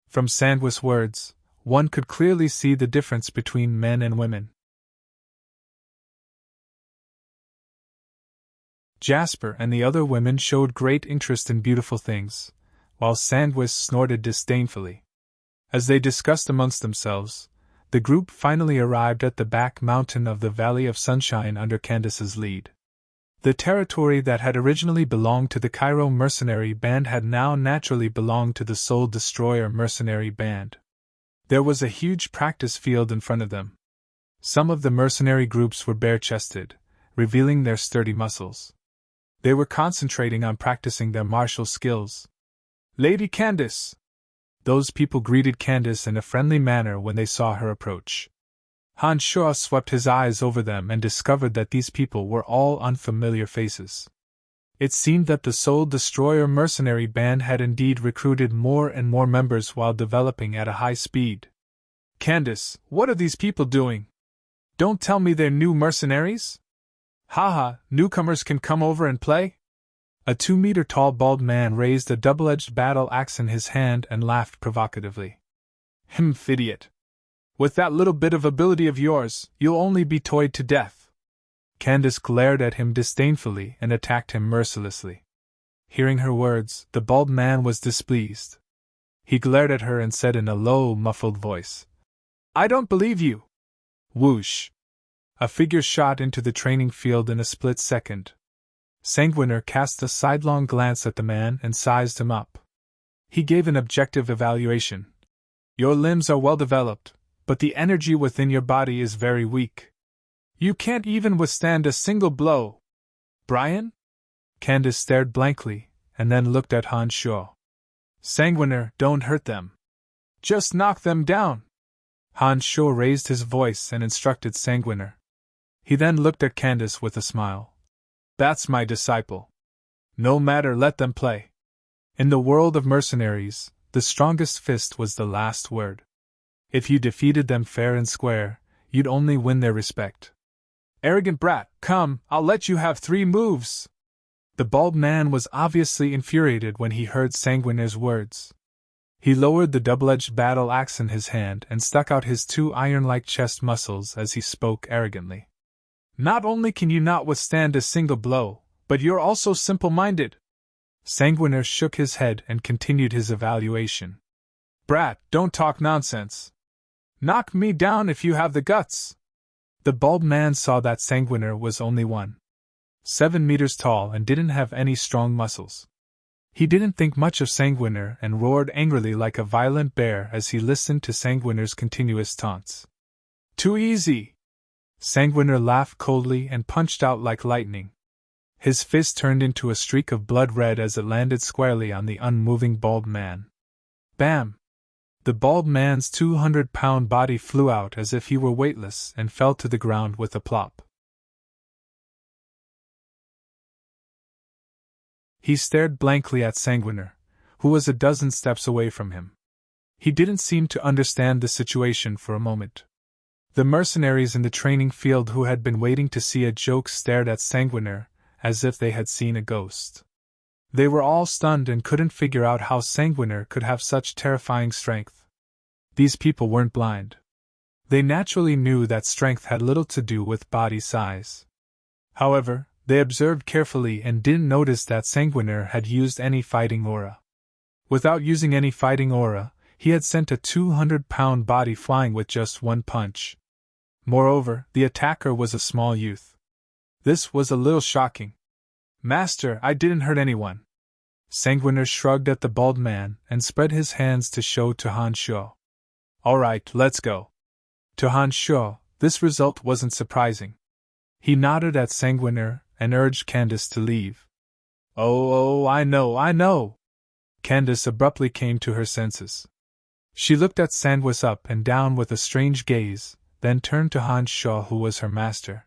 From Sandwith's words, one could clearly see the difference between men and women. Jasper and the other women showed great interest in beautiful things, while Sandwith snorted disdainfully. As they discussed amongst themselves, the group finally arrived at the back mountain of the Valley of Sunshine under Candace's lead. The territory that had originally belonged to the Cairo mercenary band had now naturally belonged to the Soul Destroyer mercenary band. There was a huge practice field in front of them. Some of the mercenary groups were bare-chested, revealing their sturdy muscles. They were concentrating on practicing their martial skills. "Lady Candace!" Those people greeted Candace in a friendly manner when they saw her approach. Han Sho swept his eyes over them and discovered that these people were all unfamiliar faces. It seemed that the Soul Destroyer mercenary band had indeed recruited more and more members while developing at a high speed. "Candace, what are these people doing? Don't tell me they're new mercenaries? Haha, newcomers can come over and play?" A 2-meter-tall bald man raised a double-edged battle axe in his hand and laughed provocatively. Idiot. With that little bit of ability of yours, you'll only be toyed to death." Candace glared at him disdainfully and attacked him mercilessly. Hearing her words, the bald man was displeased. He glared at her and said in a low, muffled voice, "I don't believe you." Whoosh! A figure shot into the training field in a split second. Sanguiner cast a sidelong glance at the man and sized him up. He gave an objective evaluation. "Your limbs are well developed, but the energy within your body is very weak. You can't even withstand a single blow." "Brian?" Candace stared blankly, and then looked at Han Sho. "Sanguiner, don't hurt them," Just knock them down. Han Sho raised his voice and instructed Sanguiner. He then looked at Candace with a smile. That's my disciple. No matter, let them play. In the world of mercenaries, the strongest fist was the last word. If you defeated them fair and square, you'd only win their respect. Arrogant brat, come, I'll let you have 3 moves. The bald man was obviously infuriated when he heard Sanguiner's words. He lowered the double-edged battle axe in his hand and stuck out his 2 iron-like chest muscles as he spoke arrogantly. Not only can you not withstand a single blow, but you're also simple-minded. Sanguiner shook his head and continued his evaluation. Brat, don't talk nonsense. Knock me down if you have the guts. The bald man saw that Sanguiner was only 1.7 meters tall and didn't have any strong muscles. He didn't think much of Sanguiner and roared angrily like a violent bear as he listened to Sanguiner's continuous taunts. Too easy! Sanguiner laughed coldly and punched out like lightning. His fist turned into a streak of blood red as it landed squarely on the unmoving bald man. Bam! The bald man's 200-pound body flew out as if he were weightless and fell to the ground with a plop. He stared blankly at Sanguiner, who was a dozen steps away from him. He didn't seem to understand the situation for a moment. The mercenaries in the training field who had been waiting to see a joke stared at Sanguiner as if they had seen a ghost. They were all stunned and couldn't figure out how Sanguiner could have such terrifying strength. These people weren't blind. They naturally knew that strength had little to do with body size. However, they observed carefully and didn't notice that Sanguiner had used any fighting aura. Without using any fighting aura, he had sent a 200-pound body flying with just 1 punch. Moreover, the attacker was a small youth. This was a little shocking. Master, I didn't hurt anyone. Sanguiner shrugged at the bald man and spread his hands to show to Han Sho. All right, let's go. To Han Sho, this result wasn't surprising. He nodded at Sanguiner and urged Candace to leave. Oh, I know. Candace abruptly came to her senses. She looked at Sandwis up and down with a strange gaze, then turned to Han Sho, who was her master.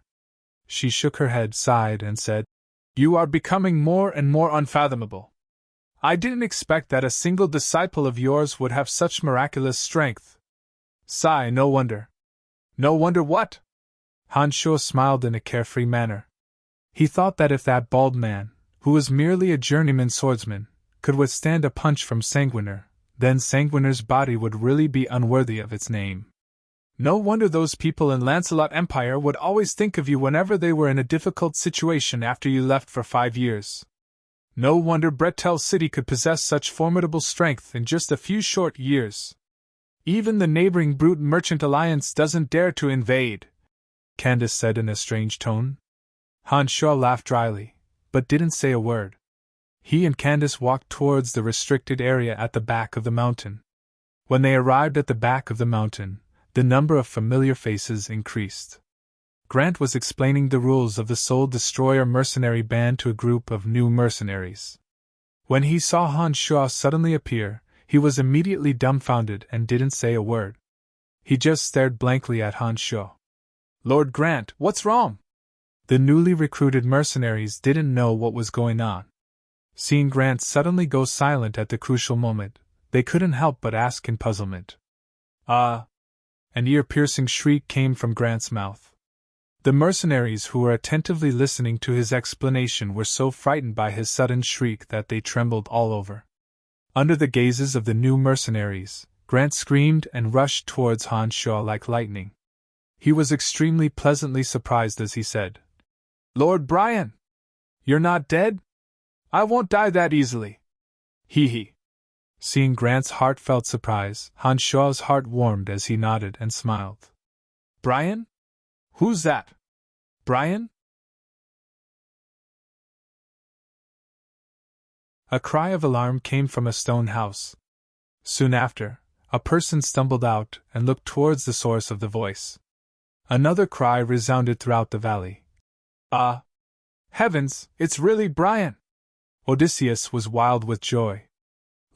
She shook her head, sighed, and said, You are becoming more and more unfathomable. I didn't expect that a single disciple of yours would have such miraculous strength. Sigh, no wonder. No wonder what? Han Sho smiled in a carefree manner. He thought that if that bald man, who was merely a journeyman swordsman, could withstand a punch from Sanguiner, then Sanguiner's body would really be unworthy of its name. No wonder those people in Lancelot Empire would always think of you whenever they were in a difficult situation after you left for 5 years. No wonder Bretel City could possess such formidable strength in just a few short years. Even the neighboring brute merchant alliance doesn't dare to invade, Candace said in a strange tone. Han Sho laughed dryly, but didn't say a word. He and Candace walked towards the restricted area at the back of the mountain. When they arrived at the back of the mountain, the number of familiar faces increased. Grant was explaining the rules of the Soul Destroyer mercenary band to a group of new mercenaries. When he saw Han Sho suddenly appear, he was immediately dumbfounded and didn't say a word. He just stared blankly at Han Sho. Lord Grant, what's wrong? The newly recruited mercenaries didn't know what was going on. Seeing Grant suddenly go silent at the crucial moment, they couldn't help but ask in puzzlement. An ear-piercing shriek came from Grant's mouth. The mercenaries who were attentively listening to his explanation were so frightened by his sudden shriek that they trembled all over. Under the gazes of the new mercenaries, Grant screamed and rushed towards Han Sho like lightning. He was extremely pleasantly surprised as he said, Lord Brian! You're not dead? I won't die that easily. Hee. Seeing Grant's heartfelt surprise, Han Sho's heart warmed as he nodded and smiled. Brian? Who's that? Brian? A cry of alarm came from a stone house. Soon after, a person stumbled out and looked towards the source of the voice. Another cry resounded throughout the valley. Heavens, it's really Brian! Odysseus was wild with joy.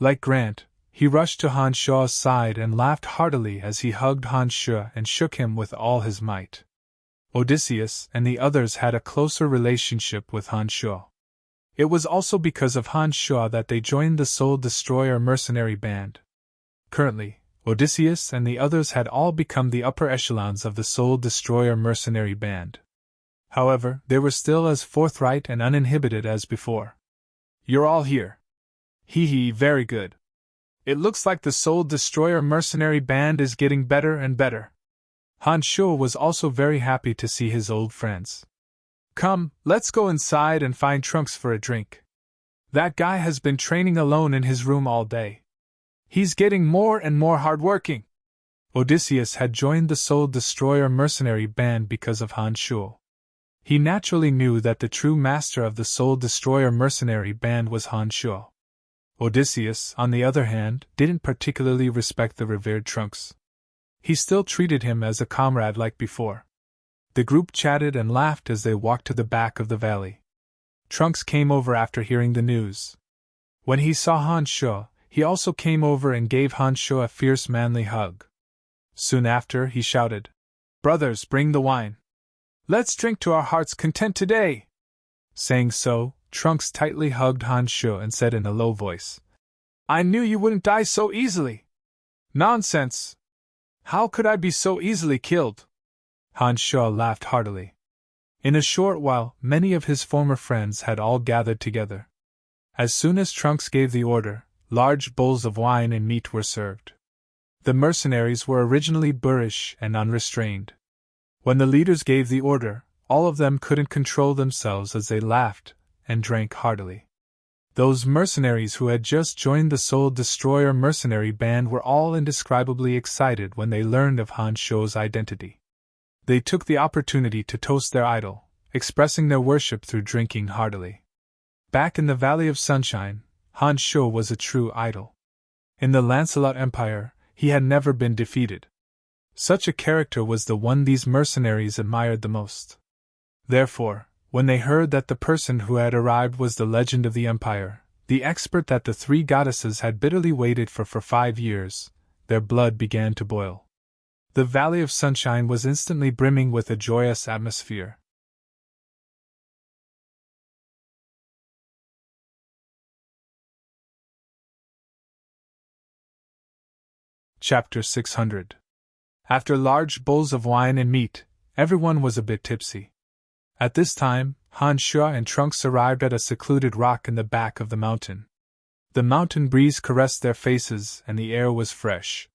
Like Grant, He rushed to Han Shuo's side and laughed heartily as he hugged Han Shuo and shook him with all his might. Odysseus and the others had a closer relationship with Han Shuo. It was also because of Han Shuo that they joined the Soul Destroyer mercenary band. Currently, Odysseus and the others had all become the upper echelons of the Soul Destroyer mercenary band. However, they were still as forthright and uninhibited as before. "You're all here. Hee hee, very good. It looks like the Soul Destroyer mercenary band is getting better and better." Han Shuo was also very happy to see his old friends. "Come, let's go inside and find Trunks for a drink. That guy has been training alone in his room all day. He's getting more and more hardworking." Odysseus had joined the Soul Destroyer mercenary band because of Han Shuo. He naturally knew that the true master of the Soul Destroyer mercenary band was Han Shuo. Odysseus, on the other hand, didn't particularly respect the revered Trunks. He still treated him as a comrade like before. The group chatted and laughed as they walked to the back of the valley. Trunks came over after hearing the news. When he saw Han Shuo, he also came over and gave Han Shuo a fierce manly hug. Soon after, he shouted, "Brothers, bring the wine. Let's drink to our heart's content today." Saying so, Trunks tightly hugged Han Shuo and said in a low voice, "I knew you wouldn't die so easily." "Nonsense! How could I be so easily killed?" Han Shuo laughed heartily. In a short while, many of his former friends had all gathered together. As soon as Trunks gave the order, large bowls of wine and meat were served. The mercenaries were originally boorish and unrestrained. When the leaders gave the order, all of them couldn't control themselves as they laughed and drank heartily. Those mercenaries who had just joined the Soul Destroyer mercenary band were all indescribably excited when they learned of Han Shuo's identity. They took the opportunity to toast their idol, expressing their worship through drinking heartily. Back in the Valley of Sunshine, Han Shuo was a true idol. In the Lancelot Empire, he had never been defeated. Such a character was the one these mercenaries admired the most. Therefore, when they heard that the person who had arrived was the legend of the Empire, the expert that the three goddesses had bitterly waited for 5 years, their blood began to boil. The Valley of Sunshine was instantly brimming with a joyous atmosphere. Chapter 600. After large bowls of wine and meat, everyone was a bit tipsy. At this time, Han Shuo and Trunks arrived at a secluded rock in the back of the mountain. The mountain breeze caressed their faces and the air was fresh.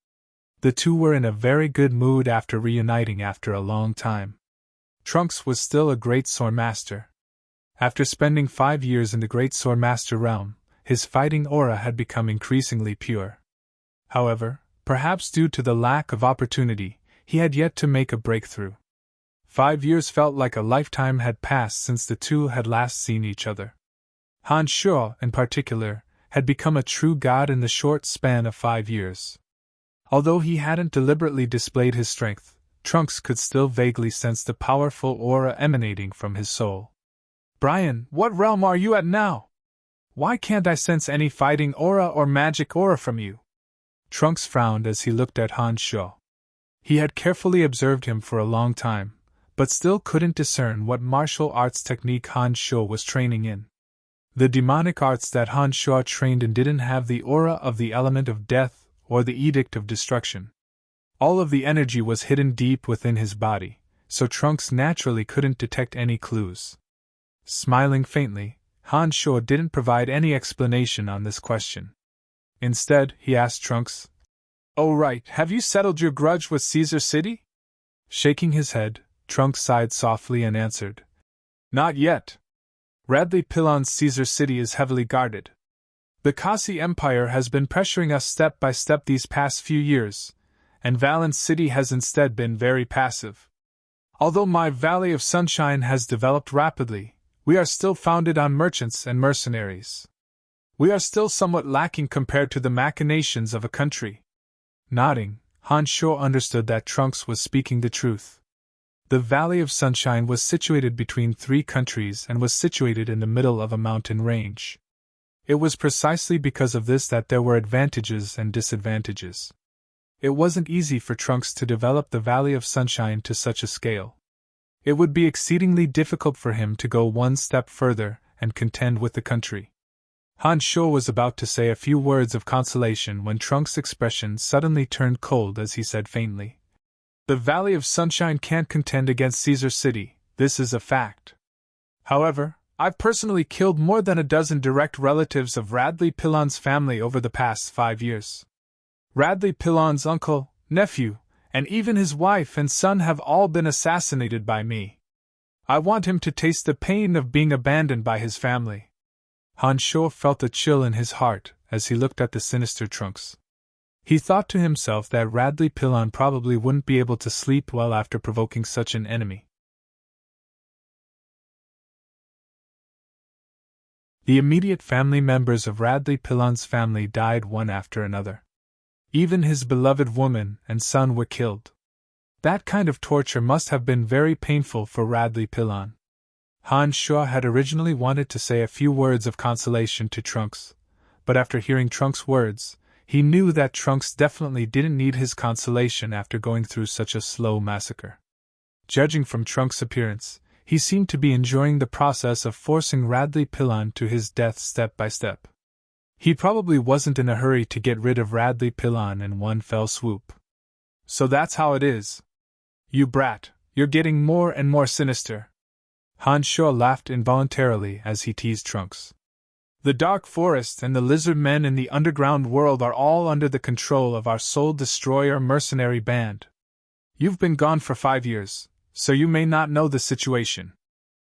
The two were in a very good mood after reuniting after a long time. Trunks was still a great sword master. After spending 5 years in the great sword master realm, his fighting aura had become increasingly pure. However, perhaps due to the lack of opportunity, he had yet to make a breakthrough. 5 years felt like a lifetime had passed since the two had last seen each other. Han Shuo, in particular, had become a true god in the short span of 5 years. Although he hadn't deliberately displayed his strength, Trunks could still vaguely sense the powerful aura emanating from his soul. "Brian, what realm are you at now? Why can't I sense any fighting aura or magic aura from you?" Trunks frowned as he looked at Han Shuo. He had carefully observed him for a long time, but still couldn't discern what martial arts technique Han Shuo was training in. The demonic arts that Han Shuo trained in didn't have the aura of the element of death or the edict of destruction. All of the energy was hidden deep within his body, so Trunks naturally couldn't detect any clues. Smiling faintly, Han Shuo didn't provide any explanation on this question. Instead, he asked Trunks, "Oh right, have you settled your grudge with Caesar City?" Shaking his head, Trunks sighed softly and answered, "Not yet. Radley Pilon's Caesar City is heavily guarded. The Kasi Empire has been pressuring us step by step these past few years, and Valence City has instead been very passive. Although my Valley of Sunshine has developed rapidly, we are still founded on merchants and mercenaries. We are still somewhat lacking compared to the machinations of a country." Nodding, Han Shuo understood that Trunks was speaking the truth. The Valley of Sunshine was situated between 3 countries and was situated in the middle of a mountain range. It was precisely because of this that there were advantages and disadvantages. It wasn't easy for Trunks to develop the Valley of Sunshine to such a scale. It would be exceedingly difficult for him to go one step further and contend with the country. Han Sho was about to say a few words of consolation when Trunks' expression suddenly turned cold as he said faintly, "The Valley of Sunshine can't contend against Caesar City, this is a fact. However, I've personally killed more than a dozen direct relatives of Radley Pilon's family over the past 5 years. Radley Pilon's uncle, nephew, and even his wife and son have all been assassinated by me. I want him to taste the pain of being abandoned by his family." Han Sho felt a chill in his heart as he looked at the sinister Trunks. He thought to himself that Radley Pilon probably wouldn't be able to sleep well after provoking such an enemy. The immediate family members of Radley Pilon's family died one after another. Even his beloved woman and son were killed. That kind of torture must have been very painful for Radley Pilon. Han Sho had originally wanted to say a few words of consolation to Trunks, but after hearing Trunks' words, he knew that Trunks definitely didn't need his consolation after going through such a slow massacre. Judging from Trunks' appearance, he seemed to be enjoying the process of forcing Radley Pilon to his death step by step. He probably wasn't in a hurry to get rid of Radley Pilon in one fell swoop. "So that's how it is. You brat, you're getting more and more sinister." Han Sho laughed involuntarily as he teased Trunks. "The Dark Forest and the Lizard Men in the underground world are all under the control of our Soul Destroyer mercenary band. You've been gone for 5 years, so you may not know the situation.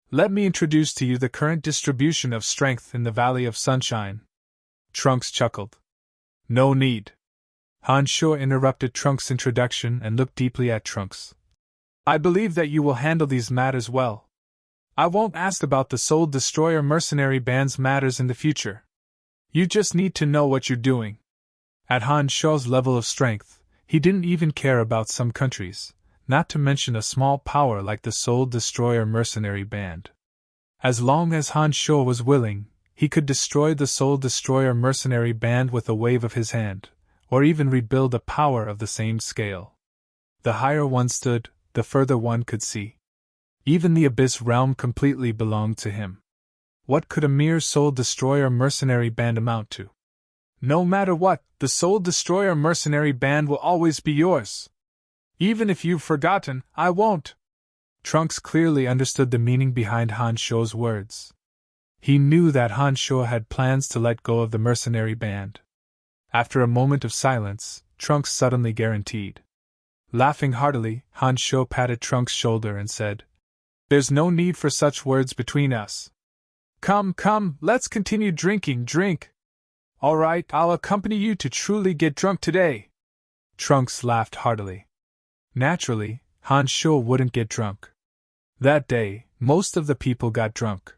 Let me introduce to you the current distribution of strength in the Valley of Sunshine." Trunks chuckled. "No need." Han Sho interrupted Trunks' introduction and looked deeply at Trunks. "I believe that you will handle these matters well. I won't ask about the Soul Destroyer mercenary band's matters in the future. You just need to know what you're doing." At Han Sho's level of strength, he didn't even care about some countries, not to mention a small power like the Soul Destroyer mercenary band. As long as Han Sho was willing, he could destroy the Soul Destroyer mercenary band with a wave of his hand, or even rebuild a power of the same scale. The higher one stood, the further one could see. Even the Abyss realm completely belonged to him. What could a mere Soul Destroyer mercenary band amount to? "No matter what, the Soul Destroyer mercenary band will always be yours. Even if you've forgotten, I won't." Trunks clearly understood the meaning behind Han Sho's words. He knew that Han Sho had plans to let go of the mercenary band. After a moment of silence, Trunks suddenly guaranteed. Laughing heartily, Han Sho patted Trunks' shoulder and said, "There's no need for such words between us. Come, let's continue drinking, drink. All right, I'll accompany you to truly get drunk today." Trunks laughed heartily. Naturally, Han Sho wouldn't get drunk. That day, most of the people got drunk.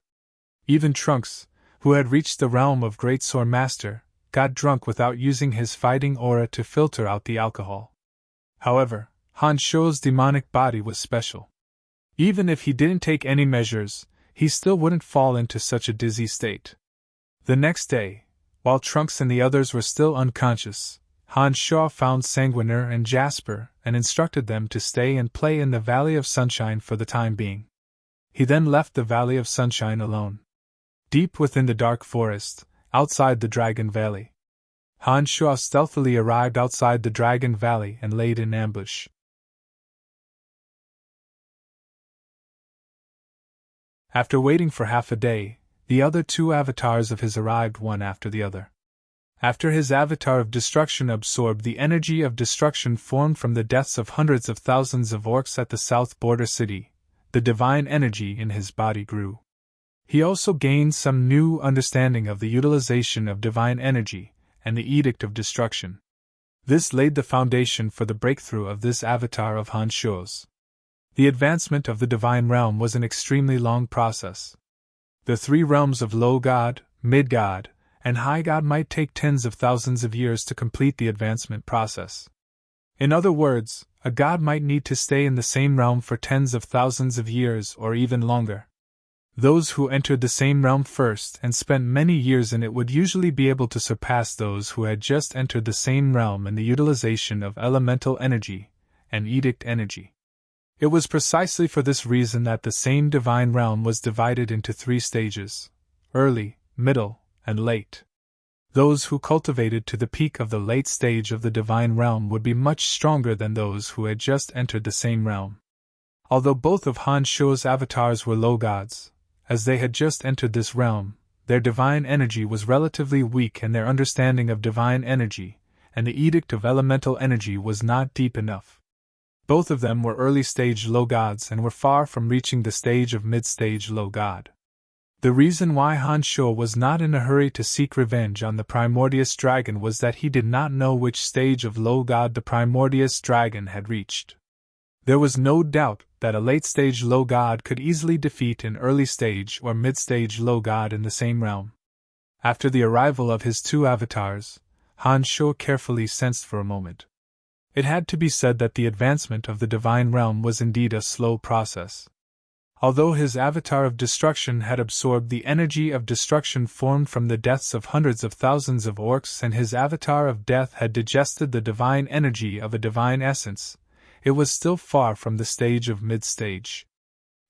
Even Trunks, who had reached the realm of Great Sword Master, got drunk without using his fighting aura to filter out the alcohol. However, Han Sho's demonic body was special. Even if he didn't take any measures, he still wouldn't fall into such a dizzy state. The next day, while Trunks and the others were still unconscious, Han Sho found Sanguiner and Jasper and instructed them to stay and play in the Valley of Sunshine for the time being. He then left the Valley of Sunshine alone. Deep within the dark forest, outside the Dragon Valley, Han Sho stealthily arrived outside the Dragon Valley and laid in ambush. After waiting for half a day, the other 2 avatars of his arrived one after the other. After his avatar of destruction absorbed the energy of destruction formed from the deaths of hundreds of thousands of orcs at the south border city, the divine energy in his body grew. He also gained some new understanding of the utilization of divine energy and the edict of destruction. This laid the foundation for the breakthrough of this avatar of Han Sho's. The advancement of the divine realm was an extremely long process. The 3 realms of low god, mid god, and high god might take tens of thousands of years to complete the advancement process. In other words, a god might need to stay in the same realm for tens of thousands of years or even longer. Those who entered the same realm first and spent many years in it would usually be able to surpass those who had just entered the same realm in the utilization of elemental energy and edict energy. It was precisely for this reason that the same divine realm was divided into 3 stages: early, middle, and late. Those who cultivated to the peak of the late stage of the divine realm would be much stronger than those who had just entered the same realm. Although both of Han Shuo's avatars were low gods, as they had just entered this realm, their divine energy was relatively weak and their understanding of divine energy and the edict of elemental energy was not deep enough. Both of them were early-stage low gods and were far from reaching the stage of mid-stage low god. The reason why Han Shuo was not in a hurry to seek revenge on the Primordius Dragon was that he did not know which stage of low god the Primordius Dragon had reached. There was no doubt that a late-stage low god could easily defeat an early-stage or mid-stage low god in the same realm. After the arrival of his 2 avatars, Han Shuo carefully sensed for a moment. It had to be said that the advancement of the divine realm was indeed a slow process. Although his avatar of destruction had absorbed the energy of destruction formed from the deaths of hundreds of thousands of orcs and his avatar of death had digested the divine energy of a divine essence, it was still far from the stage of mid-stage.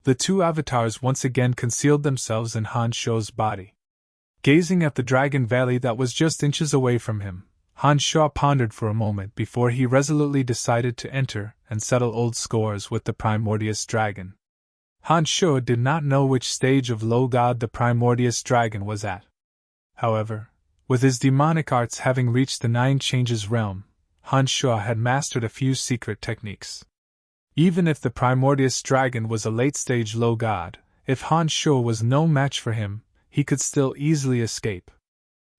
The 2 avatars once again concealed themselves in Han Shuo's body. Gazing at the Dragon Valley that was just inches away from him, Han Shuo pondered for a moment before he resolutely decided to enter and settle old scores with the Primordius Dragon. Han Shuo did not know which stage of low god the Primordius Dragon was at. However, with his demonic arts having reached the 9 Changes realm, Han Shuo had mastered a few secret techniques. Even if the Primordius Dragon was a late-stage low god, if Han Shuo was no match for him, he could still easily escape.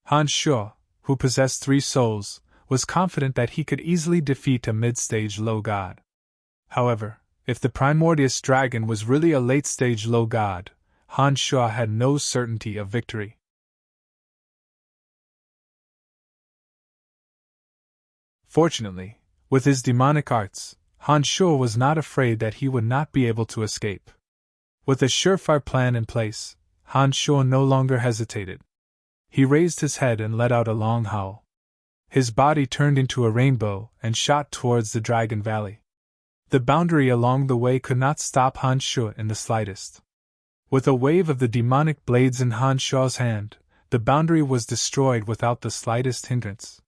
Han Shuo, who possessed 3 souls, was confident that he could easily defeat a mid-stage low god. However, if the Primordius Dragon was really a late-stage low god, Han Shuo had no certainty of victory. Fortunately, with his demonic arts, Han Shuo was not afraid that he would not be able to escape. With a surefire plan in place, Han Shuo no longer hesitated. He raised his head and let out a long howl. His body turned into a rainbow and shot towards the Dragon Valley. The boundary along the way could not stop Han Shuo in the slightest. With a wave of the demonic blades in Han Shuo's hand, the boundary was destroyed without the slightest hindrance.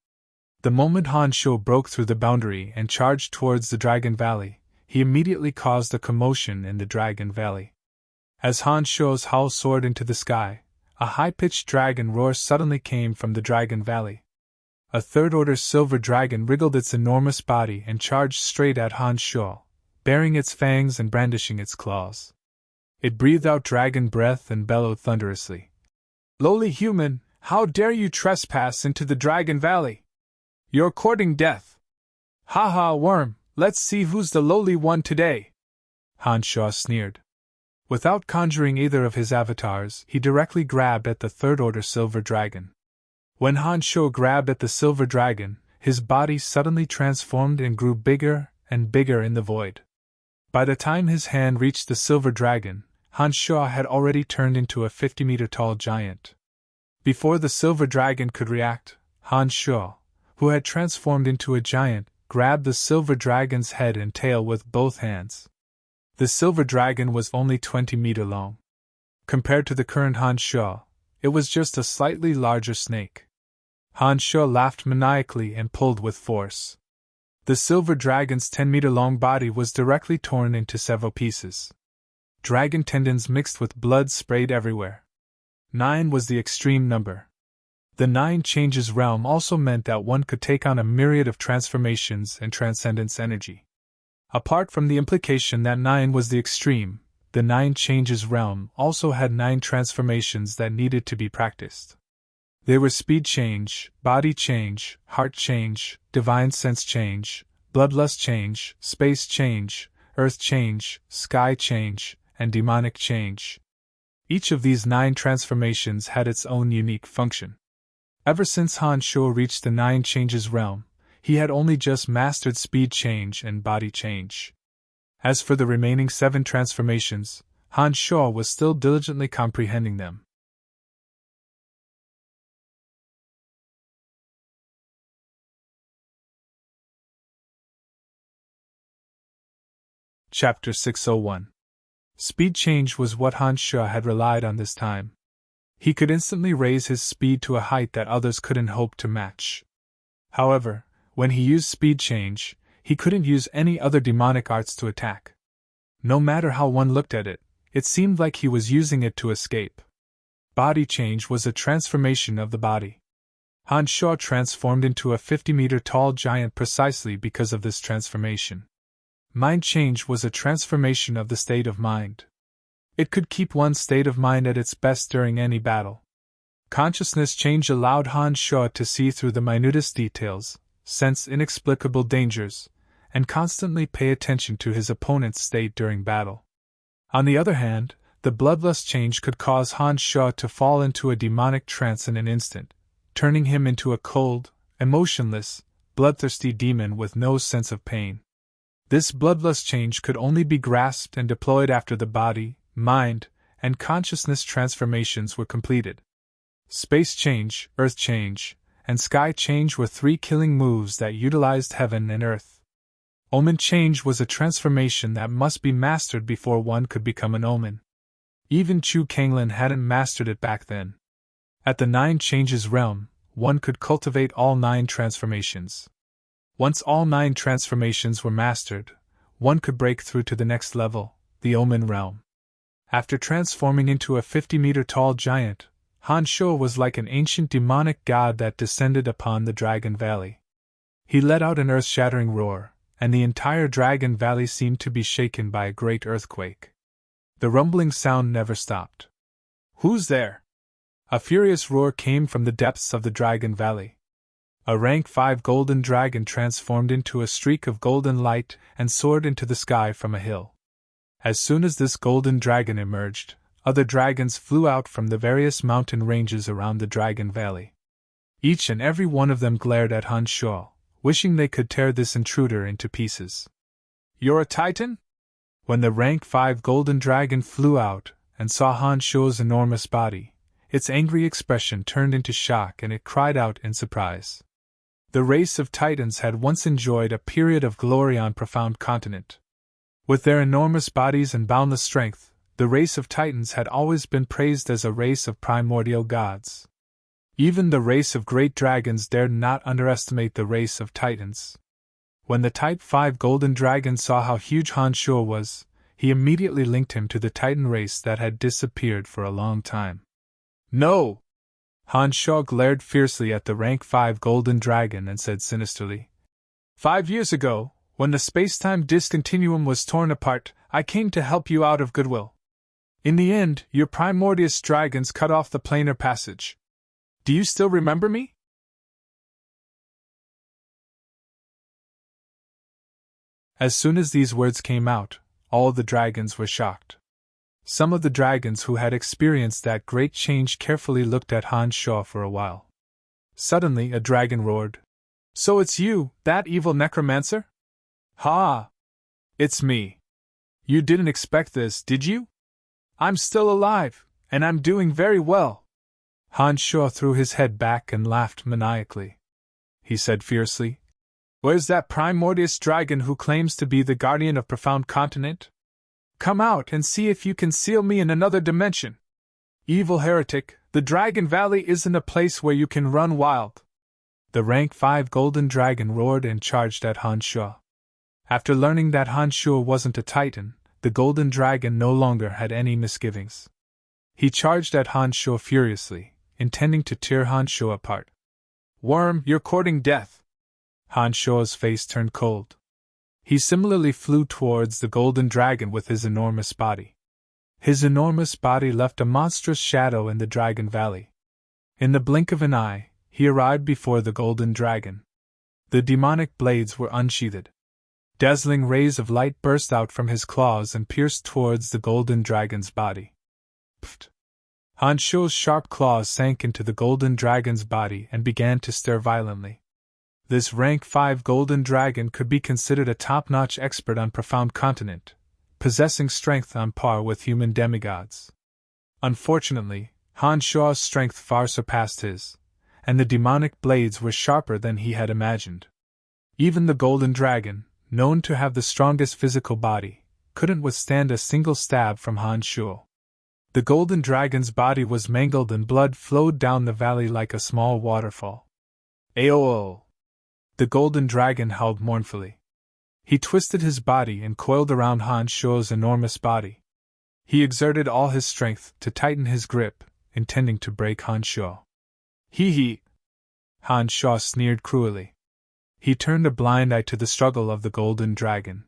The moment Han Shuo broke through the boundary and charged towards the Dragon Valley, he immediately caused a commotion in the Dragon Valley. As Han Shuo's howl soared into the sky, a high-pitched dragon roar suddenly came from the Dragon Valley. A third-order silver dragon wriggled its enormous body and charged straight at Han Shuo, baring its fangs and brandishing its claws. It breathed out dragon breath and bellowed thunderously. "Lowly human, how dare you trespass into the Dragon Valley? You're courting death! Ha ha, worm, let's see who's the lowly one today!" Han Shuo sneered. Without conjuring either of his avatars, he directly grabbed at the third-order silver dragon. When Han Shuo grabbed at the silver dragon, his body suddenly transformed and grew bigger and bigger in the void. By the time his hand reached the silver dragon, Han Shuo had already turned into a 50-meter-tall giant. Before the silver dragon could react, Han Shuo, who had transformed into a giant, grabbed the silver dragon's head and tail with both hands. The silver dragon was only 20 meters long. Compared to the current Han Shuo, it was just a slightly larger snake. Han Shuo laughed maniacally and pulled with force. The silver dragon's 10-meter-long body was directly torn into several pieces. Dragon tendons mixed with blood sprayed everywhere. 9 was the extreme number. The 9 Changes realm also meant that one could take on a myriad of transformations and transcendence energy. Apart from the implication that 9 was the extreme, the 9 Changes realm also had 9 transformations that needed to be practiced. They were speed change, body change, heart change, divine sense change, bloodlust change, space change, earth change, sky change, and demonic change. Each of these 9 transformations had its own unique function. Ever since Han Shuo reached the 9 Changes realm, he had only just mastered speed change and body change. As for the remaining 7 transformations, Han Sho was still diligently comprehending them. Chapter 601. Speed change was what Han Sho had relied on this time. He could instantly raise his speed to a height that others couldn't hope to match. However, when he used speed change, he couldn't use any other demonic arts to attack. No matter how one looked at it, it seemed like he was using it to escape. Body change was a transformation of the body. Han Sho transformed into a 50-meter-tall giant precisely because of this transformation. Mind change was a transformation of the state of mind. It could keep one's state of mind at its best during any battle. Consciousness change allowed Han Sho to see through the minutest details, sense inexplicable dangers, and constantly pay attention to his opponent's state during battle. On the other hand, the bloodlust change could cause Han Sho to fall into a demonic trance in an instant, turning him into a cold, emotionless, bloodthirsty demon with no sense of pain. This bloodlust change could only be grasped and deployed after the body, mind, and consciousness transformations were completed. Space change, earth change, and sky change were three killing moves that utilized heaven and earth. Omen change was a transformation that must be mastered before one could become an omen. Even Chu Kanglin hadn't mastered it back then. At the 9 changes realm, one could cultivate all 9 transformations. Once all 9 transformations were mastered, one could break through to the next level, the Omen realm. After transforming into a 50-meter-tall giant, Han Sho was like an ancient demonic god that descended upon the Dragon Valley. He let out an earth-shattering roar, and the entire Dragon Valley seemed to be shaken by a great earthquake. The rumbling sound never stopped. "Who's there?" A furious roar came from the depths of the Dragon Valley. A rank 5 golden dragon transformed into a streak of golden light and soared into the sky from a hill. As soon as this golden dragon emerged, other dragons flew out from the various mountain ranges around the Dragon Valley. Each and every one of them glared at Han Sho, wishing they could tear this intruder into pieces. "You're a Titan?" When the rank 5 golden dragon flew out and saw Han Sho's enormous body, its angry expression turned into shock and it cried out in surprise. The race of Titans had once enjoyed a period of glory on Profound Continent. With their enormous bodies and boundless strength, the race of Titans had always been praised as a race of primordial gods. Even the race of great dragons dared not underestimate the race of Titans. When the Type 5 Golden Dragon saw how huge Han Sho was, he immediately linked him to the Titan race that had disappeared for a long time. "No!" Han Sho glared fiercely at the rank 5 Golden Dragon and said sinisterly, "5 years ago, when the space-time discontinuum was torn apart, I came to help you out of goodwill. In the end, your primordious dragons cut off the planar passage. Do you still remember me?" As soon as these words came out, all the dragons were shocked. Some of the dragons who had experienced that great change carefully looked at Han Sho for a while. Suddenly a dragon roared, "So it's you, that evil necromancer?" "Ha! It's me. You didn't expect this, did you? I'm still alive, and I'm doing very well." Han Sho threw his head back and laughed maniacally. He said fiercely, "Where's that primordious dragon who claims to be the guardian of Profound Continent? Come out and see if you can seal me in another dimension. Evil heretic, the Dragon Valley isn't a place where you can run wild." The rank 5 Golden Dragon roared and charged at Han Sho. After learning that Han Sho wasn't a Titan, the Golden Dragon no longer had any misgivings. He charged at Han Sho furiously, intending to tear Han Sho apart. "Worm, you're courting death." Han Sho's face turned cold. He similarly flew towards the Golden Dragon with his enormous body. His enormous body left a monstrous shadow in the Dragon Valley. In the blink of an eye, he arrived before the Golden Dragon. The demonic blades were unsheathed. Dazzling rays of light burst out from his claws and pierced towards the Golden Dragon's body. Pfft! Han Sho's sharp claws sank into the Golden Dragon's body and began to stir violently. This rank 5 Golden Dragon could be considered a top-notch expert on Profound Continent, possessing strength on par with human demigods. Unfortunately, Han Shuo's strength far surpassed his, and the demonic blades were sharper than he had imagined. Even the golden dragon, known to have the strongest physical body, couldn't withstand a single stab from Han Shuo. The golden dragon's body was mangled and blood flowed down the valley like a small waterfall. Aoo! The golden dragon howled mournfully. He twisted his body and coiled around Han Shuo's enormous body. He exerted all his strength to tighten his grip, intending to break Han Shuo. Hee! Han Shuo sneered cruelly. He turned a blind eye to the struggle of the golden dragon.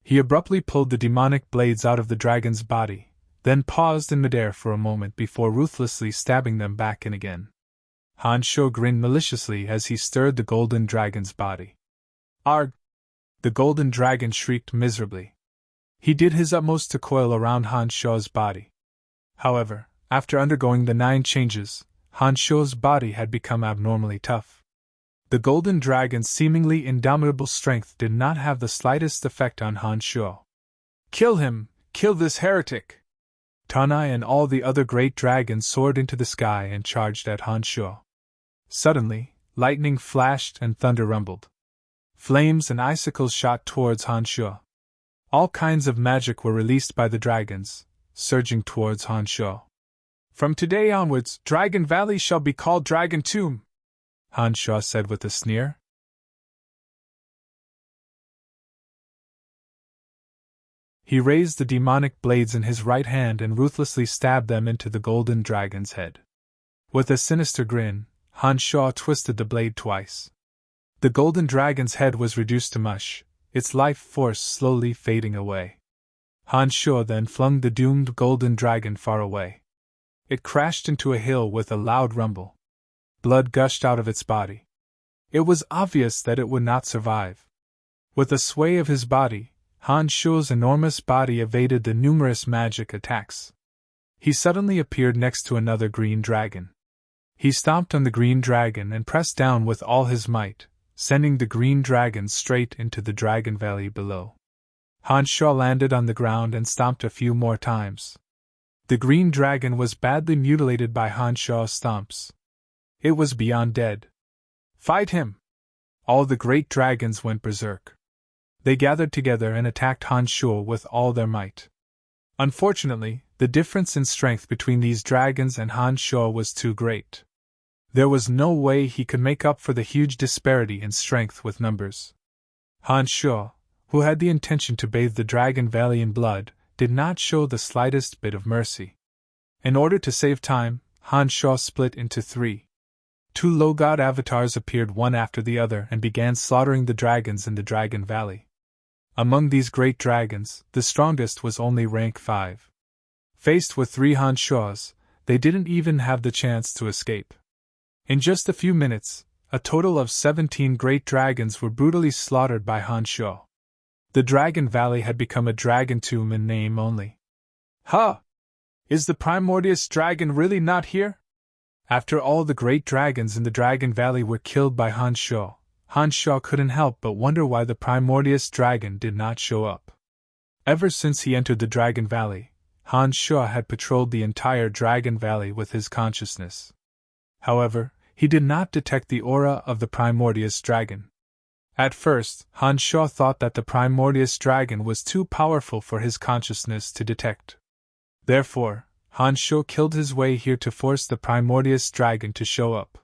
He abruptly pulled the demonic blades out of the dragon's body, then paused in midair for a moment before ruthlessly stabbing them back in again. Han Shuo grinned maliciously as he stirred the golden dragon's body. Arg! The golden dragon shrieked miserably. He did his utmost to coil around Han Shuo's body. However, after undergoing the 9 changes, Han Shuo's body had become abnormally tough. The golden dragon's seemingly indomitable strength did not have the slightest effect on Han Shuo. Kill him! Kill this heretic! Tanai and all the other great dragons soared into the sky and charged at Han Shuo. Suddenly, lightning flashed and thunder rumbled. Flames and icicles shot towards Han Shuo. All kinds of magic were released by the dragons, surging towards Han Shuo. From today onwards, Dragon Valley shall be called Dragon Tomb, Han Shuo said with a sneer. He raised the demonic blades in his right hand and ruthlessly stabbed them into the golden dragon's head. With a sinister grin, Han Shuo twisted the blade twice. The golden dragon's head was reduced to mush, its life force slowly fading away. Han Shuo then flung the doomed golden dragon far away. It crashed into a hill with a loud rumble. Blood gushed out of its body. It was obvious that it would not survive. With a sway of his body, Han Shuo's enormous body evaded the numerous magic attacks. He suddenly appeared next to another green dragon. He stomped on the green dragon and pressed down with all his might, sending the green dragon straight into the Dragon Valley below. Han Shuo landed on the ground and stomped a few more times. The green dragon was badly mutilated by Han Shuo's stomps. It was beyond dead. Fight him! All the great dragons went berserk. They gathered together and attacked Han Shuo with all their might. Unfortunately, the difference in strength between these dragons and Han Shuo was too great. There was no way he could make up for the huge disparity in strength with numbers. Han Shuo, who had the intention to bathe the Dragon Valley in blood, did not show the slightest bit of mercy. In order to save time, Han Shuo split into 3. 2 low god avatars appeared one after the other and began slaughtering the dragons in the Dragon Valley. Among these great dragons, the strongest was only rank 5. Faced with 3 Han Shuos, they didn't even have the chance to escape. In just a few minutes, a total of 17 great dragons were brutally slaughtered by Han Shuo. The Dragon Valley had become a dragon tomb in name only. Huh! Is the primordius dragon really not here? After all the great dragons in the Dragon Valley were killed by Han Shuo couldn't help but wonder why the primordius dragon did not show up. Ever since he entered the Dragon Valley, Han Shuo had patrolled the entire Dragon Valley with his consciousness. However, he did not detect the aura of the primordius dragon. At first, Han Shuo thought that the primordius dragon was too powerful for his consciousness to detect. Therefore, Han Shuo killed his way here to force the primordius dragon to show up.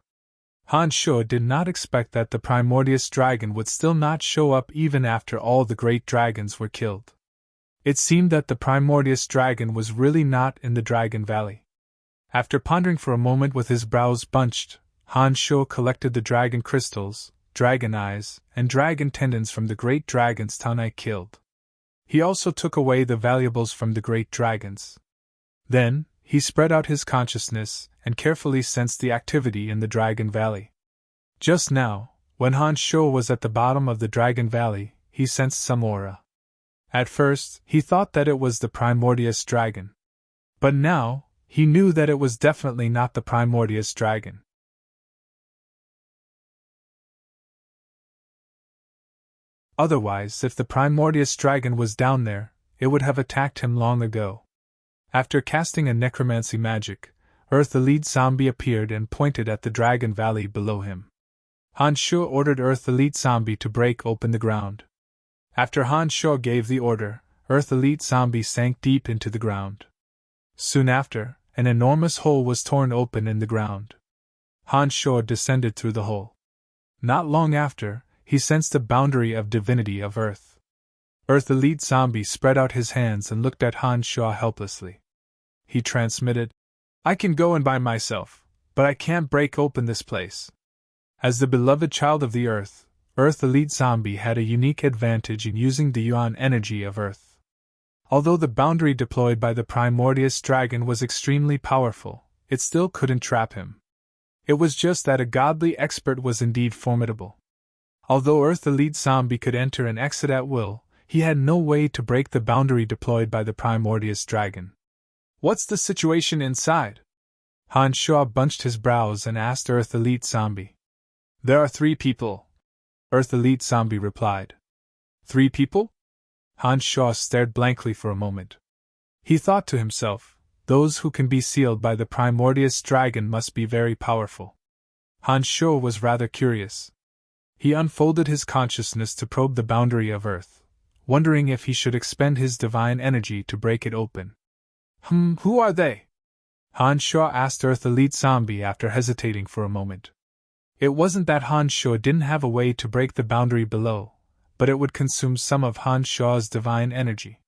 Han Shuo did not expect that the primordius dragon would still not show up even after all the great dragons were killed. It seemed that the primordius dragon was really not in the Dragon Valley. After pondering for a moment with his brows bunched, Han Shuo collected the dragon crystals, dragon eyes, and dragon tendons from the great dragons Tanai killed. He also took away the valuables from the great dragons. Then, he spread out his consciousness and carefully sensed the activity in the Dragon Valley. Just now, when Han Shuo was at the bottom of the Dragon Valley, he sensed some aura. At first, he thought that it was the primordius dragon. But now, he knew that it was definitely not the primordius dragon. Otherwise, if the primordius dragon was down there, it would have attacked him long ago. After casting a necromancy magic, Earth Elite Zombie appeared and pointed at the Dragon Valley below him. Han Sho ordered Earth Elite Zombie to break open the ground. After Han Sho gave the order, Earth Elite Zombie sank deep into the ground. Soon after, an enormous hole was torn open in the ground. Han Sho descended through the hole. Not long after, he sensed a boundary of divinity of Earth. Earth Elite Zombie spread out his hands and looked at Han Sho helplessly. He transmitted, "I can go in by myself, but I can't break open this place." As the beloved child of the Earth, Earth Elite Zombie had a unique advantage in using the yuan energy of Earth. Although the boundary deployed by the Primordius Dragon was extremely powerful, it still couldn't trap him. It was just that a godly expert was indeed formidable. Although Earth Elite Zombie could enter and exit at will, he had no way to break the boundary deployed by the Primordius Dragon. "What's the situation inside?" Han Sho bunched his brows and asked Earth Elite Zombie. "There are 3 people," Earth Elite Zombie replied. 3 people? Han Sho stared blankly for a moment. He thought to himself, those who can be sealed by the Primordius Dragon must be very powerful. Han Sho was rather curious. He unfolded his consciousness to probe the boundary of Earth, wondering if he should expend his divine energy to break it open. Who are they?" Han Sho asked Earth Elite Zombie after hesitating for a moment. It wasn't that Han Sho didn't have a way to break the boundary below, but it would consume some of Han Sho's divine energy.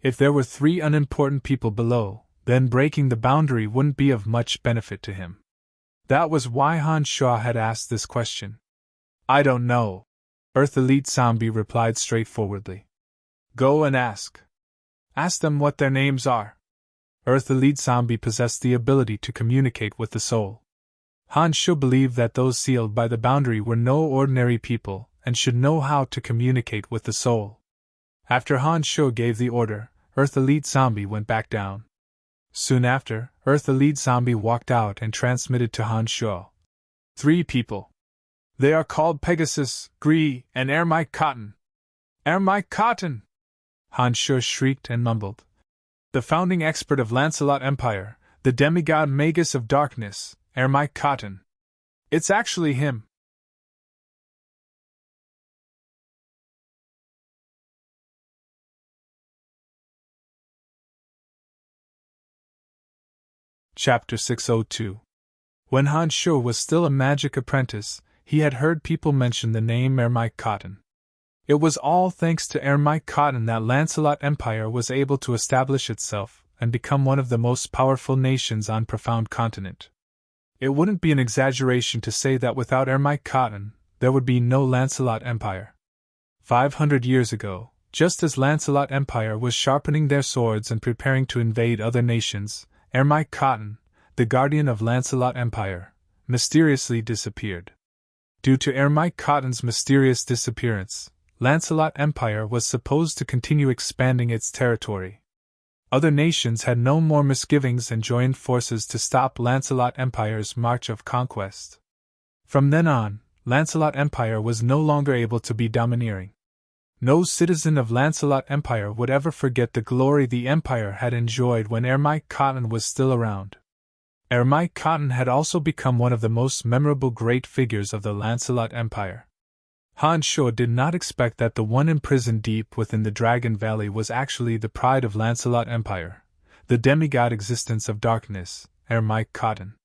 If there were 3 unimportant people below, then breaking the boundary wouldn't be of much benefit to him. That was why Han Sho had asked this question. "I don't know," Earth Elite Zombie replied straightforwardly. "Go and ask. Ask them what their names are." Earth Elite Zombie possessed the ability to communicate with the soul. Han Sho believed that those sealed by the boundary were no ordinary people, and should know how to communicate with the soul. After Han Sho gave the order, Earth Elite Zombie went back down. Soon after, Earth Elite Zombie walked out and transmitted to Han Sho. 3 people. They are called Pegasus, Gree, and Ermite Cotton. Ermite Cotton! Han Sho shrieked and mumbled. The founding expert of Lancelot Empire, the demigod Magus of Darkness, Ermite Cotton. It's actually him. Chapter 602. When Han Sho was still a magic apprentice, he had heard people mention the name Ermite Cotton. It was all thanks to Ermite Cotton that Lancelot Empire was able to establish itself and become one of the most powerful nations on Profound Continent. It wouldn't be an exaggeration to say that without Ermite Cotton, there would be no Lancelot Empire. 500 years ago, just as Lancelot Empire was sharpening their swords and preparing to invade other nations, Ermite Cotton, the guardian of Lancelot Empire, mysteriously disappeared. Due to Ermite Cotton's mysterious disappearance, Lancelot Empire was supposed to continue expanding its territory. Other nations had no more misgivings and joined forces to stop Lancelot Empire's march of conquest. From then on, Lancelot Empire was no longer able to be domineering. No citizen of Lancelot Empire would ever forget the glory the Empire had enjoyed when Ermite Cotton was still around. Ermite Cotton had also become one of the most memorable great figures of the Lancelot Empire. Han Sho did not expect that the one imprisoned deep within the Dragon Valley was actually the pride of Lancelot Empire, the demigod existence of darkness, Ermite Cotton.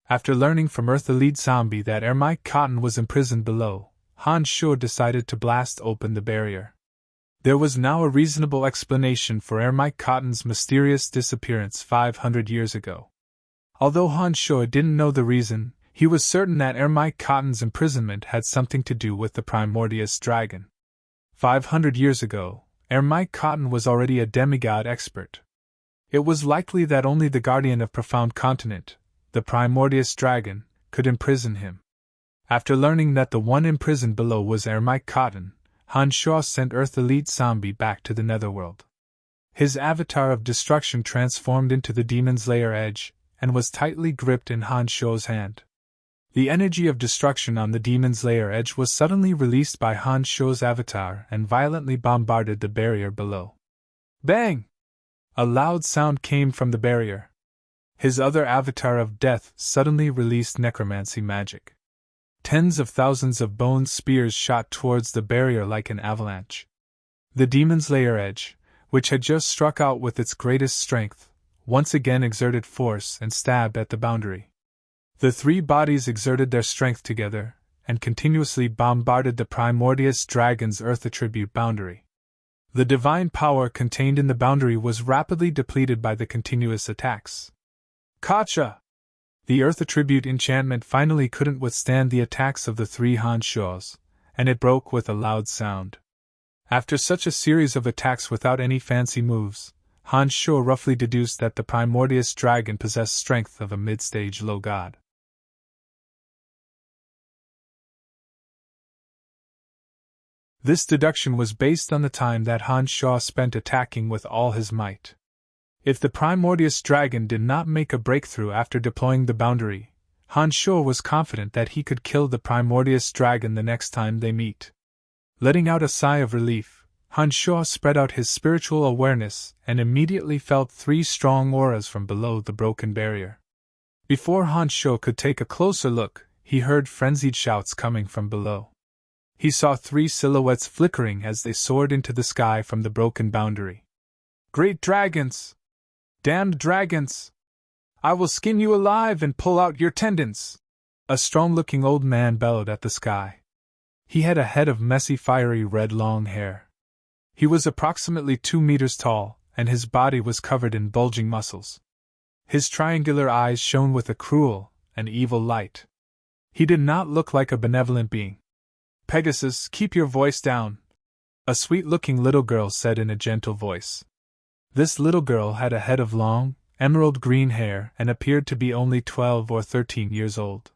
After learning from Earth Elite Zombie that Ermite Cotton was imprisoned below, Han Sho decided to blast open the barrier. There was now a reasonable explanation for Ermite Cotton's mysterious disappearance 500 years ago. Although Han Sho didn't know the reason, he was certain that Ermite Cotton's imprisonment had something to do with the Primordius Dragon. 500 years ago, Ermite Cotton was already a demigod expert. It was likely that only the guardian of Profound Continent, the Primordius Dragon, could imprison him. After learning that the one imprisoned below was Ermite Cotton, Han Sho sent Earth Elite Zombie back to the Netherworld. His avatar of destruction transformed into the Demon's Lair Edge, and was tightly gripped in Han Sho's hand. The energy of destruction on the Demon's Lair Edge was suddenly released by Han Sho's avatar and violently bombarded the barrier below. Bang! A loud sound came from the barrier. His other avatar of death suddenly released necromancy magic. Tens of thousands of bone spears shot towards the barrier like an avalanche. The demon's lair edge, which had just struck out with its greatest strength, once again exerted force and stabbed at the boundary. The three bodies exerted their strength together, and continuously bombarded the primordious dragon's earth attribute boundary. The divine power contained in the boundary was rapidly depleted by the continuous attacks. Kacha! The earth attribute enchantment finally couldn't withstand the attacks of the three Hanshos, and it broke with a loud sound. After such a series of attacks without any fancy moves, Hansho roughly deduced that the primordious dragon possessed strength of a mid-stage low god. This deduction was based on the time that Hansho spent attacking with all his might. If the primordious dragon did not make a breakthrough after deploying the boundary, Hansho was confident that he could kill the primordious dragon the next time they meet. Letting out a sigh of relief, Hansho spread out his spiritual awareness and immediately felt three strong auras from below the broken barrier. Before Hansho could take a closer look, he heard frenzied shouts coming from below. He saw three silhouettes flickering as they soared into the sky from the broken boundary. "Great dragons! Damned dragons! I will skin you alive and pull out your tendons!" A strong-looking old man bellowed at the sky. He had a head of messy fiery red long hair. He was approximately 2 meters tall, and his body was covered in bulging muscles. His triangular eyes shone with a cruel and evil light. He did not look like a benevolent being. "Pegasus, keep your voice down," a sweet-looking little girl said in a gentle voice. This little girl had a head of long, emerald-green hair and appeared to be only 12 or 13 years old.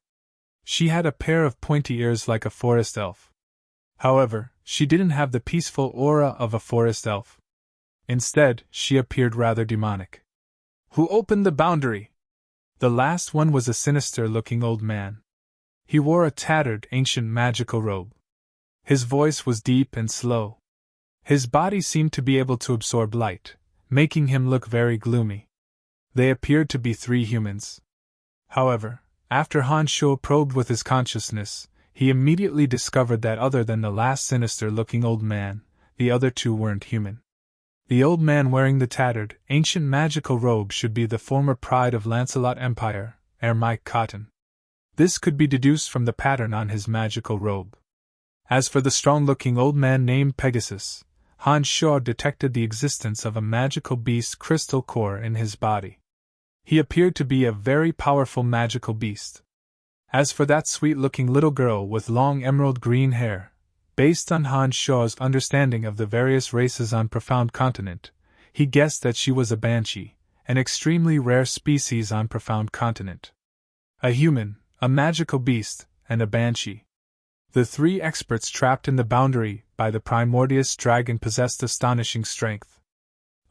She had a pair of pointy ears like a forest elf. However, she didn't have the peaceful aura of a forest elf. Instead, she appeared rather demonic. "Who opened the boundary?" The last one was a sinister-looking old man. He wore a tattered, ancient magical robe. His voice was deep and slow. His body seemed to be able to absorb light, making him look very gloomy. They appeared to be three humans. However, after Hansho probed with his consciousness, he immediately discovered that other than the last sinister-looking old man, the other two weren't human. The old man wearing the tattered, ancient magical robe should be the former pride of Lancelot Empire, Embark Cotton. This could be deduced from the pattern on his magical robe. As for the strong-looking old man named Pegasus, Hansho detected the existence of a magical beast crystal core in his body. He appeared to be a very powerful magical beast. As for that sweet-looking little girl with long emerald-green hair, based on Hansho's understanding of the various races on Profound Continent, he guessed that she was a banshee, an extremely rare species on Profound Continent. A human, a magical beast, and a banshee. The three experts trapped in the boundary by the primordious dragon possessed astonishing strength.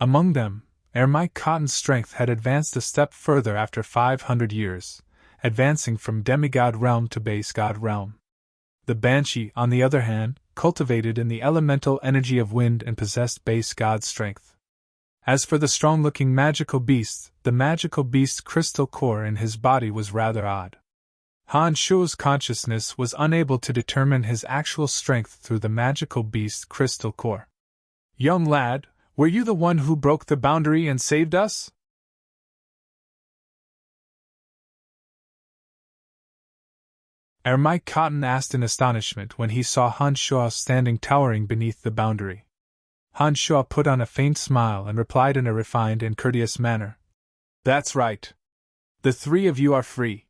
Among them, Embark Cotton's strength had advanced a step further after 500 years, advancing from demigod realm to base god realm. The banshee, on the other hand, cultivated in the elemental energy of wind and possessed base god strength. As for the strong-looking magical beast, the magical beast's crystal core in his body was rather odd. Hansho's consciousness was unable to determine his actual strength through the magical beast's crystal core. "Young lad, were you the one who broke the boundary and saved us?" Embark Cotton asked in astonishment when he saw Hansho standing towering beneath the boundary. Hansho put on a faint smile and replied in a refined and courteous manner. "That's right. The three of you are free.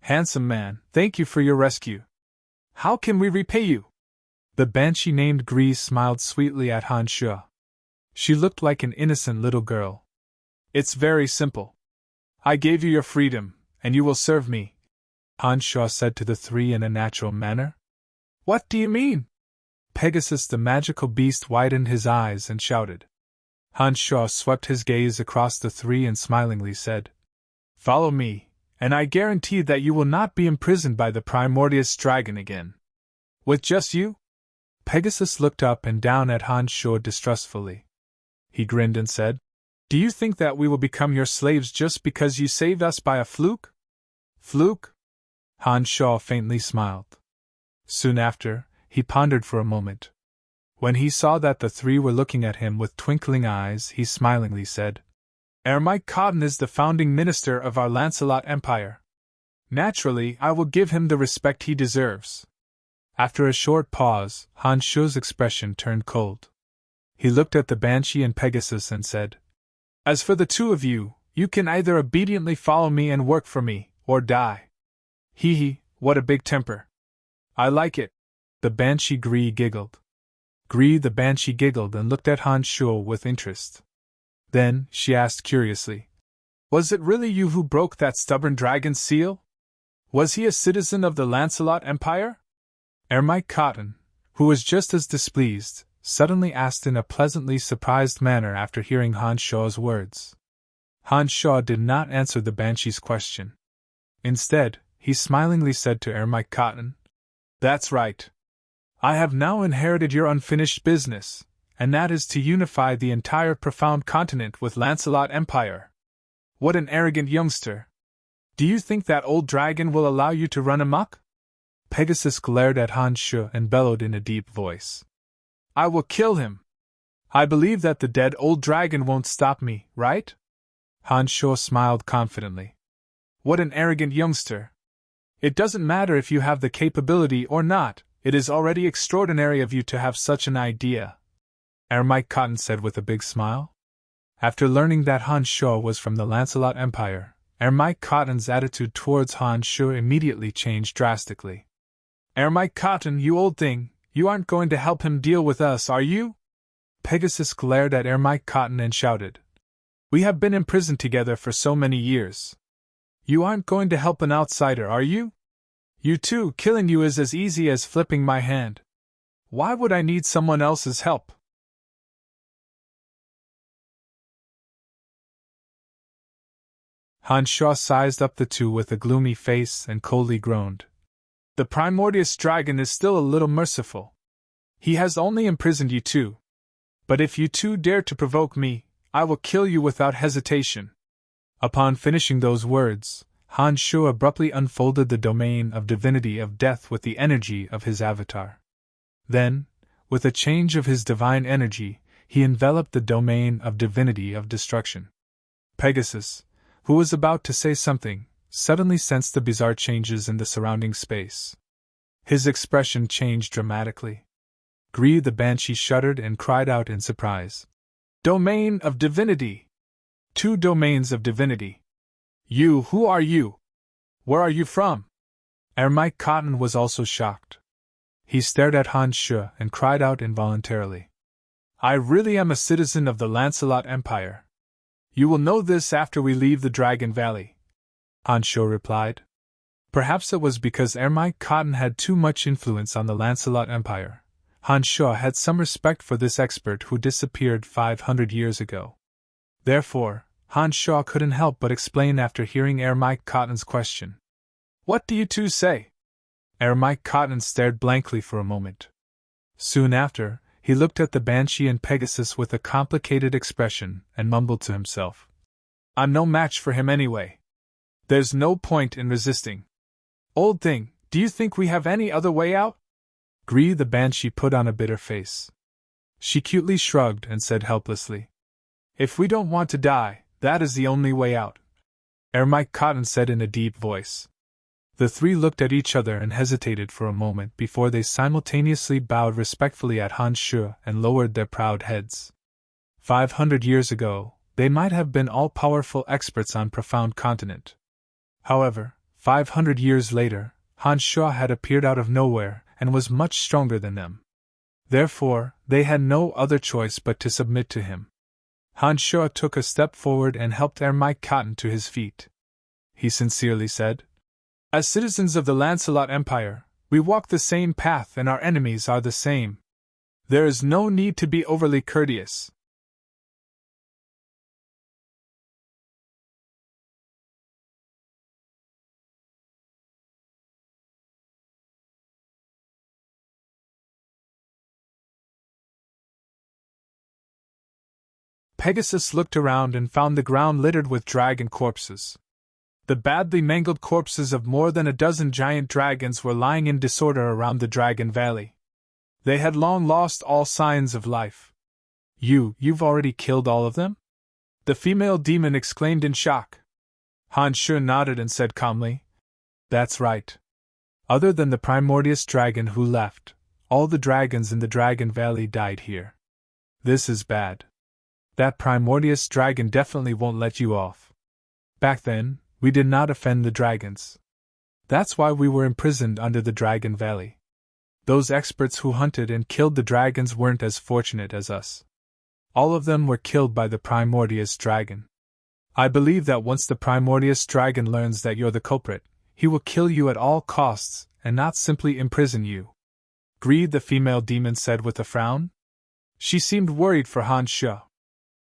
Handsome man, thank you for your rescue. How can we repay you?" The banshee named Grease smiled sweetly at Hansho. She looked like an innocent little girl. "It's very simple. I gave you your freedom, and you will serve me," Hansho said to the three in a natural manner. "What do you mean?" Pegasus the magical beast widened his eyes and shouted. Hansho swept his gaze across the three and smilingly said, "Follow me, and I guarantee that you will not be imprisoned by the primordious dragon again." "With just you?" Pegasus looked up and down at Hansho distrustfully. He grinned and said, "Do you think that we will become your slaves just because you saved us by a fluke?" "Fluke?" Han Shaw faintly smiled. Soon after, he pondered for a moment. When he saw that the three were looking at him with twinkling eyes, he smilingly said, "Mike Cotton is the founding minister of our Lancelot Empire. Naturally, I will give him the respect he deserves." After a short pause, Han Shu's expression turned cold. He looked at the Banshee and Pegasus and said, "As for the two of you, you can either obediently follow me and work for me, or die." "Hee hee, what a big temper." "I like it." The Banshee Gree giggled. The Banshee giggled and looked at Han Shu with interest. Then, she asked curiously, "Was it really you who broke that stubborn dragon's seal? Was he a citizen of the Lancelot Empire?" Mike Cotton, who was just as displeased, suddenly asked in a pleasantly surprised manner after hearing Han Shu's words. Han Shu did not answer the Banshee's question. Instead, he smilingly said to Mike Cotton, "That's right. I have now inherited your unfinished business, and that is to unify the entire profound continent with Lancelot Empire. What an arrogant youngster! Do you think that old dragon will allow you to run amok?" Pegasus glared at Han Shu and bellowed in a deep voice, "I will kill him! I believe that the dead old dragon won't stop me, right?" Han Shu smiled confidently. "What an arrogant youngster! It doesn't matter if you have the capability or not, it is already extraordinary of you to have such an idea," Mike Cotton said with a big smile. After learning that Han Shu was from the Lancelot Empire, Mike Cotton's attitude towards Han Shu immediately changed drastically. "Mike Cotton, you old thing, you aren't going to help him deal with us, are you?" Pegasus glared at Mike Cotton and shouted, "We have been imprisoned together for so many years. You aren't going to help an outsider, are you? You too, killing you is as easy as flipping my hand. Why would I need someone else's help?" Han Shu sized up the two with a gloomy face and coldly groaned. "The primordius dragon is still a little merciful. He has only imprisoned you two. But if you two dare to provoke me, I will kill you without hesitation." Upon finishing those words, Han Shu abruptly unfolded the domain of divinity of death with the energy of his avatar. Then, with a change of his divine energy, he enveloped the domain of divinity of destruction. Pegasus, who was about to say something, suddenly sensed the bizarre changes in the surrounding space. His expression changed dramatically. Gree the Banshee shuddered and cried out in surprise, "Domain of divinity! 2 domains of divinity! Who are you? Where are you from?" Mike Cotton was also shocked. He stared at Han Shu and cried out involuntarily, "I really am a citizen of the Lancelot Empire. You will know this after we leave the Dragon Valley," Han Shu replied. Perhaps it was because Mike Cotton had too much influence on the Lancelot Empire. Han Shu had some respect for this expert who disappeared 500 years ago. Therefore, Han Shu couldn't help but explain after hearing Mike Cotton's question. "What do you two say?" Mike Cotton stared blankly for a moment. Soon after, he looked at the Banshee and Pegasus with a complicated expression and mumbled to himself, "I'm no match for him anyway. There's no point in resisting. Old thing, do you think we have any other way out?" Gree the Banshee put on a bitter face. She cutely shrugged and said helplessly, "If we don't want to die, that is the only way out," Mike Cotton said in a deep voice. The three looked at each other and hesitated for a moment before they simultaneously bowed respectfully at Han Shu and lowered their proud heads. 500 years ago, they might have been all-powerful experts on profound continent. However, 500 years later, Han Shu had appeared out of nowhere and was much stronger than them. Therefore, they had no other choice but to submit to him. Han Shu took a step forward and helped Mike Cotton to his feet. He sincerely said, "As citizens of the Lancelot Empire, we walk the same path and our enemies are the same. There is no need to be overly courteous. Pegasus looked around and found the ground littered with dragon corpses. The badly mangled corpses of more than a dozen giant dragons were lying in disorder around the Dragon Valley. They had long lost all signs of life. You've already killed all of them?" the female demon exclaimed in shock. Han Shu nodded and said calmly, "That's right. Other than the primordial dragon who left, all the dragons in the Dragon Valley died here. This is bad. That primordial dragon definitely won't let you off. Back then, we did not offend the dragons. That's why we were imprisoned under the Dragon Valley. Those experts who hunted and killed the dragons weren't as fortunate as us. All of them were killed by the primordial dragon. I believe that once the primordial dragon learns that you're the culprit, he will kill you at all costs and not simply imprison you." Greed, the female demon said with a frown. She seemed worried for Han Shu.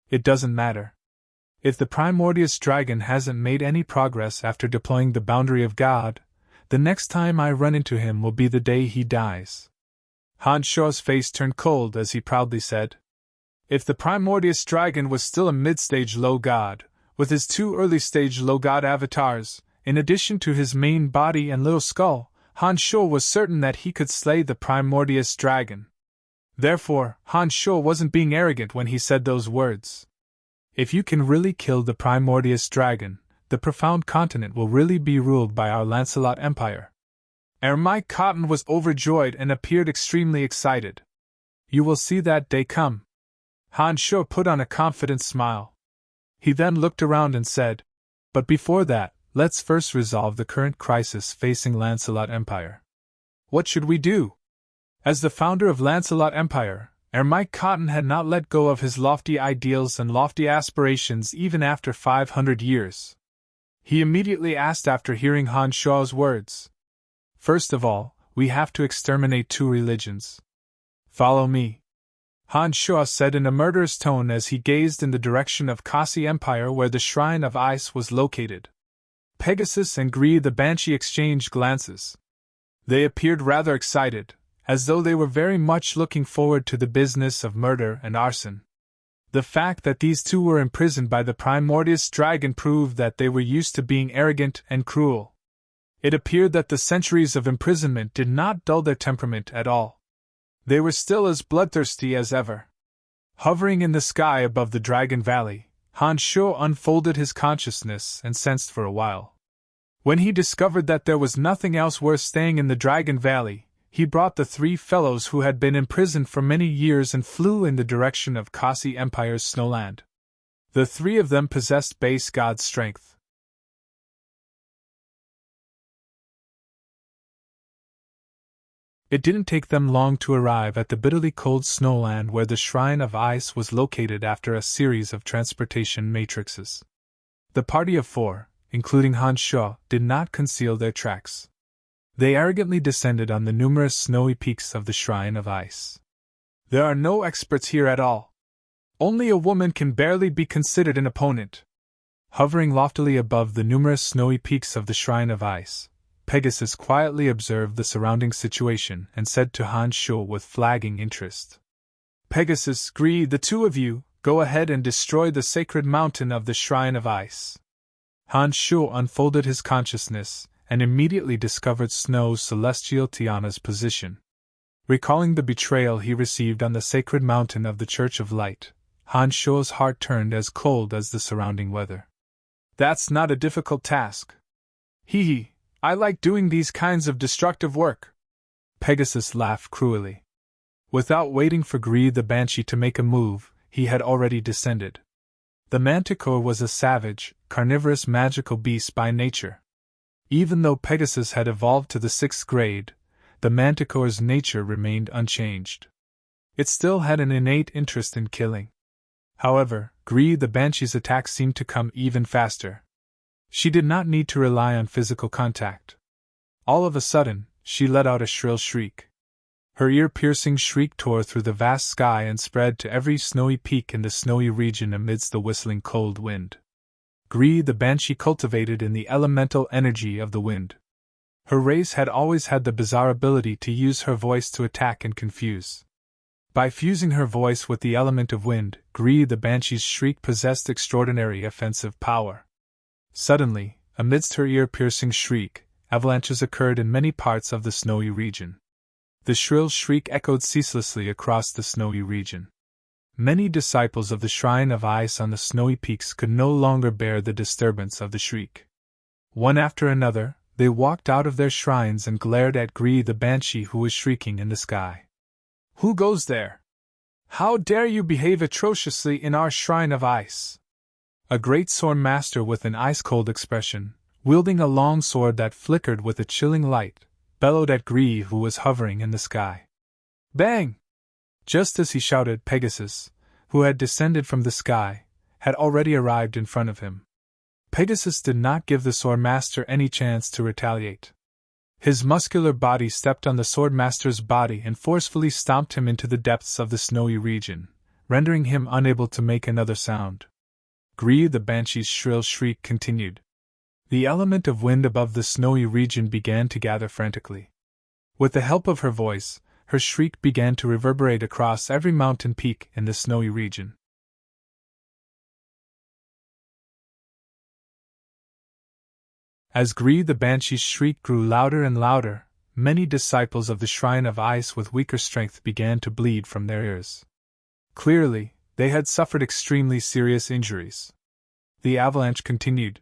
"It doesn't matter. If the primordial dragon hasn't made any progress after deploying the boundary of God, the next time I run into him will be the day he dies." Han Shu's face turned cold as he proudly said, "If the primordial dragon was still a mid-stage low god, with his 2 early-stage low god avatars, in addition to his main body and little skull, Han Shu was certain that he could slay the primordial dragon. Therefore, Han Shu wasn't being arrogant when he said those words. If you can really kill the primordial dragon, the profound continent will really be ruled by our Lancelot Empire." Mike Cotton was overjoyed and appeared extremely excited. "You will see that day come." Han Shu put on a confident smile. He then looked around and said, "But before that, let's first resolve the current crisis facing Lancelot Empire. What should we do?" As the founder of Lancelot Empire, Mike Cotton had not let go of his lofty ideals and lofty aspirations even after 500 years. He immediately asked after hearing Han Shu's words. "First of all, we have to exterminate 2 religions. Follow me," Han Shu said in a murderous tone as he gazed in the direction of Kasi Empire where the Shrine of Ice was located. Pegasus and Greed the Banshee exchanged glances. They appeared rather excited, as though they were very much looking forward to the business of murder and arson. The fact that these 2 were imprisoned by the primordial dragon proved that they were used to being arrogant and cruel. It appeared that the centuries of imprisonment did not dull their temperament at all. They were still as bloodthirsty as ever. Hovering in the sky above the Dragon Valley, Han Shu unfolded his consciousness and sensed for a while. When he discovered that there was nothing else worth staying in the Dragon Valley, he brought the 3 fellows who had been imprisoned for many years and flew in the direction of Kasi Empire's snowland. The 3 of them possessed base god strength. It didn't take them long to arrive at the bitterly cold snowland where the Shrine of Ice was located after a series of transportation matrices. The party of 4, including Han Shu, did not conceal their tracks. They arrogantly descended on the numerous snowy peaks of the Shrine of Ice. "There are no experts here at all. Only a woman can barely be considered an opponent." Hovering loftily above the numerous snowy peaks of the Shrine of Ice, Pegasus quietly observed the surrounding situation and said to Han Shu with flagging interest, "Pegasus, Greed, the 2 of you, go ahead and destroy the sacred mountain of the Shrine of Ice." Han Shu unfolded his consciousness and immediately discovered Snow's celestial Tiana's position. Recalling the betrayal he received on the sacred mountain of the Church of Light, Han Shu's heart turned as cold as the surrounding weather. "That's not a difficult task. Hee, I like doing these kinds of destructive work." Pegasus laughed cruelly. Without waiting for Greed the Banshee to make a move, he had already descended. The Manticore was a savage, carnivorous magical beast by nature. Even though Pegasus had evolved to the 6th grade, the Manticore's nature remained unchanged. It still had an innate interest in killing. However, Greed the Banshee's attacks seemed to come even faster. She did not need to rely on physical contact. All of a sudden, she let out a shrill shriek. Her ear-piercing shriek tore through the vast sky and spread to every snowy peak in the snowy region amidst the whistling cold wind. Greed the Banshee cultivated in the elemental energy of the wind. Her race had always had the bizarre ability to use her voice to attack and confuse. By fusing her voice with the element of wind, Gree the Banshee's shriek possessed extraordinary offensive power. Suddenly, amidst her ear-piercing shriek, avalanches occurred in many parts of the snowy region. The shrill shriek echoed ceaselessly across the snowy region. Many disciples of the Shrine of Ice on the snowy peaks could no longer bear the disturbance of the shriek. One after another, they walked out of their shrines and glared at Gree the Banshee, who was shrieking in the sky. "Who goes there? How dare you behave atrociously in our Shrine of Ice?" A great sword master with an ice-cold expression, wielding a long sword that flickered with a chilling light, bellowed at Gree, who was hovering in the sky. Bang! Just as he shouted, Pegasus, who had descended from the sky, had already arrived in front of him. Pegasus did not give the swordmaster any chance to retaliate. His muscular body stepped on the swordmaster's body and forcefully stomped him into the depths of the snowy region, rendering him unable to make another sound. Gree the Banshee's shrill shriek continued. The element of wind above the snowy region began to gather frantically. With the help of her voice, her shriek began to reverberate across every mountain peak in the snowy region. As Gree the Banshee's shriek grew louder and louder, many disciples of the Shrine of Ice with weaker strength began to bleed from their ears. Clearly, they had suffered extremely serious injuries. The avalanche continued.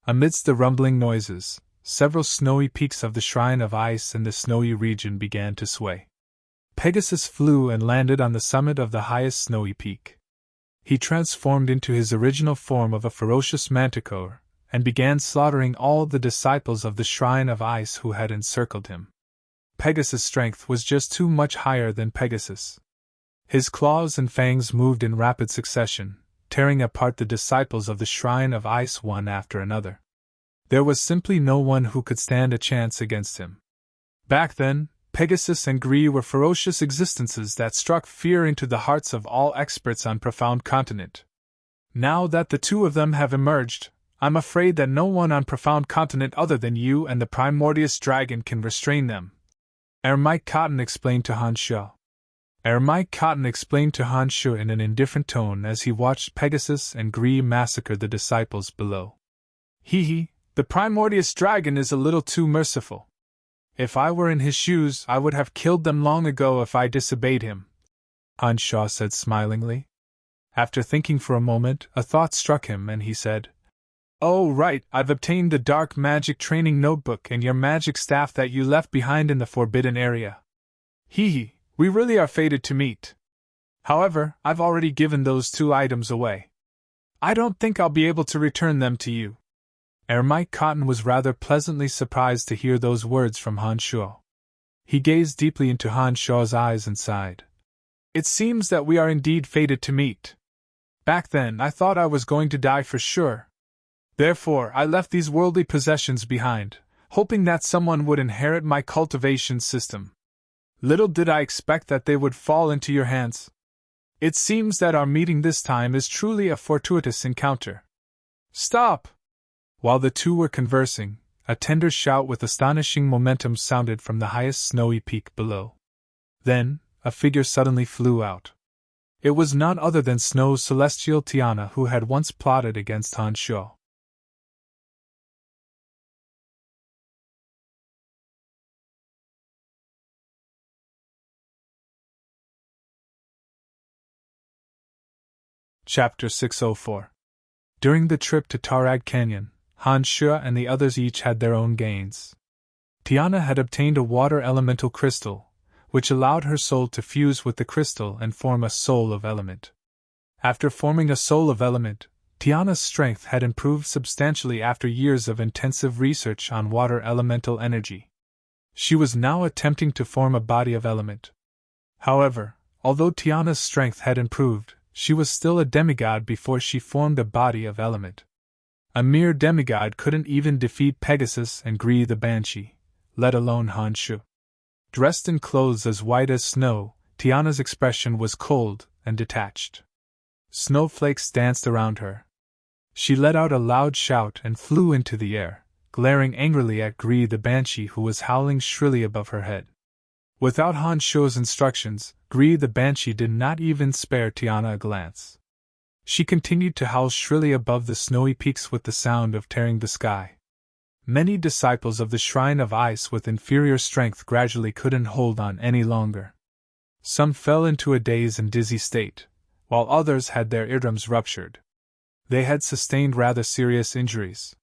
Amidst the rumbling noises, several snowy peaks of the Shrine of Ice in the snowy region began to sway. Pegasus flew and landed on the summit of the highest snowy peak. He transformed into his original form of a ferocious manticore, and began slaughtering all the disciples of the Shrine of Ice who had encircled him. Pegasus' strength was just too much higher than Pegasus. His claws and fangs moved in rapid succession, tearing apart the disciples of the Shrine of Ice one after another. There was simply no one who could stand a chance against him. Back then, Pegasus and Gree were ferocious existences that struck fear into the hearts of all experts on Profound Continent. Now that the two of them have emerged, I'm afraid that no one on Profound Continent other than you and the Primordius Dragon can restrain them. Mike Cotton explained to Han Shu. Mike Cotton explained to Han Shu in an indifferent tone as he watched Pegasus and Gree massacre the disciples below. The Primordius Dragon is a little too merciful. If I were in his shoes, I would have killed them long ago if I disobeyed him, Han Shu said smilingly. After thinking for a moment, a thought struck him and he said, "Oh right, I've obtained the dark magic training notebook and your magic staff that you left behind in the forbidden area. We really are fated to meet. However, I've already given those two items away. I don't think I'll be able to return them to you." Mike Cotton was rather pleasantly surprised to hear those words from Han Shu. He gazed deeply into Han Shu's eyes and sighed. "It seems that we are indeed fated to meet. Back then I thought I was going to die for sure. Therefore I left these worldly possessions behind, hoping that someone would inherit my cultivation system. Little did I expect that they would fall into your hands. It seems that our meeting this time is truly a fortuitous encounter." "Stop!" While the two were conversing, a tender shout with astonishing momentum sounded from the highest snowy peak below. Then, a figure suddenly flew out. It was none other than Snow's celestial Tiana, who had once plotted against Han Shu. Chapter 604. During the trip to Tarag Canyon, Han Shu and the others each had their own gains. Tiana had obtained a water elemental crystal, which allowed her soul to fuse with the crystal and form a soul of element. After forming a soul of element, Tiana's strength had improved substantially after years of intensive research on water elemental energy. She was now attempting to form a body of element. However, although Tiana's strength had improved, she was still a demigod before she formed a body of element. A mere demigod couldn't even defeat Pegasus and Gree the Banshee, let alone Han Shu. Dressed in clothes as white as snow, Tiana's expression was cold and detached. Snowflakes danced around her. She let out a loud shout and flew into the air, glaring angrily at Gree the Banshee, who was howling shrilly above her head. Without Han Shuo's instructions, Gree the Banshee did not even spare Tiana a glance. She continued to howl shrilly above the snowy peaks with the sound of tearing the sky. Many disciples of the Shrine of Ice with inferior strength gradually couldn't hold on any longer. Some fell into a dazed and dizzy state, while others had their eardrums ruptured. They had sustained rather serious injuries.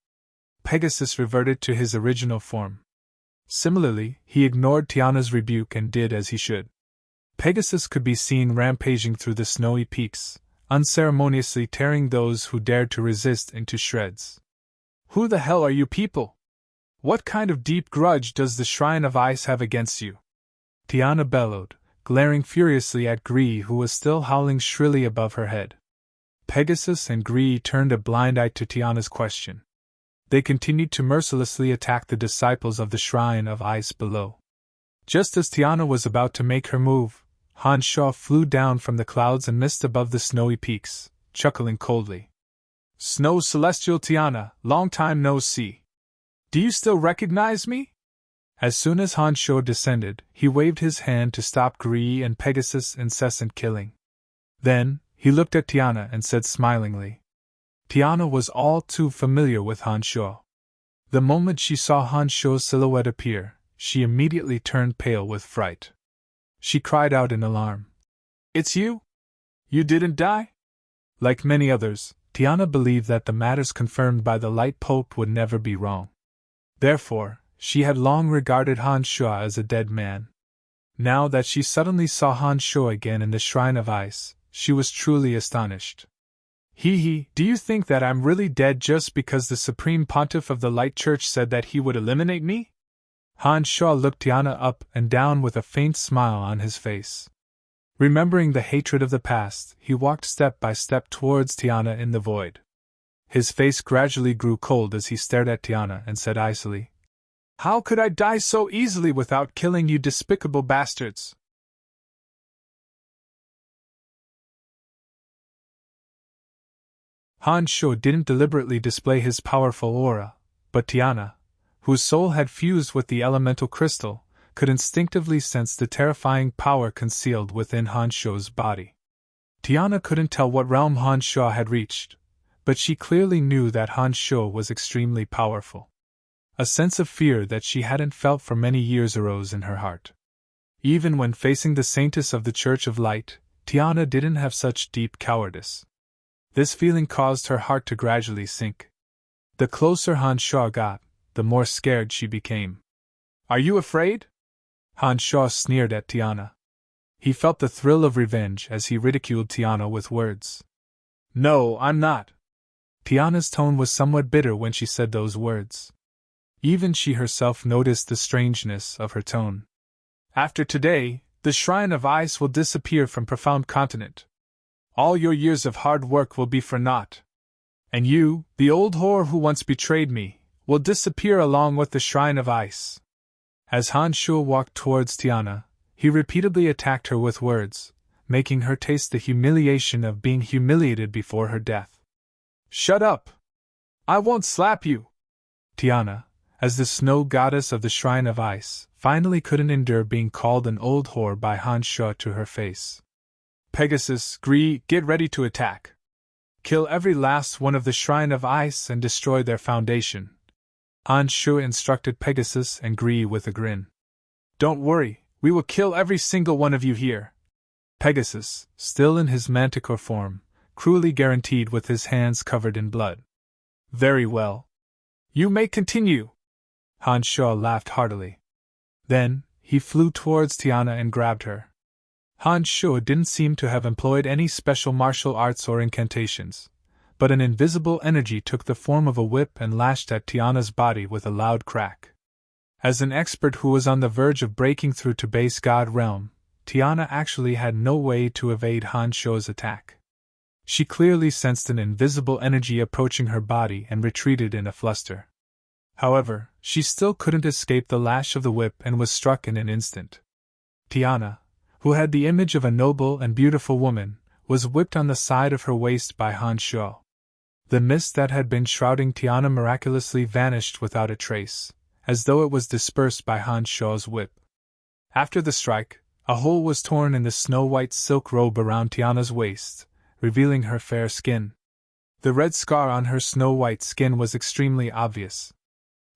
Pegasus reverted to his original form. Similarly, he ignored Tiana's rebuke and did as he should. Pegasus could be seen rampaging through the snowy peaks, unceremoniously tearing those who dared to resist into shreds. "Who the hell are you people? What kind of deep grudge does the Shrine of Ice have against you?" Tiana bellowed, glaring furiously at Gree, who was still howling shrilly above her head. Pegasus and Gree turned a blind eye to Tiana's question. They continued to mercilessly attack the disciples of the Shrine of Ice below. Just as Tiana was about to make her move, Han Shuo flew down from the clouds and missed above the snowy peaks, chuckling coldly. "Snow Celestial Tiana, long time no see. Do you still recognize me?" As soon as Han Shuo descended, he waved his hand to stop Gree and Pegasus' incessant killing. Then, he looked at Tiana and said smilingly. Tiana was all too familiar with Han Shuo. The moment she saw Han Shuo's silhouette appear, she immediately turned pale with fright. She cried out in alarm. "It's you? You didn't die?" Like many others, Tiana believed that the matters confirmed by the Light Pope would never be wrong. Therefore, she had long regarded Han Shuo as a dead man. Now that she suddenly saw Han Shuo again in the Shrine of Ice, she was truly astonished. Do you think that I'm really dead just because the Supreme Pontiff of the Light Church said that he would eliminate me?" Han Shuo looked Tiana up and down with a faint smile on his face. Remembering the hatred of the past, he walked step by step towards Tiana in the void. His face gradually grew cold as he stared at Tiana and said icily, "How could I die so easily without killing you despicable bastards?" Han Shuo didn't deliberately display his powerful aura, but Tiana, whose soul had fused with the elemental crystal, could instinctively sense the terrifying power concealed within Han Shuo's body. Tiana couldn't tell what realm Han Shuo had reached, but she clearly knew that Han Shuo was extremely powerful. A sense of fear that she hadn't felt for many years arose in her heart. Even when facing the saintess of the Church of Light, Tiana didn't have such deep cowardice. This feeling caused her heart to gradually sink. The closer Han Shuo got, the more scared she became. "Are you afraid?" Han Shuo sneered at Tiana. He felt the thrill of revenge as he ridiculed Tiana with words. "No, I'm not." Tiana's tone was somewhat bitter when she said those words. Even she herself noticed the strangeness of her tone. "After today, the Shrine of Ice will disappear from Profound Continent. All your years of hard work will be for naught. And you, the old whore who once betrayed me, will disappear along with the Shrine of Ice." As Han Shuo walked towards Tiana, he repeatedly attacked her with words, making her taste the humiliation of being humiliated before her death. "Shut up! I won't slap you!" Tiana, as the snow goddess of the Shrine of Ice, finally couldn't endure being called an old whore by Han Shuo to her face. "Pegasus, Gree, get ready to attack. Kill every last one of the Shrine of Ice and destroy their foundation." Han Shuo instructed Pegasus and Gree with a grin. "Don't worry, we will kill every single one of you here." Pegasus, still in his manticore form, cruelly guaranteed with his hands covered in blood. "Very well. You may continue." Han Shuo laughed heartily. Then, he flew towards Tiana and grabbed her. Han Shuo didn't seem to have employed any special martial arts or incantations, but an invisible energy took the form of a whip and lashed at Tiana's body with a loud crack. As an expert who was on the verge of breaking through to base god realm, Tiana actually had no way to evade Han Shuo's attack. She clearly sensed an invisible energy approaching her body and retreated in a fluster. However, she still couldn't escape the lash of the whip and was struck in an instant. Tiana, who had the image of a noble and beautiful woman, was whipped on the side of her waist by Han Shuo. The mist that had been shrouding Tiana miraculously vanished without a trace, as though it was dispersed by Han Shuo's whip. After the strike, a hole was torn in the snow-white silk robe around Tiana's waist, revealing her fair skin. The red scar on her snow-white skin was extremely obvious.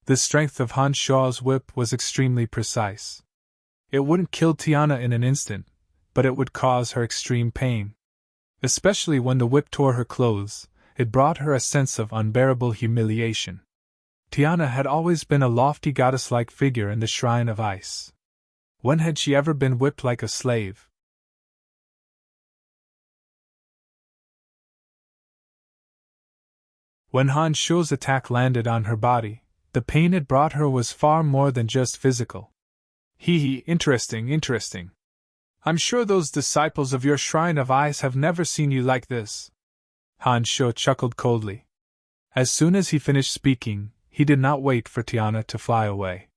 The strength of Han Shaw's whip was extremely precise. It wouldn't kill Tiana in an instant, but it would cause her extreme pain. Especially when the whip tore her clothes, it brought her a sense of unbearable humiliation. Tiana had always been a lofty goddess-like figure in the Shrine of Ice. When had she ever been whipped like a slave? When Han Shuo's attack landed on her body, the pain it brought her was far more than just physical. Interesting. I'm sure those disciples of your Shrine of Ice have never seen you like this. Han Shuo chuckled coldly. As soon as he finished speaking, he did not wait for Tiana to fly away.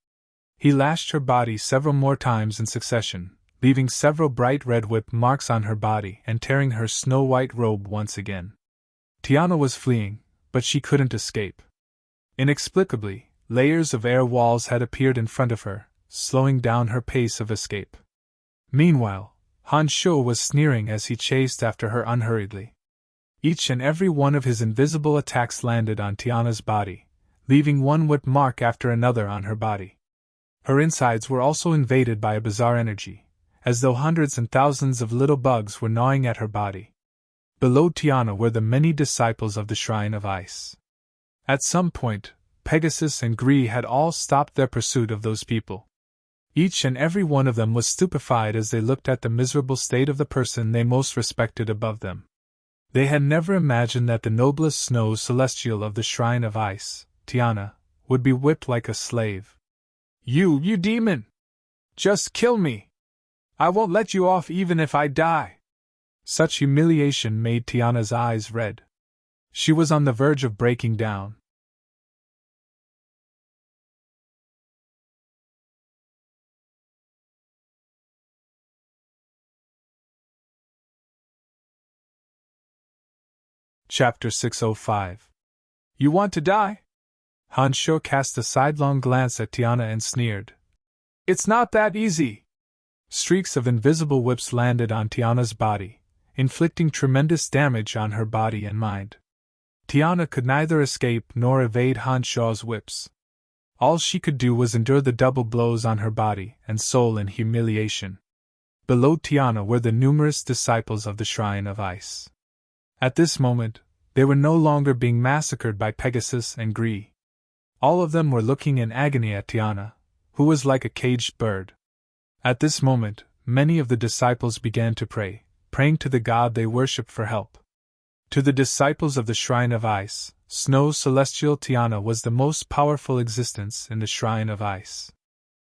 He lashed her body several more times in succession, leaving several bright red whip marks on her body and tearing her snow-white robe once again. Tiana was fleeing, but she couldn't escape. Inexplicably, layers of air walls had appeared in front of her, slowing down her pace of escape. Meanwhile, Han Shuo was sneering as he chased after her unhurriedly. Each and every one of his invisible attacks landed on Tiana's body, leaving one whip mark after another on her body. Her insides were also invaded by a bizarre energy, as though hundreds and thousands of little bugs were gnawing at her body. Below Tiana were the many disciples of the Shrine of Ice. At some point, Pegasus and Gree had all stopped their pursuit of those people. Each and every one of them was stupefied as they looked at the miserable state of the person they most respected above them. They had never imagined that the noblest snow celestial of the Shrine of Ice, Tiana, would be whipped like a slave. You demon! Just kill me! I won't let you off even if I die! Such humiliation made Tiana's eyes red. She was on the verge of breaking down. Chapter 605. You want to die? Han Shuo cast a sidelong glance at Tiana and sneered. It's not that easy! Streaks of invisible whips landed on Tiana's body, inflicting tremendous damage on her body and mind. Tiana could neither escape nor evade Han Shuo's whips. All she could do was endure the double blows on her body and soul in humiliation. Below Tiana were the numerous disciples of the Shrine of Ice. At this moment, they were no longer being massacred by Pegasus and Gree. All of them were looking in agony at Tiana, who was like a caged bird. At this moment, many of the disciples began to pray, praying to the god they worshipped for help. To the disciples of the Shrine of Ice, Snow Celestial Tiana was the most powerful existence in the Shrine of Ice.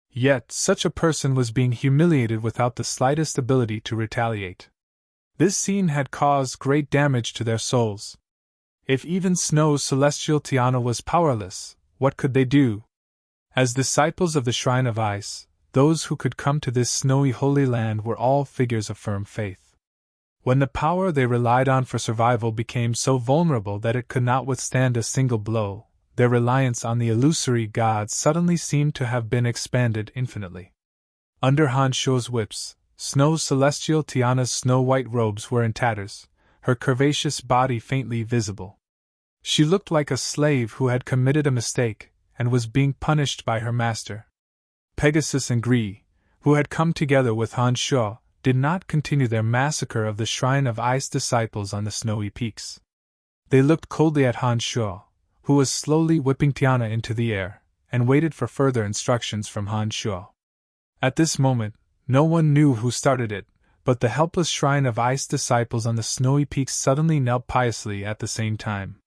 Yet, such a person was being humiliated without the slightest ability to retaliate. This scene had caused great damage to their souls. If even Snow Celestial Tiana was powerless, what could they do? As disciples of the Shrine of Ice, those who could come to this snowy holy land were all figures of firm faith. When the power they relied on for survival became so vulnerable that it could not withstand a single blow, their reliance on the illusory gods suddenly seemed to have been expanded infinitely. Under Han Shuo's whips, Snow Celestial Tiana's snow-white robes were in tatters, her curvaceous body faintly visible. She looked like a slave who had committed a mistake and was being punished by her master. Pegasus and Gree, who had come together with Han Shuo, did not continue their massacre of the Shrine of Ice disciples on the snowy peaks. They looked coldly at Han Shuo, who was slowly whipping Tiana into the air, and waited for further instructions from Han Shuo. At this moment, no one knew who started it, but the helpless Shrine of Ice disciples on the snowy peaks suddenly knelt piously at the same time.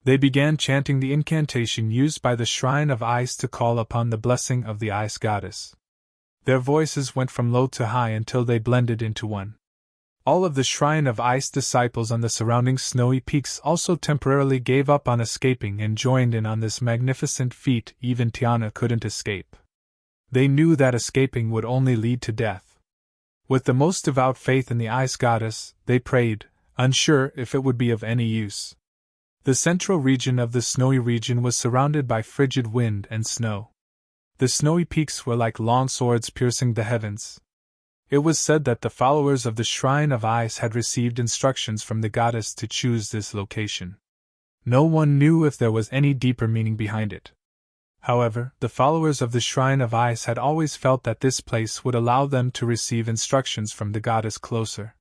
They began chanting the incantation used by the Shrine of Ice to call upon the blessing of the Ice Goddess. Their voices went from low to high until they blended into one. All of the Shrine of Ice disciples on the surrounding snowy peaks also temporarily gave up on escaping and joined in on this magnificent feat. Even Tiana couldn't escape. They knew that escaping would only lead to death. With the most devout faith in the Ice Goddess, they prayed, unsure if it would be of any use. The central region of the snowy region was surrounded by frigid wind and snow. The snowy peaks were like long swords piercing the heavens. It was said that the followers of the Shrine of Ice had received instructions from the goddess to choose this location. No one knew if there was any deeper meaning behind it. However, the followers of the Shrine of Ice had always felt that this place would allow them to receive instructions from the goddess closer.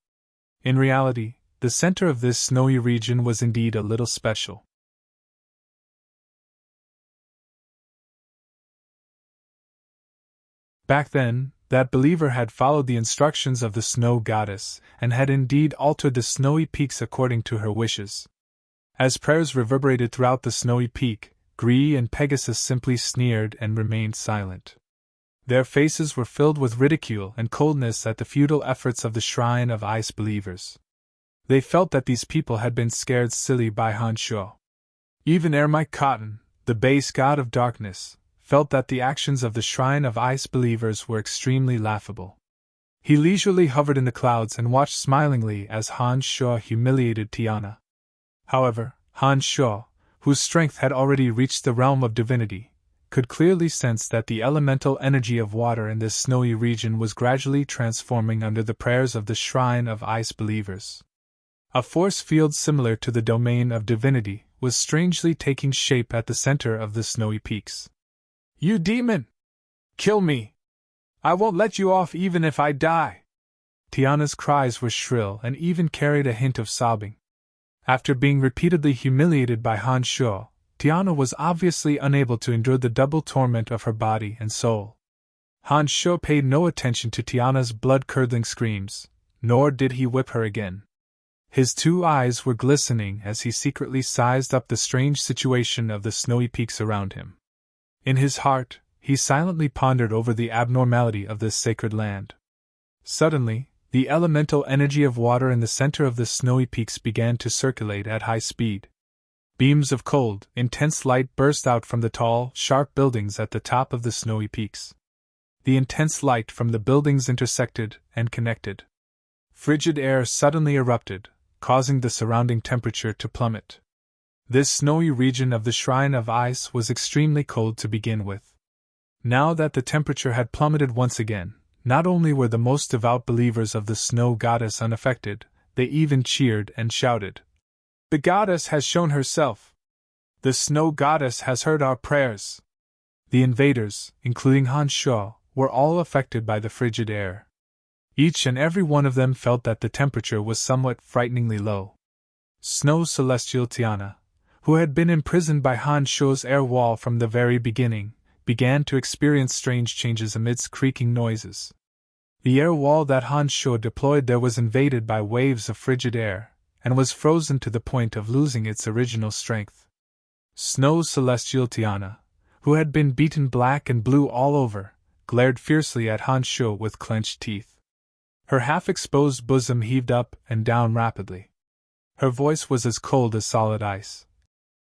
In reality, the center of this snowy region was indeed a little special. Back then, that believer had followed the instructions of the snow goddess, and had indeed altered the snowy peaks according to her wishes. As prayers reverberated throughout the snowy peak, Gree and Pegasus simply sneered and remained silent. Their faces were filled with ridicule and coldness at the futile efforts of the Shrine of Ice believers. They felt that these people had been scared silly by Han Shuo. Even Ermite Cotton, the base god of darkness, felt that the actions of the Shrine of Ice believers were extremely laughable. He leisurely hovered in the clouds and watched smilingly as Han Shuo humiliated Tiana. However, Han Shuo, whose strength had already reached the realm of divinity, could clearly sense that the elemental energy of water in this snowy region was gradually transforming under the prayers of the Shrine of Ice believers. A force field similar to the domain of divinity was strangely taking shape at the center of the snowy peaks. "You demon! Kill me! I won't let you off even if I die!" Tiana's cries were shrill and even carried a hint of sobbing. After being repeatedly humiliated by Han Shuo, Tiana was obviously unable to endure the double torment of her body and soul. Han Shuo paid no attention to Tiana's blood-curdling screams, nor did he whip her again. His 2 eyes were glistening as he secretly sized up the strange situation of the snowy peaks around him. In his heart, he silently pondered over the abnormality of this sacred land. Suddenly, the elemental energy of water in the center of the snowy peaks began to circulate at high speed. Beams of cold, intense light burst out from the tall, sharp buildings at the top of the snowy peaks. The intense light from the buildings intersected and connected. Frigid air suddenly erupted, causing the surrounding temperature to plummet. This snowy region of the Shrine of Ice was extremely cold to begin with. Now that the temperature had plummeted once again, not only were the most devout believers of the snow goddess unaffected, they even cheered and shouted, "The goddess has shown herself! The snow goddess has heard our prayers!" The invaders, including Han Shuo, were all affected by the frigid air. Each and every one of them felt that the temperature was somewhat frighteningly low. Snow Celestial Tiana, who had been imprisoned by Han Shuo's air wall from the very beginning, began to experience strange changes amidst creaking noises. The air wall that Han Shuo deployed there was invaded by waves of frigid air, and was frozen to the point of losing its original strength. Snow Celestial Tiana, who had been beaten black and blue all over, glared fiercely at Han Shuo with clenched teeth. Her half-exposed bosom heaved up and down rapidly. Her voice was as cold as solid ice.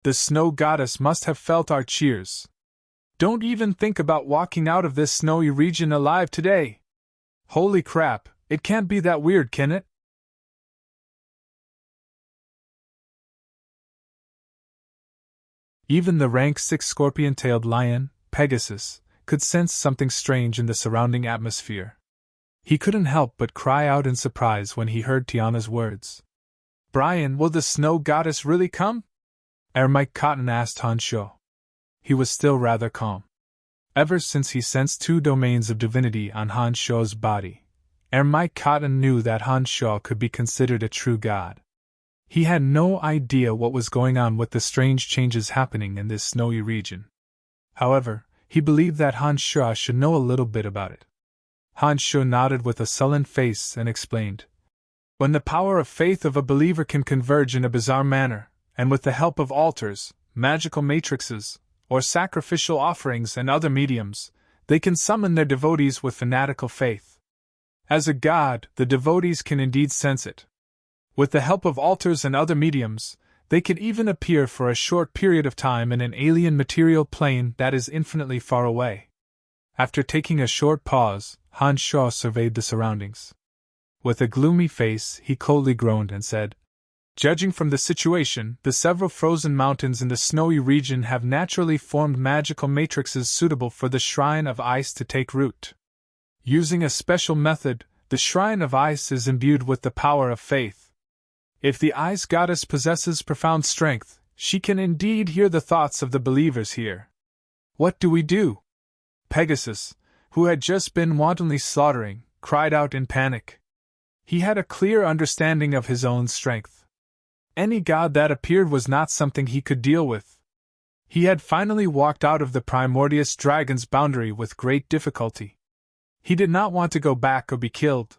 "The snow goddess must have felt our cheers. Don't even think about walking out of this snowy region alive today! Holy crap, it can't be that weird, can it?" Even the rank 6 scorpion-tailed lion, Pegasus, could sense something strange in the surrounding atmosphere. He couldn't help but cry out in surprise when he heard Tiana's words. "Brian, will the snow goddess really come?" Ermite Cotton asked Han Shuo. He was still rather calm. Ever since he sensed 2 domains of divinity on Han Shuo's body, Ermite Cotton knew that Han Shuo could be considered a true god. He had no idea what was going on with the strange changes happening in this snowy region. However, he believed that Han Shuo should know a little bit about it. Han Shuo nodded with a sullen face and explained, "When the power of faith of a believer can converge in a bizarre manner, and with the help of altars, magical matrices, or sacrificial offerings and other mediums, they can summon their devotees with fanatical faith. As a god, the devotees can indeed sense it. With the help of altars and other mediums, they can even appear for a short period of time in an alien material plane that is infinitely far away." After taking a short pause, Han Shuo surveyed the surroundings. With a gloomy face, he coldly groaned and said, Judging from the situation, the several frozen mountains in the snowy region have naturally formed magical matrices suitable for the Shrine of Ice to take root. Using a special method, the Shrine of Ice is imbued with the power of faith. If the Ice Goddess possesses profound strength, she can indeed hear the thoughts of the believers here. What do we do? Pegasus, who had just been wantonly slaughtering, cried out in panic. He had a clear understanding of his own strength. Any god that appeared was not something he could deal with. He had finally walked out of the Primordius Dragon's boundary with great difficulty. He did not want to go back or be killed.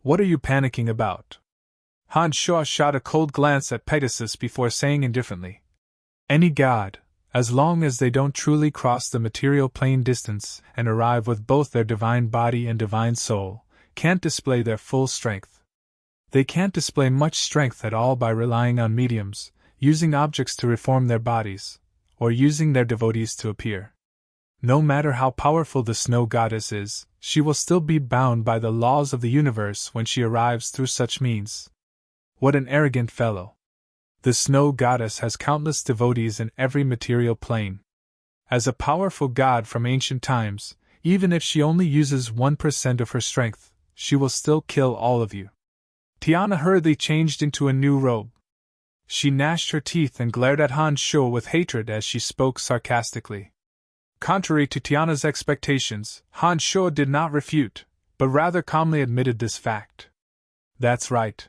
What are you panicking about? Han Shuo shot a cold glance at Pegasus before saying indifferently. Any god, as long as they don't truly cross the material plane distance and arrive with both their divine body and divine soul, can't display their full strength. They can't display much strength at all by relying on mediums, using objects to reform their bodies, or using their devotees to appear. No matter how powerful the Snow Goddess is, she will still be bound by the laws of the universe when she arrives through such means. What an arrogant fellow! The Snow Goddess has countless devotees in every material plane. As a powerful god from ancient times, even if she only uses 1% of her strength, she will still kill all of you. Tiana hurriedly changed into a new robe. She gnashed her teeth and glared at Han Shuo with hatred as she spoke sarcastically. Contrary to Tiana's expectations, Han Shuo did not refute, but rather calmly admitted this fact. That's right.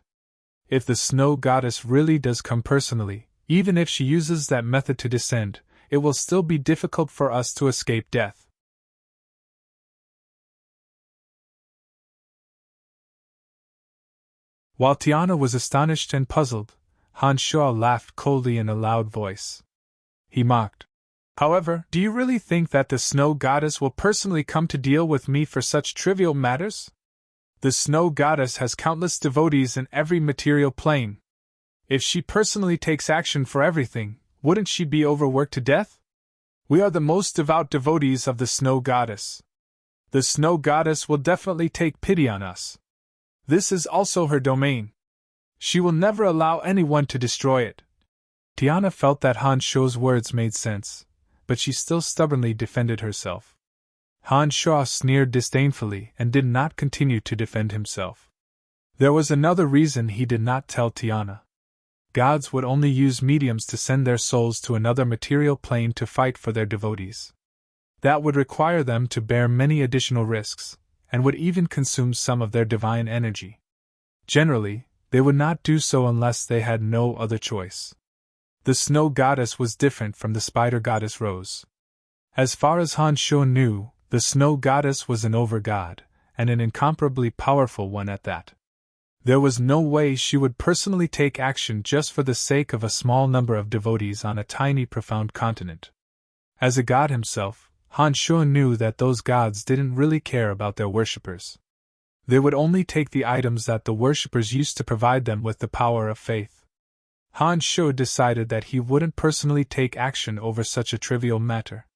If the Snow Goddess really does come personally, even if she uses that method to descend, it will still be difficult for us to escape death. While Tiana was astonished and puzzled, Han Shuo laughed coldly in a loud voice. He mocked. However, do you really think that the Snow Goddess will personally come to deal with me for such trivial matters? The Snow Goddess has countless devotees in every material plane. If she personally takes action for everything, wouldn't she be overworked to death? We are the most devout devotees of the Snow Goddess. The Snow Goddess will definitely take pity on us. This is also her domain. She will never allow anyone to destroy it. Tiana felt that Han Shuo's words made sense, but she still stubbornly defended herself. Han Shuo sneered disdainfully and did not continue to defend himself. There was another reason he did not tell Tiana. Gods would only use mediums to send their souls to another material plane to fight for their devotees. That would require them to bear many additional risks, and would even consume some of their divine energy. Generally, they would not do so unless they had no other choice. The Snow Goddess was different from the Spider Goddess Rose. As far as Han Shuo knew, the Snow Goddess was an over-god, and an incomparably powerful one at that. There was no way she would personally take action just for the sake of a small number of devotees on a tiny profound continent. As a god himself, Han Shuo knew that those gods didn't really care about their worshippers. They would only take the items that the worshippers used to provide them with the power of faith. Han Shuo decided that he wouldn't personally take action over such a trivial matter.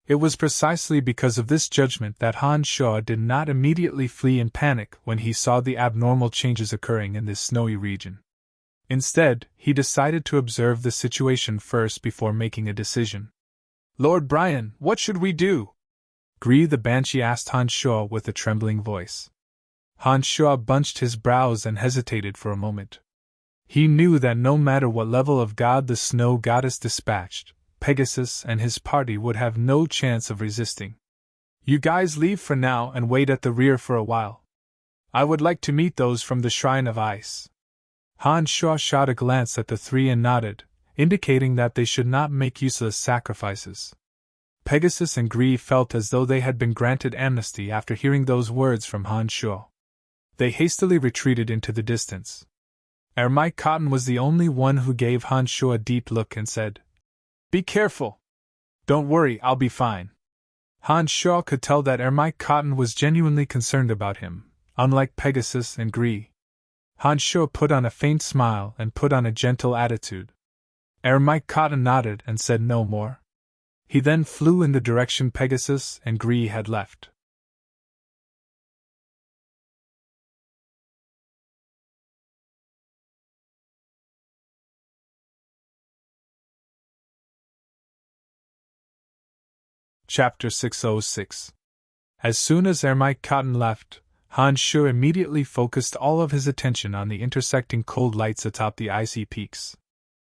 It was precisely because of this judgment that Han Shuo did not immediately flee in panic when he saw the abnormal changes occurring in this snowy region. Instead, he decided to observe the situation first before making a decision. "Lord Brian, what should we do?" Gree the Banshee asked Han Shuo with a trembling voice. Han Shuo bunched his brows and hesitated for a moment. He knew that no matter what level of god the Snow Goddess dispatched, Pegasus and his party would have no chance of resisting. "You guys leave for now and wait at the rear for a while. I would like to meet those from the Shrine of Ice." Han Shuo shot a glance at the three and nodded, indicating that they should not make useless sacrifices. Pegasus and Gree felt as though they had been granted amnesty after hearing those words from Han Shuo. They hastily retreated into the distance. Ermite Cotton was the only one who gave Han Shuo a deep look and said, "Be careful. Don't worry, I'll be fine." Han Shuo could tell that Ermite Cotton was genuinely concerned about him, unlike Pegasus and Gree. Han Shuo put on a faint smile and put on a gentle attitude. Ermite Cotton nodded and said no more. He then flew in the direction Pegasus and Gree had left. Chapter 606. As soon as Ermite Cotton left, Han Shu immediately focused all of his attention on the intersecting cold lights atop the icy peaks.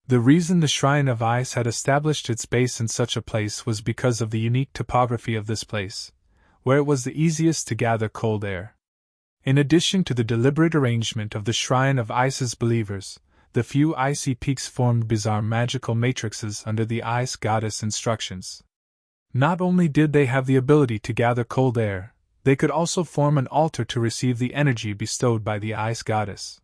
The reason the Shrine of Ice had established its base in such a place was because of the unique topography of this place, where it was the easiest to gather cold air. In addition to the deliberate arrangement of the Shrine of Ice's believers, the few icy peaks formed bizarre magical matrices under the Ice Goddess instructions. Not only did they have the ability to gather cold air, they could also form an altar to receive the energy bestowed by the Ice Goddess.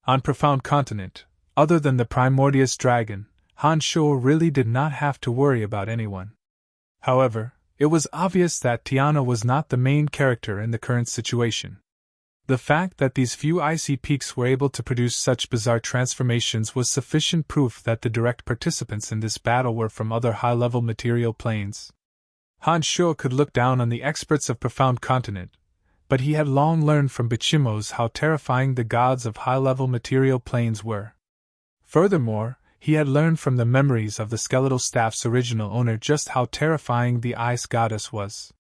On Profound Continent, other than the primordious dragon, Han Shu really did not have to worry about anyone. However, it was obvious that Tiana was not the main character in the current situation. The fact that these few icy peaks were able to produce such bizarre transformations was sufficient proof that the direct participants in this battle were from other high-level material planes. Han Shu could look down on the experts of Profound Continent, but he had long learned from Bichimos how terrifying the gods of high-level material planes were. Furthermore, he had learned from the memories of the skeletal staff's original owner just how terrifying the Ice Goddess was.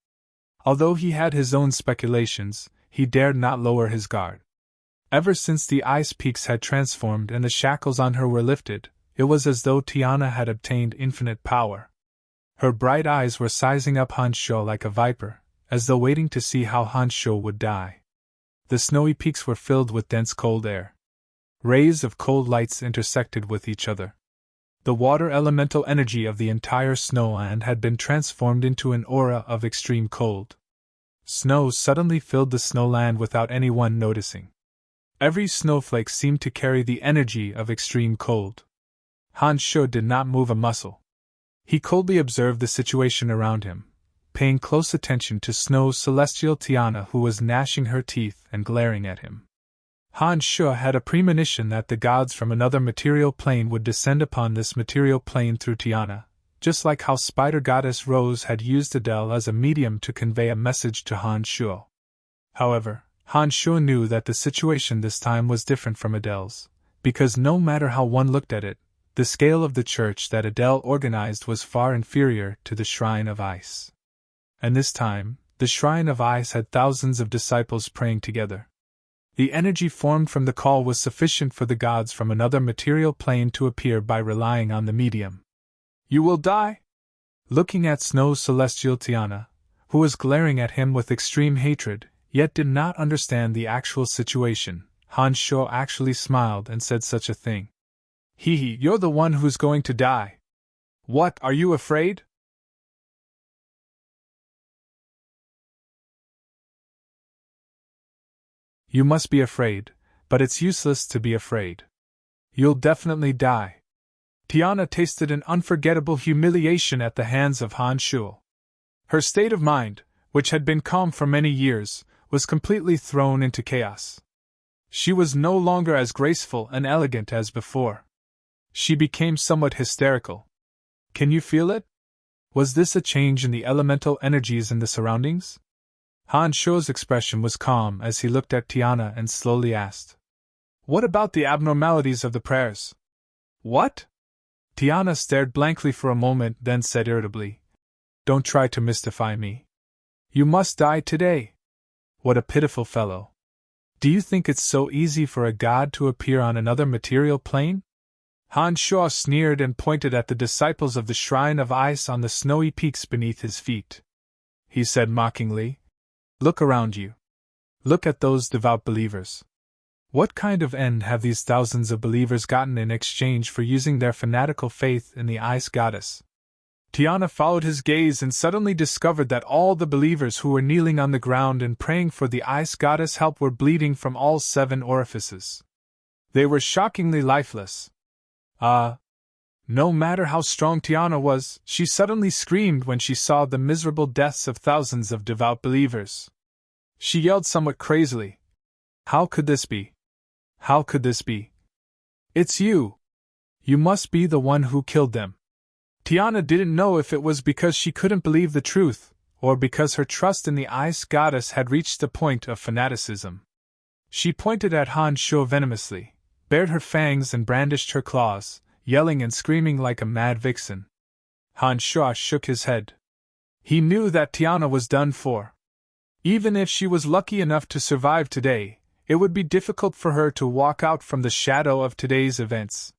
Although he had his own speculations, he dared not lower his guard. Ever since the ice peaks had transformed and the shackles on her were lifted, it was as though Tiana had obtained infinite power. Her bright eyes were sizing up Han Shu like a viper, as though waiting to see how Han Shu would die. The snowy peaks were filled with dense cold air. Rays of cold lights intersected with each other. The water elemental energy of the entire snowland had been transformed into an aura of extreme cold. Snow suddenly filled the snowland without anyone noticing. Every snowflake seemed to carry the energy of extreme cold. Han Shu did not move a muscle. He coldly observed the situation around him, paying close attention to Snow's celestial Tiana, who was gnashing her teeth and glaring at him. Han Shu had a premonition that the gods from another material plane would descend upon this material plane through Tiana, just like how Spider Goddess Rose had used Adele as a medium to convey a message to Han Shu. However, Han Shu knew that the situation this time was different from Adele's, because no matter how one looked at it, the scale of the church that Adele organized was far inferior to the Shrine of Ice. And this time, the Shrine of Ice had thousands of disciples praying together. The energy formed from the call was sufficient for the gods from another material plane to appear by relying on the medium. "You will die?" Looking at Snow's celestial Tiana, who was glaring at him with extreme hatred, yet did not understand the actual situation, Han Shu actually smiled and said such a thing. "Hee, you're the one who's going to die. What, are you afraid?" "You must be afraid, but it's useless to be afraid. You'll definitely die." Tiana tasted an unforgettable humiliation at the hands of Han Shu. Her state of mind, which had been calm for many years, was completely thrown into chaos. She was no longer as graceful and elegant as before. She became somewhat hysterical. "Can you feel it? Was this a change in the elemental energies in the surroundings?" Han Shu's expression was calm as he looked at Tiana and slowly asked, "What about the abnormalities of the prayers?" "What?" Tiana stared blankly for a moment, then said irritably, "Don't try to mystify me. You must die today." What a pitiful fellow. Do you think it's so easy for a god to appear on another material plane? Han Shu sneered and pointed at the disciples of the Shrine of Ice on the snowy peaks beneath his feet. He said mockingly, "Look around you. Look at those devout believers. What kind of end have these thousands of believers gotten in exchange for using their fanatical faith in the Ice Goddess?" Tiana followed his gaze and suddenly discovered that all the believers who were kneeling on the ground and praying for the Ice Goddess' help were bleeding from all 7 orifices. They were shockingly lifeless. No matter how strong Tiana was, she suddenly screamed when she saw the miserable deaths of thousands of devout believers. She yelled somewhat crazily, "How could this be? How could this be? It's you! You must be the one who killed them." Tiana didn't know if it was because she couldn't believe the truth, or because her trust in the Ice Goddess had reached a point of fanaticism. She pointed at Han Shu venomously, bared her fangs and brandished her claws, yelling and screaming like a mad vixen. Han Shu shook his head. He knew that Tiana was done for. Even if she was lucky enough to survive today, it would be difficult for her to walk out from the shadow of today's events.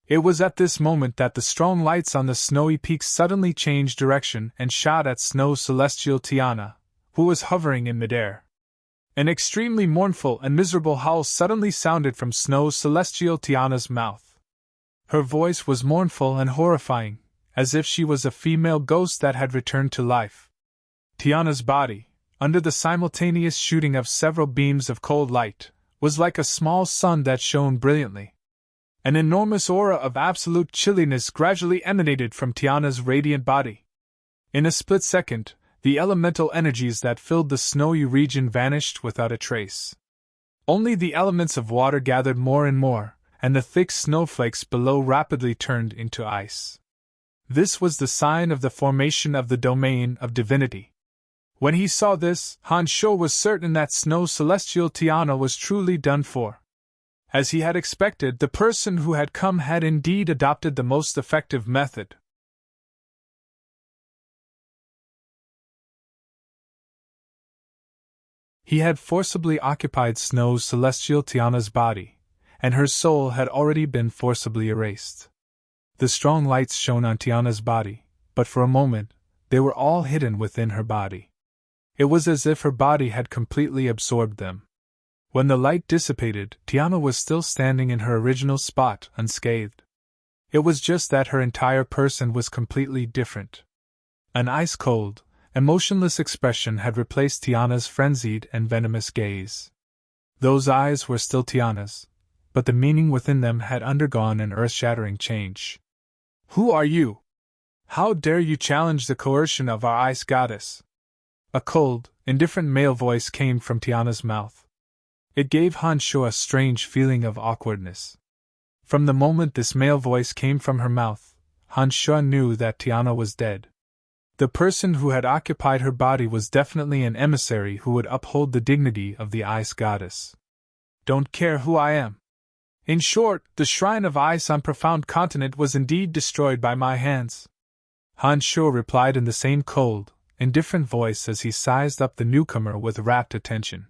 It was at this moment that the strong lights on the snowy peaks suddenly changed direction and shot at Snow Celestial Tiana, who was hovering in midair. An extremely mournful and miserable howl suddenly sounded from Snow Celestial Tiana's mouth. Her voice was mournful and horrifying, as if she was a female ghost that had returned to life. Tiana's body, under the simultaneous shooting of several beams of cold light, was like a small sun that shone brilliantly. An enormous aura of absolute chilliness gradually emanated from Tiana's radiant body. In a split second, the elemental energies that filled the snowy region vanished without a trace. Only the elements of water gathered more and more, and the thick snowflakes below rapidly turned into ice. This was the sign of the formation of the domain of divinity. When he saw this, Han Sho was certain that Snow Celestial Tiana was truly done for. As he had expected, the person who had come had indeed adopted the most effective method. He had forcibly occupied Snow Celestial Tiana's body, and her soul had already been forcibly erased. The strong lights shone on Tiana's body, but for a moment, they were all hidden within her body. It was as if her body had completely absorbed them. When the light dissipated, Tiana was still standing in her original spot, unscathed. It was just that her entire person was completely different. An ice-cold, emotionless expression had replaced Tiana's frenzied and venomous gaze. Those eyes were still Tiana's, but the meaning within them had undergone an earth-shattering change. "Who are you? How dare you challenge the coercion of our ice goddess?" A cold, indifferent male voice came from Tiana's mouth. It gave Han Sho a strange feeling of awkwardness. From the moment this male voice came from her mouth, Han Sho knew that Tiana was dead. The person who had occupied her body was definitely an emissary who would uphold the dignity of the ice goddess. "Don't care who I am. In short, the shrine of ice on Profound Continent was indeed destroyed by my hands," Han Sho replied in the same cold, indifferent voice as he sized up the newcomer with rapt attention.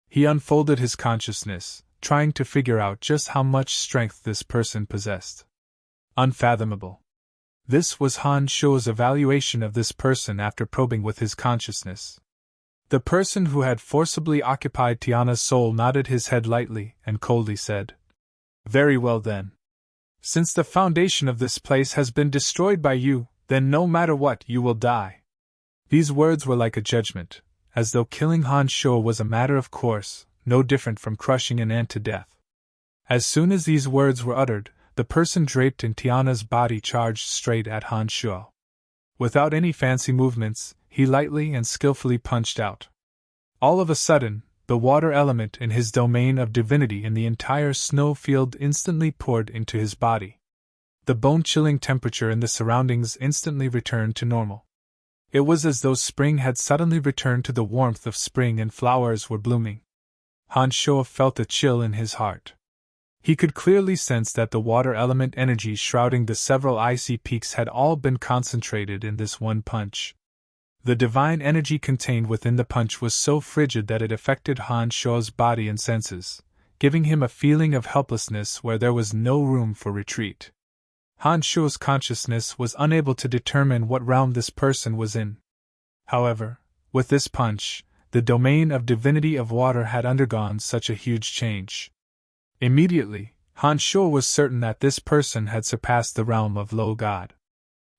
He unfolded his consciousness, trying to figure out just how much strength this person possessed. Unfathomable. This was Han Sho's evaluation of this person after probing with his consciousness. The person who had forcibly occupied Tiana's soul nodded his head lightly and coldly said, "Very well then. Since the foundation of this place has been destroyed by you, then no matter what, you will die." These words were like a judgment, as though killing Han Sho was a matter of course, no different from crushing an ant to death. As soon as these words were uttered, the person draped in Tiana's body charged straight at Han Sho. Without any fancy movements, he lightly and skillfully punched out. All of a sudden, the water element in his domain of divinity in the entire snow field instantly poured into his body. The bone-chilling temperature in the surroundings instantly returned to normal. It was as though spring had suddenly returned to the warmth of spring and flowers were blooming. Han Sho felt a chill in his heart. He could clearly sense that the water element energy shrouding the several icy peaks had all been concentrated in this one punch. The divine energy contained within the punch was so frigid that it affected Han Sho's body and senses, giving him a feeling of helplessness where there was no room for retreat. Han Sho's consciousness was unable to determine what realm this person was in. However, with this punch, the domain of divinity of water had undergone such a huge change. Immediately, Han Sho was certain that this person had surpassed the realm of low god.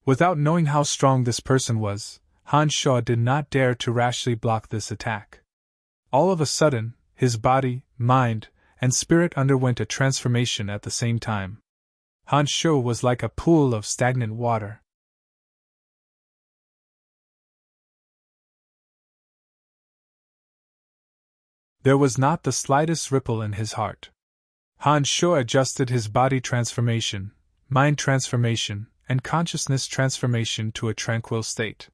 Without knowing how strong this person was, Han Sho did not dare to rashly block this attack. All of a sudden, his body, mind, and spirit underwent a transformation at the same time. Han Sho was like a pool of stagnant water. There was not the slightest ripple in his heart. Han Sho adjusted his body transformation, mind transformation, and consciousness transformation to a tranquil state.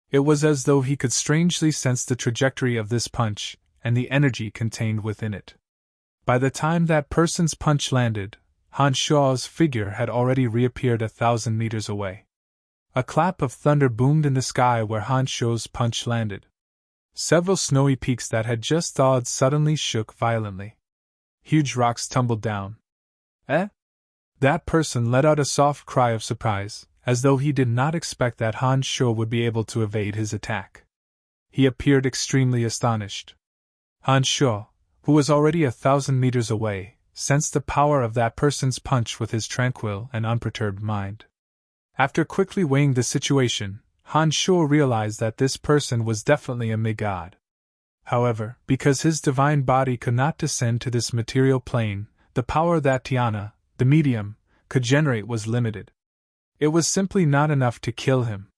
It was as though he could strangely sense the trajectory of this punch, and the energy contained within it. By the time that person's punch landed, Han Sho's figure had already reappeared 1,000 meters away. A clap of thunder boomed in the sky where Han Shuo's punch landed. Several snowy peaks that had just thawed suddenly shook violently. Huge rocks tumbled down. Eh? That person let out a soft cry of surprise, as though he did not expect that Han Shuo would be able to evade his attack. He appeared extremely astonished. Han Shuo, who was already 1,000 meters away, sensed the power of that person's punch with his tranquil and unperturbed mind. After quickly weighing the situation, Han Shuo realized that this person was definitely a mid-god. However, because his divine body could not descend to this material plane, the power that Tiana, the medium, could generate was limited. It was simply not enough to kill him.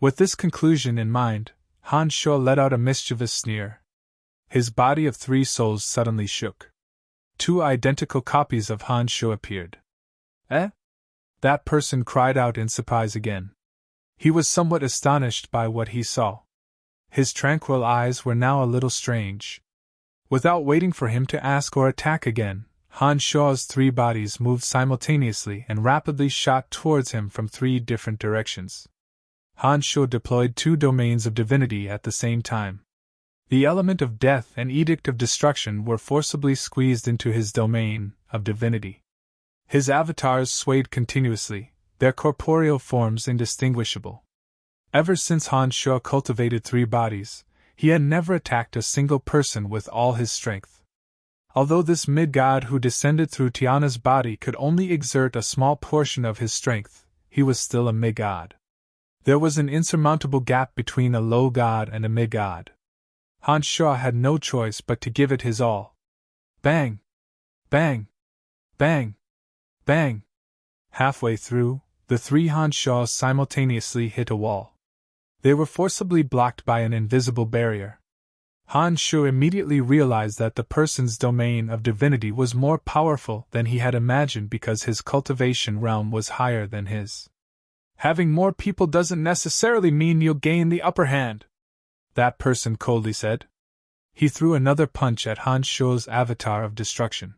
With this conclusion in mind, Han Shuo let out a mischievous sneer. His body of 3 souls suddenly shook. 2 identical copies of Han Shuo appeared. Eh? That person cried out in surprise again. He was somewhat astonished by what he saw. His tranquil eyes were now a little strange. Without waiting for him to ask or attack again, Han Shuo's 3 bodies moved simultaneously and rapidly shot towards him from 3 different directions. Han Shuo deployed 2 domains of divinity at the same time. The element of death and edict of destruction were forcibly squeezed into his domain of divinity. His avatars swayed continuously, their corporeal forms indistinguishable. Ever since Han Shuo cultivated 3 bodies, he had never attacked a single person with all his strength. Although this mid-god who descended through Tiana's body could only exert a small portion of his strength, he was still a mid-god. There was an insurmountable gap between a low god and a mid-god. Han Shuo had no choice but to give it his all. Bang! Bang! Bang! Bang! Halfway through, the 3 Han Shuos simultaneously hit a wall. They were forcibly blocked by an invisible barrier. Han Shuo immediately realized that the person's domain of divinity was more powerful than he had imagined because his cultivation realm was higher than his. Having more people doesn't necessarily mean you'll gain the upper hand, that person coldly said. He threw another punch at Han Shuo's avatar of destruction.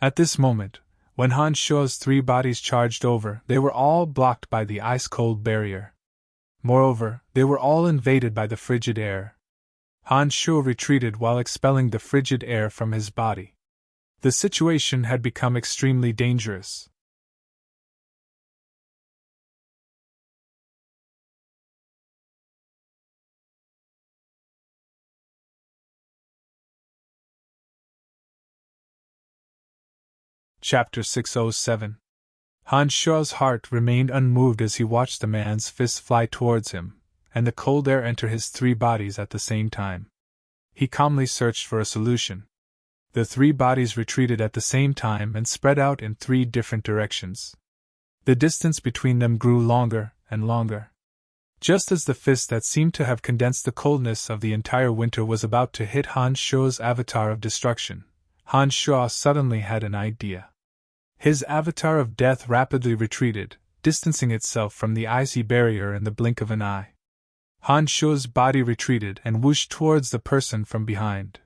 At this moment, when Han Shuo's 3 bodies charged over, they were all blocked by the ice-cold barrier. Moreover, they were all invaded by the frigid air. Han Shuo retreated while expelling the frigid air from his body. The situation had become extremely dangerous. Chapter 607. Han Shuo's heart remained unmoved as he watched the man's fists fly towards him, and the cold air enter his 3 bodies at the same time. He calmly searched for a solution. The 3 bodies retreated at the same time and spread out in 3 different directions. The distance between them grew longer and longer. Just as the fist that seemed to have condensed the coldness of the entire winter was about to hit Han Shuo's avatar of destruction, Han Shuo suddenly had an idea. His avatar of death rapidly retreated, distancing itself from the icy barrier in the blink of an eye. Han Shuo's body retreated and whooshed towards the person from behind.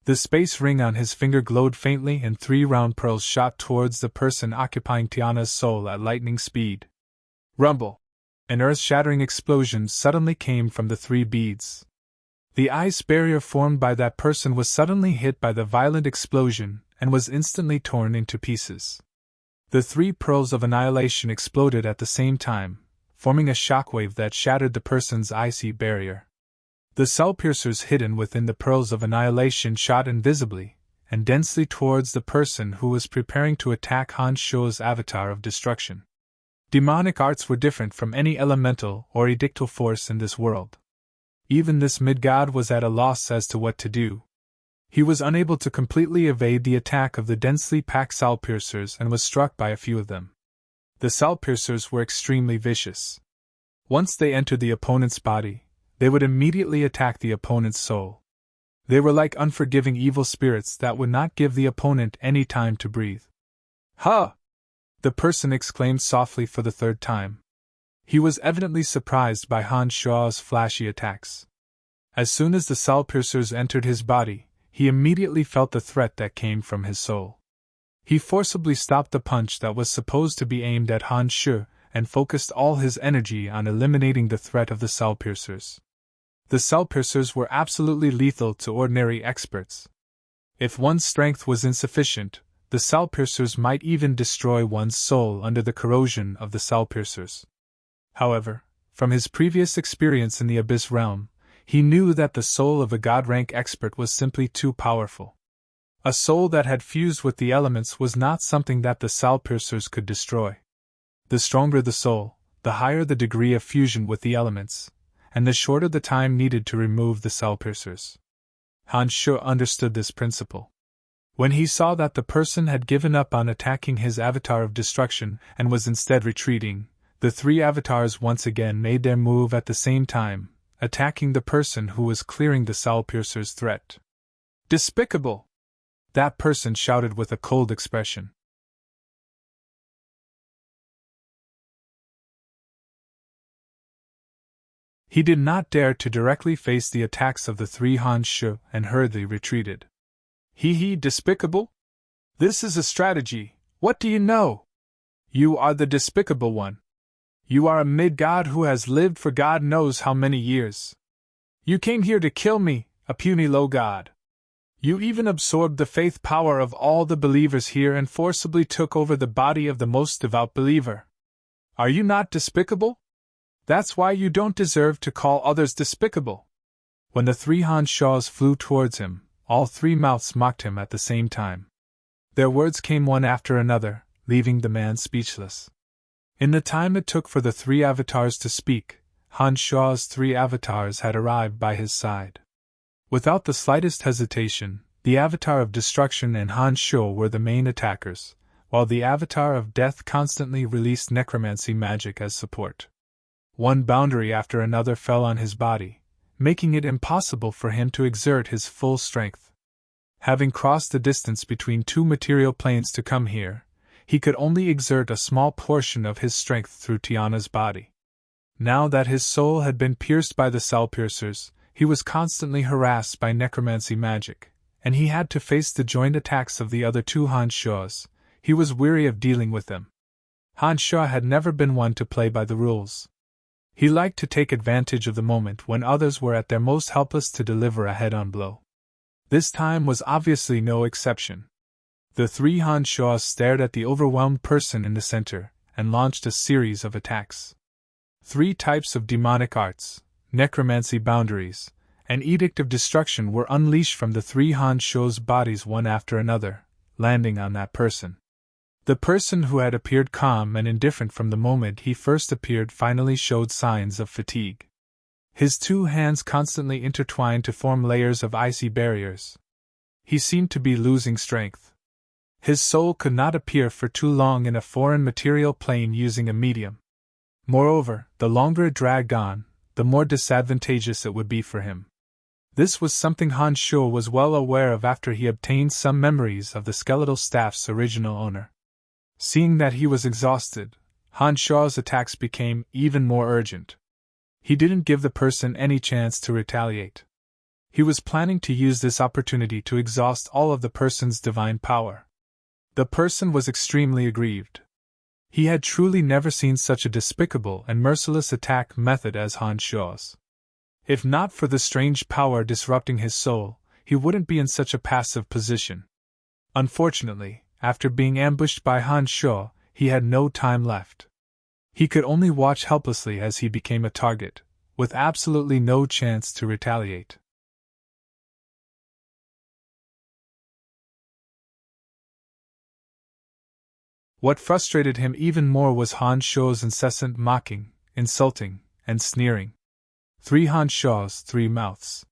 The space ring on his finger glowed faintly and 3 round pearls shot towards the person occupying Tiana's soul at lightning speed. Rumble! An earth-shattering explosion suddenly came from the 3 beads. The ice barrier formed by that person was suddenly hit by the violent explosion and was instantly torn into pieces. The 3 pearls of annihilation exploded at the same time, forming a shockwave that shattered the person's icy barrier. The soul piercers hidden within the pearls of annihilation shot invisibly and densely towards the person who was preparing to attack Han Shuo's avatar of destruction. Demonic arts were different from any elemental or edictal force in this world. Even this mid-god was at a loss as to what to do. He was unable to completely evade the attack of the densely packed soul piercers and was struck by a few of them. The soul piercers were extremely vicious. Once they entered the opponent's body, they would immediately attack the opponent's soul. They were like unforgiving evil spirits that would not give the opponent any time to breathe. "Ha!" the person exclaimed softly for the 3rd time. He was evidently surprised by Han Shuo's flashy attacks. As soon as the soul piercers entered his body, he immediately felt the threat that came from his soul. He forcibly stopped the punch that was supposed to be aimed at Han Shuo, and focused all his energy on eliminating the threat of the cell piercers. The cell piercers were absolutely lethal to ordinary experts. If one's strength was insufficient, the cell piercers might even destroy one's soul under the corrosion of the cell piercers. However, from his previous experience in the Abyss realm, he knew that the soul of a god-rank expert was simply too powerful. A soul that had fused with the elements was not something that the cell piercers could destroy. The stronger the soul, the higher the degree of fusion with the elements, and the shorter the time needed to remove the cell piercers. Han Shu understood this principle. When he saw that the person had given up on attacking his avatar of destruction and was instead retreating, the three avatars once again made their move at the same time, attacking the person who was clearing the cell piercer's threat. "Despicable!" that person shouted with a cold expression. He did not dare to directly face the attacks of the three Han Shu and hurriedly retreated. Despicable? This is a strategy. What do you know? You are the despicable one. You are a mid-god who has lived for God knows how many years. You came here to kill me, a puny low god. You even absorbed the faith power of all the believers here and forcibly took over the body of the most devout believer. Are you not despicable? That's why you don't deserve to call others despicable. When the three Han Shus flew towards him, all three mouths mocked him at the same time. Their words came one after another, leaving the man speechless. In the time it took for the three avatars to speak, Han Shu's three avatars had arrived by his side. Without the slightest hesitation, the avatar of destruction and Han Shu were the main attackers, while the avatar of death constantly released necromancy magic as support. One boundary after another fell on his body, making it impossible for him to exert his full strength. Having crossed the distance between two material planes to come here, he could only exert a small portion of his strength through Tiana's body. Now that his soul had been pierced by the cell piercers, he was constantly harassed by necromancy magic, and he had to face the joint attacks of the other two Han Shus. He was weary of dealing with them. Han Shu had never been one to play by the rules. He liked to take advantage of the moment when others were at their most helpless to deliver a head-on blow. This time was obviously no exception. The three Han Shus stared at the overwhelmed person in the center and launched a series of attacks. Three types of demonic arts, necromancy boundaries, and edict of destruction were unleashed from the three Han Shus' bodies one after another, landing on that person. The person who had appeared calm and indifferent from the moment he first appeared finally showed signs of fatigue. His two hands constantly intertwined to form layers of icy barriers. He seemed to be losing strength. His soul could not appear for too long in a foreign material plane using a medium. Moreover, the longer it dragged on, the more disadvantageous it would be for him. This was something Han Shu was well aware of after he obtained some memories of the skeletal staff's original owner. Seeing that he was exhausted, Han Shu's attacks became even more urgent. He didn't give the person any chance to retaliate. He was planning to use this opportunity to exhaust all of the person's divine power. The person was extremely aggrieved. He had truly never seen such a despicable and merciless attack method as Han Shu's. If not for the strange power disrupting his soul, he wouldn't be in such a passive position. Unfortunately, after being ambushed by Han Shu, he had no time left. He could only watch helplessly as he became a target, with absolutely no chance to retaliate. What frustrated him even more was Han Shu's incessant mocking, insulting, and sneering. Three Han Shus, three mouths.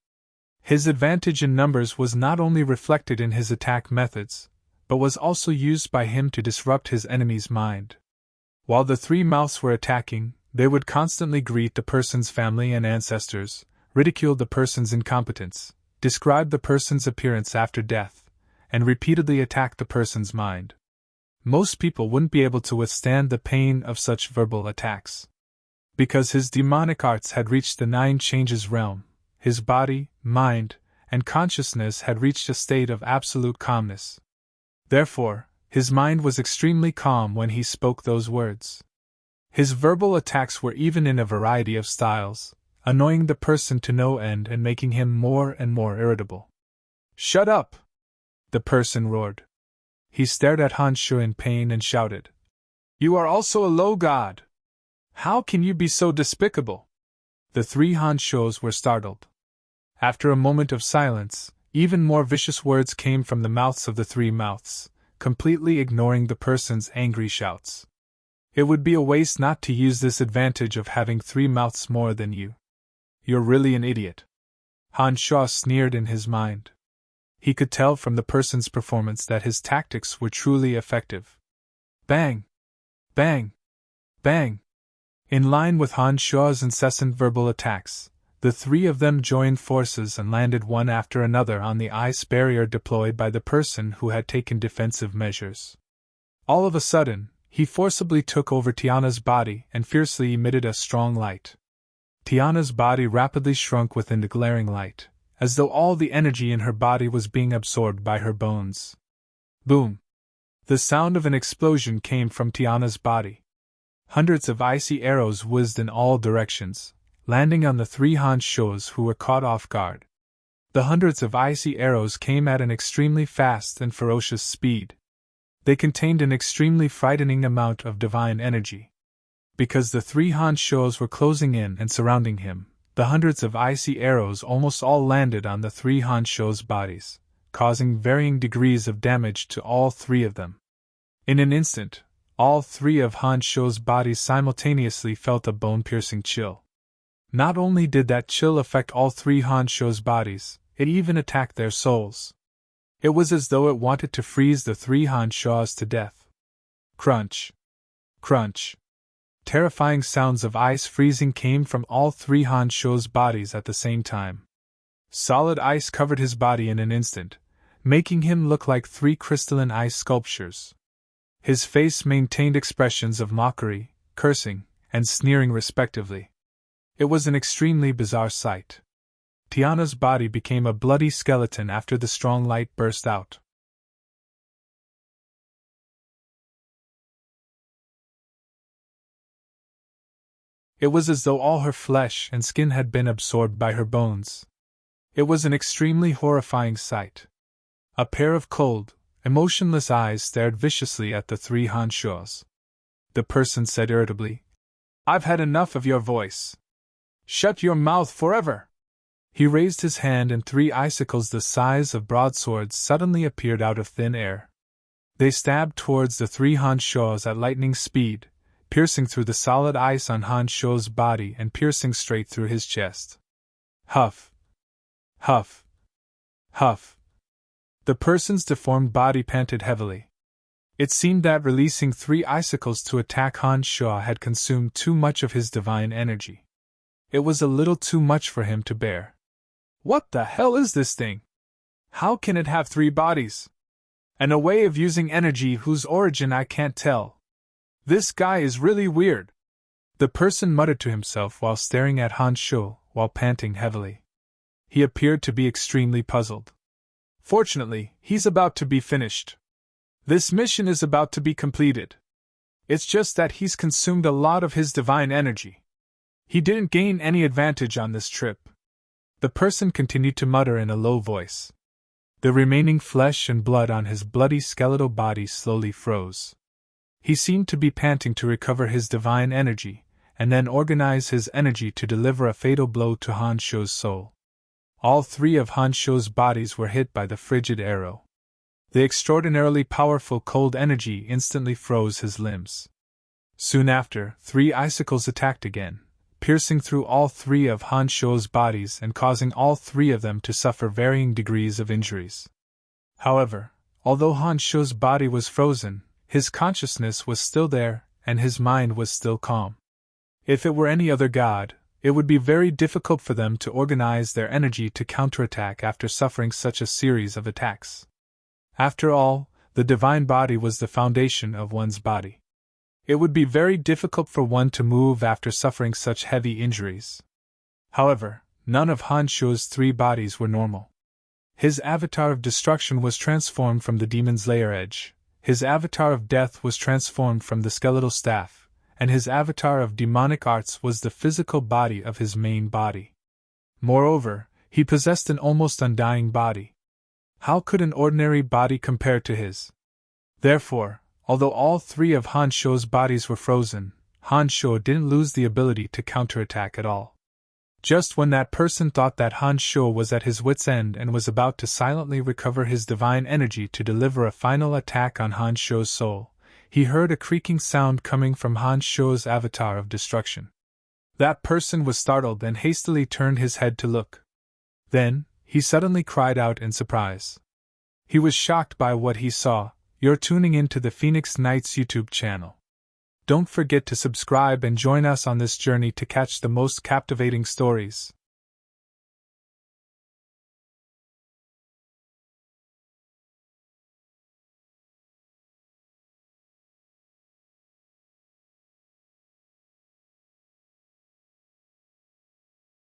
His advantage in numbers was not only reflected in his attack methods, but was also used by him to disrupt his enemy's mind. While the three mouths were attacking, they would constantly greet the person's family and ancestors, ridicule the person's incompetence, describe the person's appearance after death, and repeatedly attack the person's mind. Most people wouldn't be able to withstand the pain of such verbal attacks. Because his demonic arts had reached the Nine Changes realm, his body, mind, and consciousness had reached a state of absolute calmness. Therefore, his mind was extremely calm when he spoke those words. His verbal attacks were even in a variety of styles, annoying the person to no end and making him more and more irritable. "Shut up!" the person roared. He stared at Han Shu in pain and shouted, "You are also a low god! How can you be so despicable?" The three Han Shus were startled. After a moment of silence, even more vicious words came from the mouths of the three mouths, completely ignoring the person's angry shouts. "It would be a waste not to use this advantage of having three mouths more than you. You're really an idiot." Han Shu sneered in his mind. He could tell from the person's performance that his tactics were truly effective. Bang! Bang! Bang! In line with Han Shu's incessant verbal attacks, the three of them joined forces and landed one after another on the ice barrier deployed by the person who had taken defensive measures. All of a sudden, he forcibly took over Tiana's body and fiercely emitted a strong light. Tiana's body rapidly shrunk within the glaring light, as though all the energy in her body was being absorbed by her bones. Boom! The sound of an explosion came from Tiana's body. Hundreds of icy arrows whizzed in all directions, landing on the three Han Shus who were caught off guard. The hundreds of icy arrows came at an extremely fast and ferocious speed. They contained an extremely frightening amount of divine energy. Because the three Han Shus were closing in and surrounding him, the hundreds of icy arrows almost all landed on the three Han Shus' bodies, causing varying degrees of damage to all three of them. In an instant, all three of Han Shu's bodies simultaneously felt a bone-piercing chill. Not only did that chill affect all three Han Shu's bodies, it even attacked their souls. It was as though it wanted to freeze the three Han Shus to death. Crunch! Crunch! Terrifying sounds of ice freezing came from all three Han Shu's bodies at the same time. Solid ice covered his body in an instant, making him look like three crystalline ice sculptures. His face maintained expressions of mockery, cursing, and sneering respectively. It was an extremely bizarre sight. Tiana's body became a bloody skeleton after the strong light burst out. It was as though all her flesh and skin had been absorbed by her bones. It was an extremely horrifying sight. A pair of cold, emotionless eyes stared viciously at the three Han Shus. The person said irritably, "I've had enough of your voice. Shut your mouth forever!" He raised his hand and three icicles the size of broadswords suddenly appeared out of thin air. They stabbed towards the three Han Shus at lightning speed, piercing through the solid ice on Han Shu's body and piercing straight through his chest. Huff! Huff! Huff! The person's deformed body panted heavily. It seemed that releasing three icicles to attack Han Shu had consumed too much of his divine energy. It was a little too much for him to bear. "What the hell is this thing? How can it have three bodies? And a way of using energy whose origin I can't tell. This guy is really weird," the person muttered to himself while staring at Han Shu, while panting heavily. He appeared to be extremely puzzled. Fortunately, he's about to be finished. This mission is about to be completed. It's just that he's consumed a lot of his divine energy. He didn't gain any advantage on this trip. The person continued to mutter in a low voice. The remaining flesh and blood on his bloody skeletal body slowly froze. He seemed to be panting to recover his divine energy, and then organize his energy to deliver a fatal blow to Han Shu's soul. All three of Han Shu's bodies were hit by the frigid arrow. The extraordinarily powerful cold energy instantly froze his limbs. Soon after, three icicles attacked again, piercing through all three of Han Shu's bodies and causing all three of them to suffer varying degrees of injuries. However, although Han Shu's body was frozen, his consciousness was still there, and his mind was still calm. If it were any other god, it would be very difficult for them to organize their energy to counterattack after suffering such a series of attacks. After all, the divine body was the foundation of one's body. It would be very difficult for one to move after suffering such heavy injuries. However, none of Han Shu's three bodies were normal. His avatar of destruction was transformed from the demon's lair edge, his avatar of death was transformed from the skeletal staff, and his avatar of demonic arts was the physical body of his main body. Moreover, he possessed an almost undying body. How could an ordinary body compare to his? Therefore, although all three of Han Shou's bodies were frozen, Han Shou didn't lose the ability to counterattack at all. Just when that person thought that Han Shou was at his wit's end and was about to silently recover his divine energy to deliver a final attack on Han Shou's soul, he heard a creaking sound coming from Han Shou's avatar of destruction. That person was startled and hastily turned his head to look. Then, he suddenly cried out in surprise. He was shocked by what he saw. You're tuning into the Phoenix Knights YouTube channel. Don't forget to subscribe and join us on this journey to catch the most captivating stories.